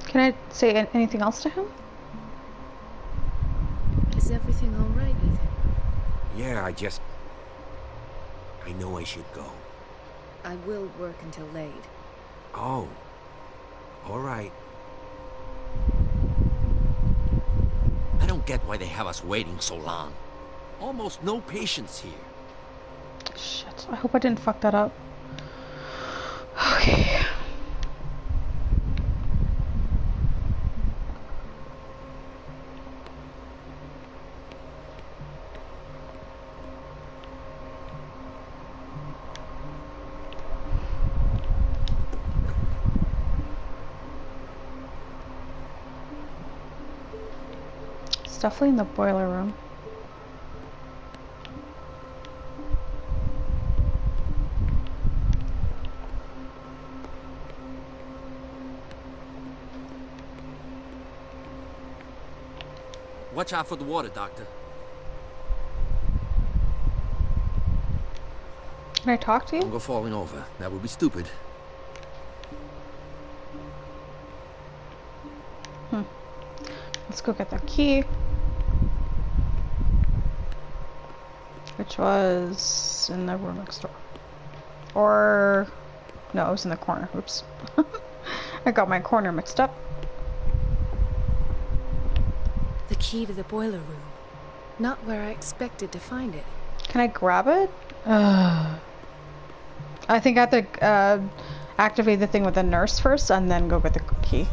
Can I say anything else to him? Is everything all right, Ethan? Yeah, I know I should go. I will work until late. Oh. All right. I don't get why they have us waiting so long. Almost no patience here. Shit. I hope I didn't fuck that up. Okay. It's definitely in the boiler room. Watch out for the water, Doctor. Can I talk to you? Don't go falling over. That would be stupid. Let's go get that key. Which was in the room next door. Or... no, it was in the corner. Oops. I got my corner mixed up. The key to the boiler room. Not where I expected to find it. Can I grab it? I think I have to activate the thing with the nurse first and then go get the key.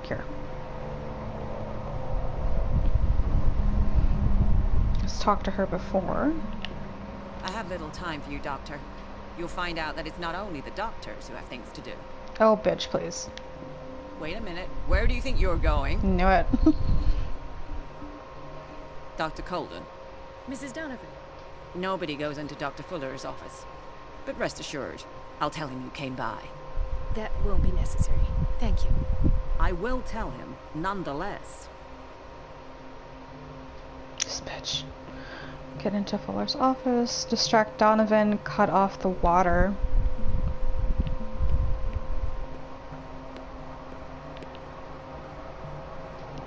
Here. Let's talk to her before. I have little time for you, Doctor. You'll find out that it's not only the doctors who have things to do. Oh, bitch, please. Wait a minute. Where do you think you're going? Knew it. Dr. Colden. Mrs. Donovan. Nobody goes into Dr. Fuller's office. But rest assured, I'll tell him you came by. That won't be necessary. Thank you. I will tell him, nonetheless. This bitch. Get into Fuller's office, distract Donovan, cut off the water.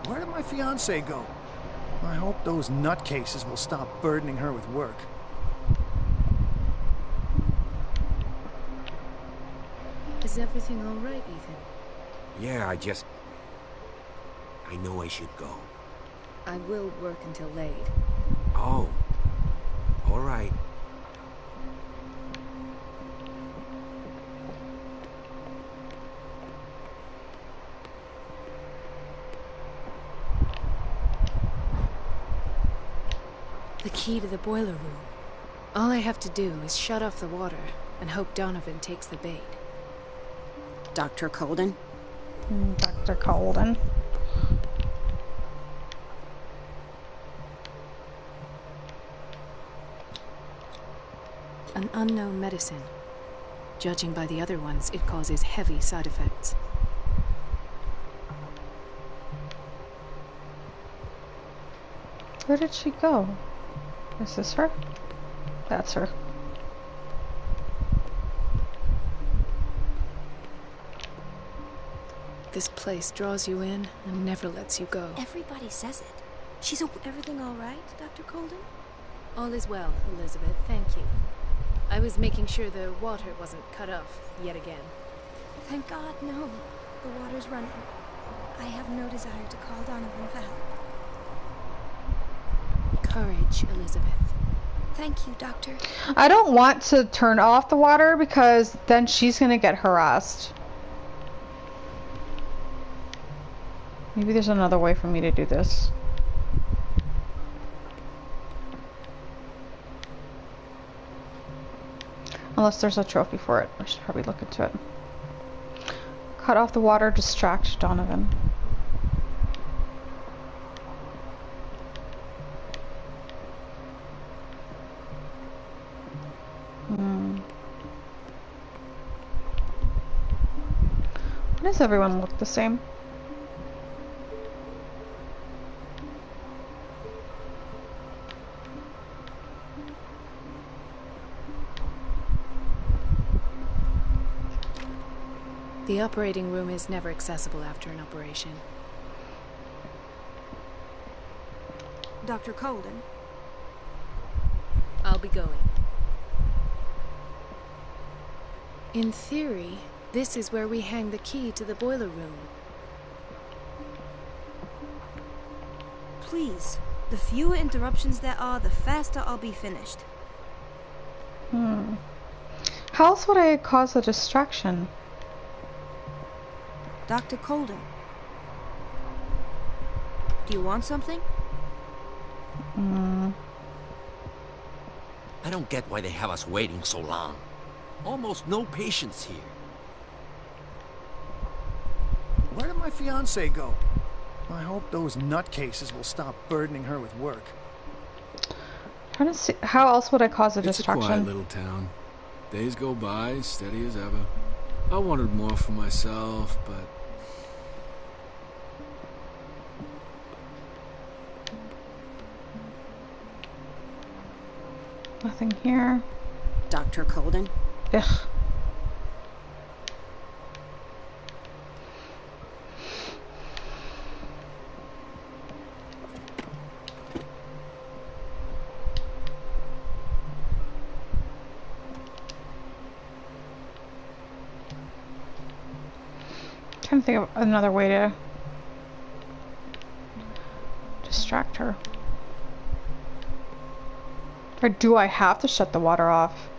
Where did my fiancée go? I hope those nutcases will stop burdening her with work. Is everything all right, Ethan? Yeah, I know I should go. I will work until late. Oh. All right. The key to the boiler room. All I have to do is shut off the water and hope Donovan takes the bait. Dr. Colden? Dr. Colden. An unknown medicine. Judging by the other ones, it causes heavy side effects. Where did she go? Is this her? That's her. This place draws you in and never lets you go. Everybody says it. Everything all right, Dr. Colden? All is well, Elizabeth. Thank you. I was making sure the water wasn't cut off yet again. Thank God, no. The water's running. I have no desire to call Donovan for help. Courage, Elizabeth. Thank you, Doctor. I don't want to turn off the water because then she's gonna get harassed. Maybe there's another way for me to do this. Unless there's a trophy for it. I should probably look into it. Cut off the water, distract Donovan. Why does everyone look the same? The operating room is never accessible after an operation. Dr. Colden. I'll be going. In theory, this is where we hang the key to the boiler room. Please. The fewer interruptions there are, the faster I'll be finished. How else would I cause a distraction? Dr. Colden. Do you want something? I don't get why they have us waiting so long. Almost no patients here. Where did my fiance go? I hope those nutcases will stop burdening her with work. Trying to see how else would I cause a distraction? It's a quiet little town. Days go by, steady as ever. I wanted more for myself, but nothing here. Dr. Colden? Ugh. Trying to think of another way to distract her. Or do I have to shut the water off?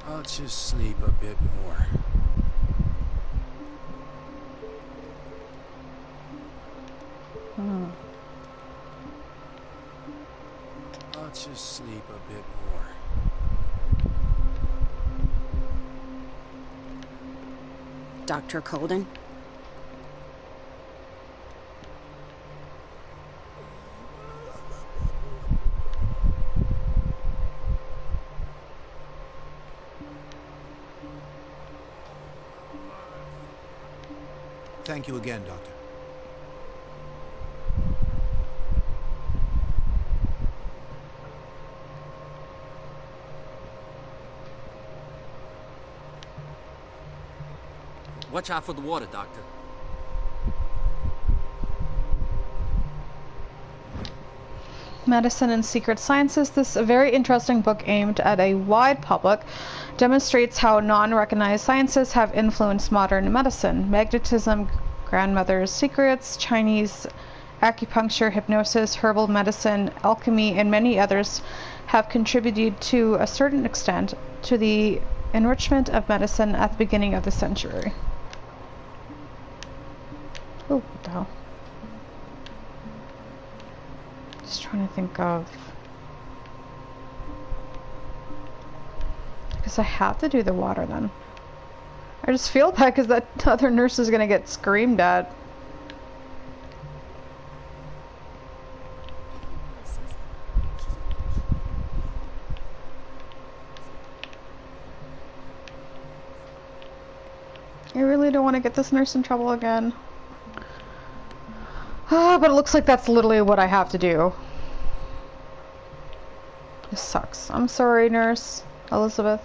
I'll just sleep a bit more. I'll just sleep a bit more. Dr. Colden? Thank you again, Doctor. Watch out for the water, Doctor. Medicine and Secret Sciences. This very interesting book aimed at a wide public demonstrates how non-recognized sciences have influenced modern medicine. Magnetism, grandmother's secrets, Chinese acupuncture, hypnosis, herbal medicine, alchemy, and many others have contributed to a certain extent to the enrichment of medicine at the beginning of the century. Oh, what the hell? Just trying to think of... I guess I have to do the water then. I just feel bad because that other nurse is gonna get screamed at. I really don't want to get this nurse in trouble again. But it looks like that's literally what I have to do. This sucks. I'm sorry, Nurse Elizabeth.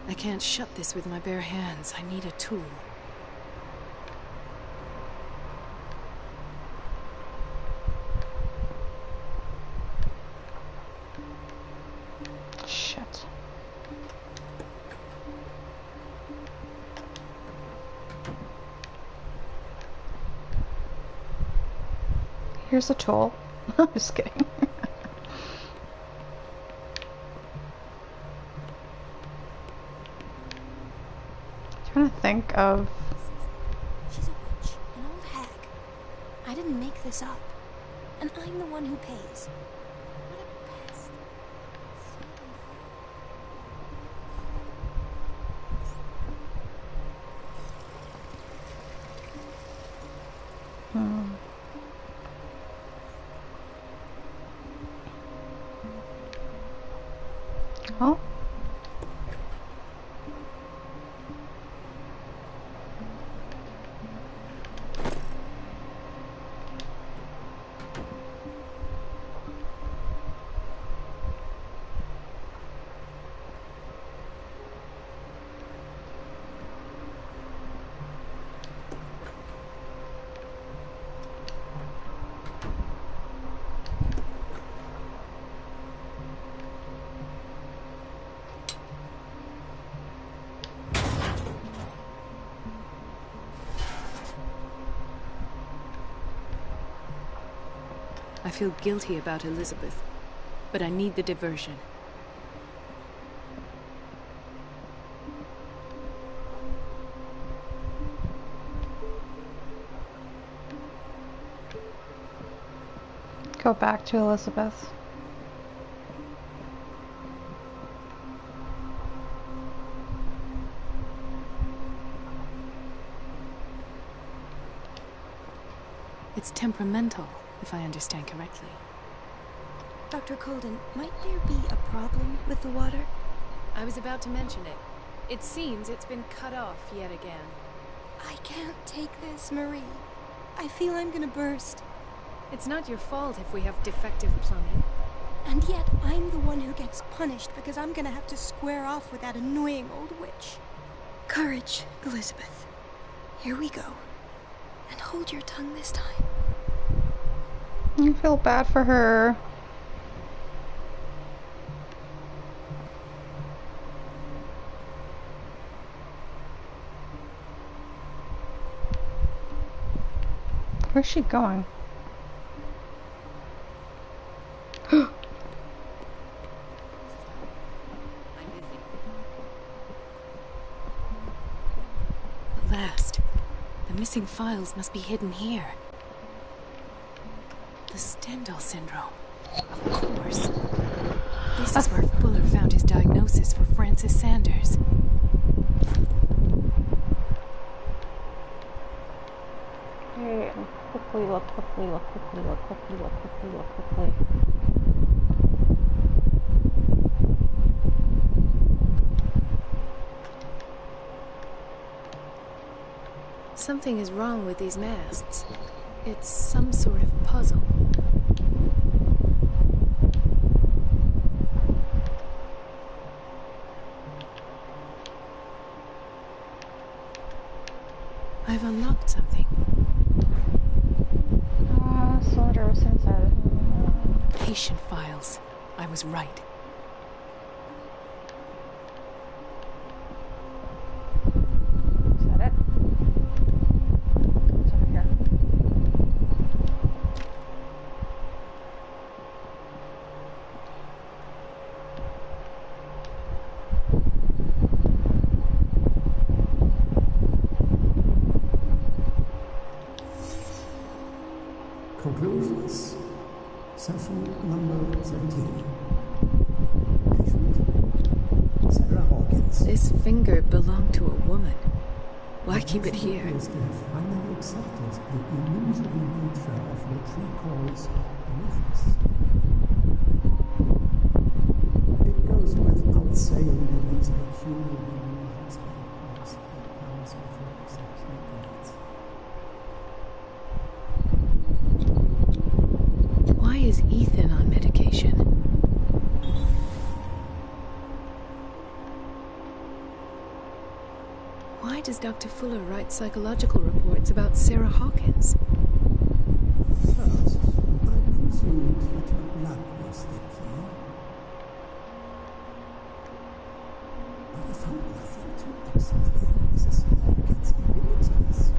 I can't shut this with my bare hands. I need a tool. Shit. Here's a tool. I'm just kidding. Trying to think of... She's a witch, an old hag. I didn't make this up. And I'm the one who pays. What a pest. I feel guilty about Elizabeth, but I need the diversion. Go back to Elizabeth. It's temperamental, if I understand correctly. Dr. Colden, might there be a problem with the water? I was about to mention it. It seems it's been cut off yet again. I can't take this, Marie. I feel I'm gonna burst. It's not your fault if we have defective plumbing. And yet, I'm the one who gets punished because I'm gonna have to square off with that annoying old witch. Courage, Elizabeth. Here we go. And hold your tongue this time. I feel bad for her. Where's she going? At last. The missing files must be hidden here. The Stendhal syndrome. Of course. This is where Fuller found his diagnosis for Francis Sanders. Okay, quickly look, quickly look, quickly look, quickly look, quickly look, quickly. Something is wrong with these masts. It's some sort of puzzle. I've unlocked something. Cylinder was inside. Patient files. I was right. Is that it? It's over here. Conclusions. Session number 17. Patient Sarah Hawkins. This finger belonged to a woman. Why keep it here? They have finally accepted the illusory nature of what she calls beneath us. It goes without saying that these peculiar illusions are perhaps for exceptional guides. Why is Ethan on medication? Why does Dr. Fuller write psychological reports about Sarah Hawkins? First, I presumed that her blood was the key. But I found nothing to explain Mrs. Hawkins' abilities.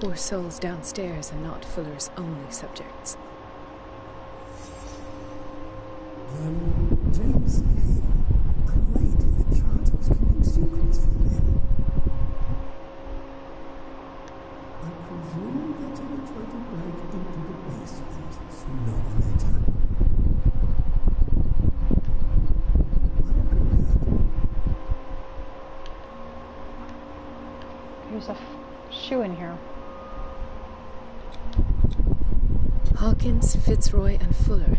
Poor souls downstairs are not Fuller's only subjects. Then James came and laid the charge of keeping secrets from him. I presume that he will try to break into the basement sooner or later. I am prepared. There's a shoe in here. Hawkins, Fitzroy, and Fuller.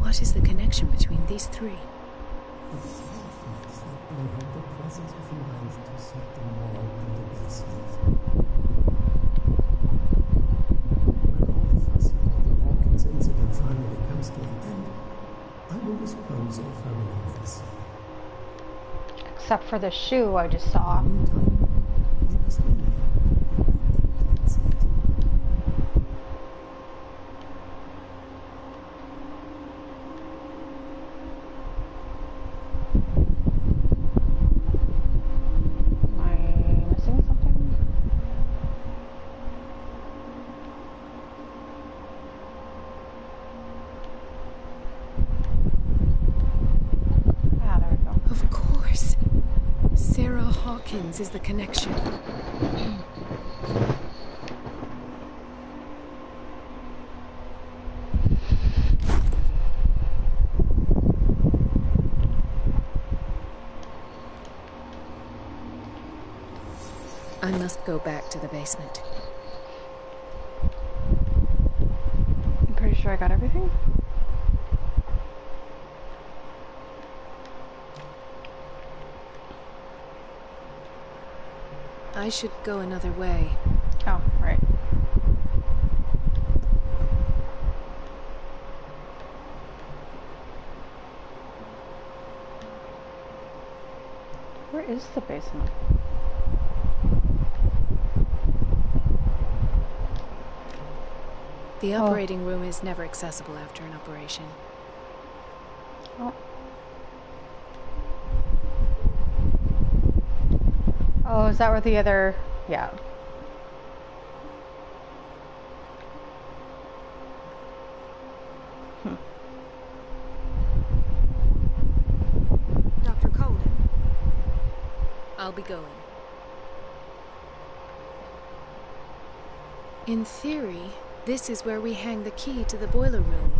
What is the connection between these three? It seems that I have the presence of mind to set them all in the basement. When all the fuss about the Hawkins incident finally comes to an end, I will dispose of her belongings. Except for the shoe I just saw. Meantime, we must remain in plain sight. Hawkins is the connection. I must go back to the basement. I'm pretty sure I got everything. I should go another way. Oh, right. Where is the basement? The operating room is never accessible after an operation. Oh, is that where the other... Yeah. Dr. Coden. I'll be going. In theory, this is where we hang the key to the boiler room.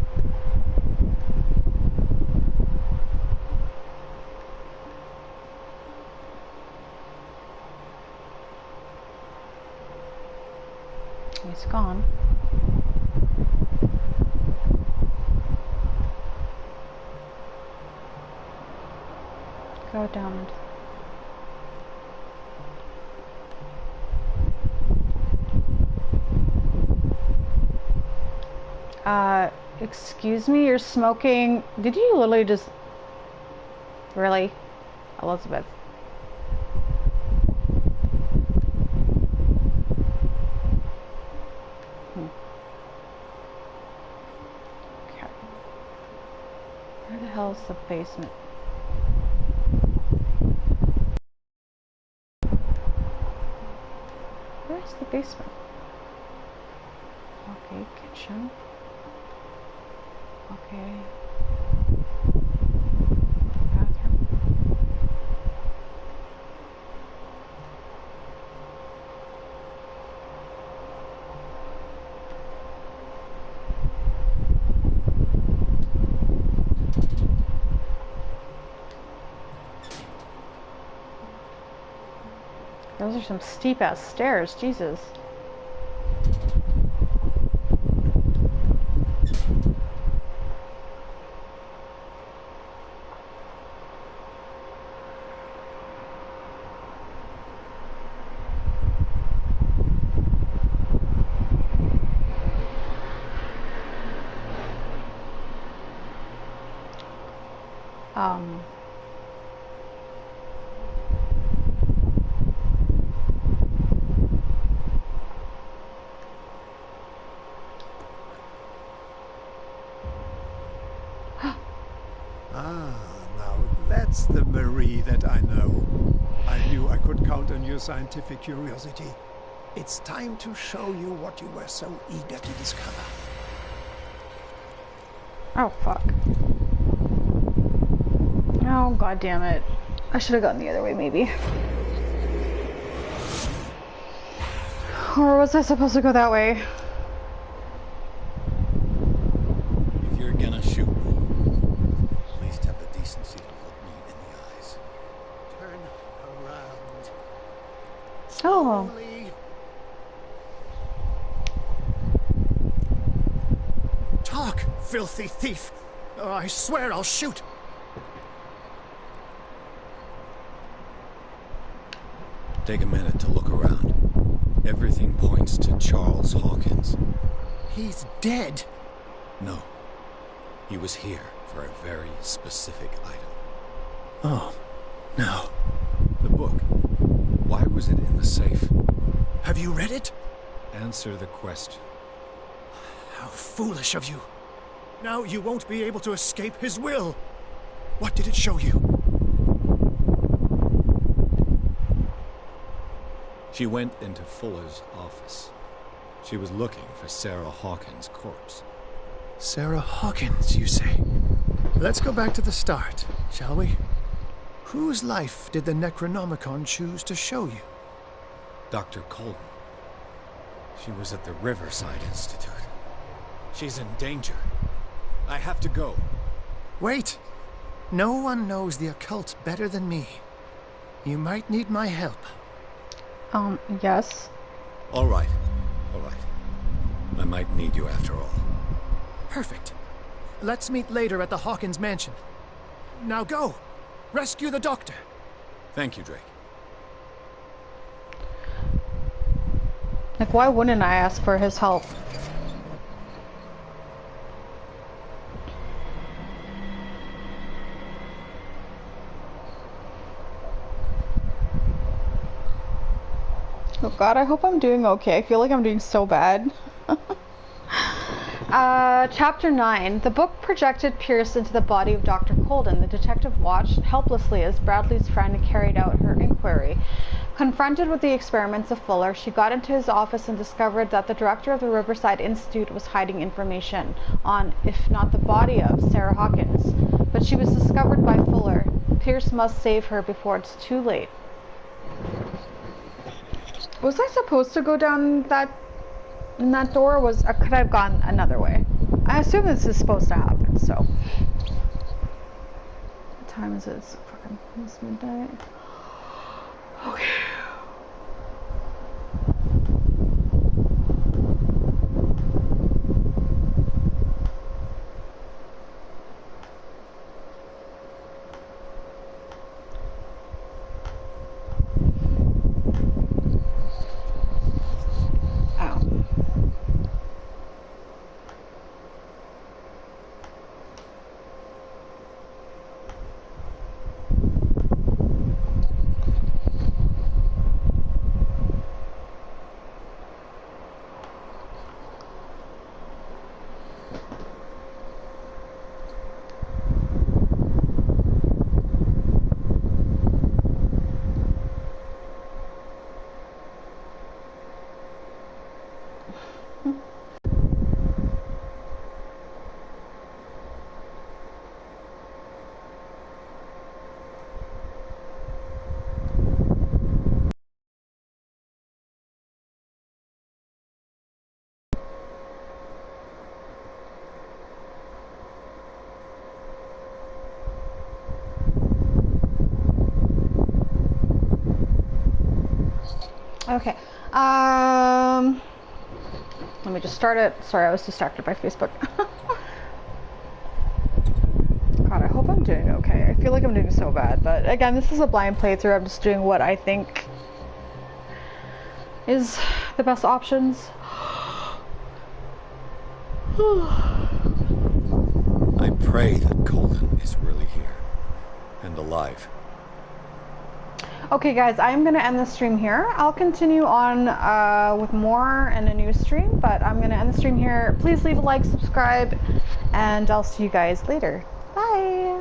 He's gone. Go down. Excuse me, you're smoking. Did you literally just... Really? Elizabeth. Okay. Where the hell is the basement? Where is the basement? Okay, kitchen. Okay. Bathroom. Those are some steep ass stairs, Jesus. Now that's the Marie that I know. I knew I could count on your scientific curiosity. It's time to show you what you were so eager to discover. Oh, fuck. Oh, god damn it. I should have gone the other way, maybe. Or was I supposed to go that way? If you're gonna shoot me, at least have the decency to look me in the eyes. Turn around. Oh. Slowly. Talk, filthy thief! Oh, I swear I'll shoot! Take a minute to look around. Everything points to Charles Hawkins. He's dead! No. He was here for a very specific item. Oh, no. The book. Why was it in the safe? Have you read it? Answer the question. How foolish of you. Now you won't be able to escape his will. What did it show you? She went into Fuller's office. She was looking for Sarah Hawkins' corpse. Sarah Hawkins, you say? Let's go back to the start, shall we? Whose life did the Necronomicon choose to show you? Dr. Colden. She was at the Riverside Institute. She's in danger. I have to go. Wait! No one knows the occult better than me. You might need my help. Yes. All right. I might need you after all. Perfect. Let's meet later at the Hawkins mansion. Now go! Rescue the doctor! Thank you, Drake. Like, why wouldn't I ask for his help? Oh god, I hope I'm doing okay. I feel like I'm doing so bad. Chapter 9. The book projected Pierce into the body of Dr. Colden. The detective watched helplessly as Bradley's friend carried out her inquiry. Confronted with the experiments of Fuller, she got into his office and discovered that the director of the Riverside Institute was hiding information on, if not the body of, Sarah Hawkins. But she was discovered by Fuller. Pierce must save her before it's too late. Was I supposed to go down in that door, or could I have gone another way? I assume this is supposed to happen, so. What time is it? It's fucking almost midnight. Okay. Okay, let me just start it. Sorry, I was distracted by Facebook. God, I hope I'm doing okay. I feel like I'm doing so bad, but again, this is a blind playthrough. I'm just doing what I think is the best options. I pray that Colden is really here and alive. Okay guys, I'm going to end the stream here. I'll continue on with more in a new stream, but I'm going to end the stream here. Please leave a like, subscribe, and I'll see you guys later. Bye!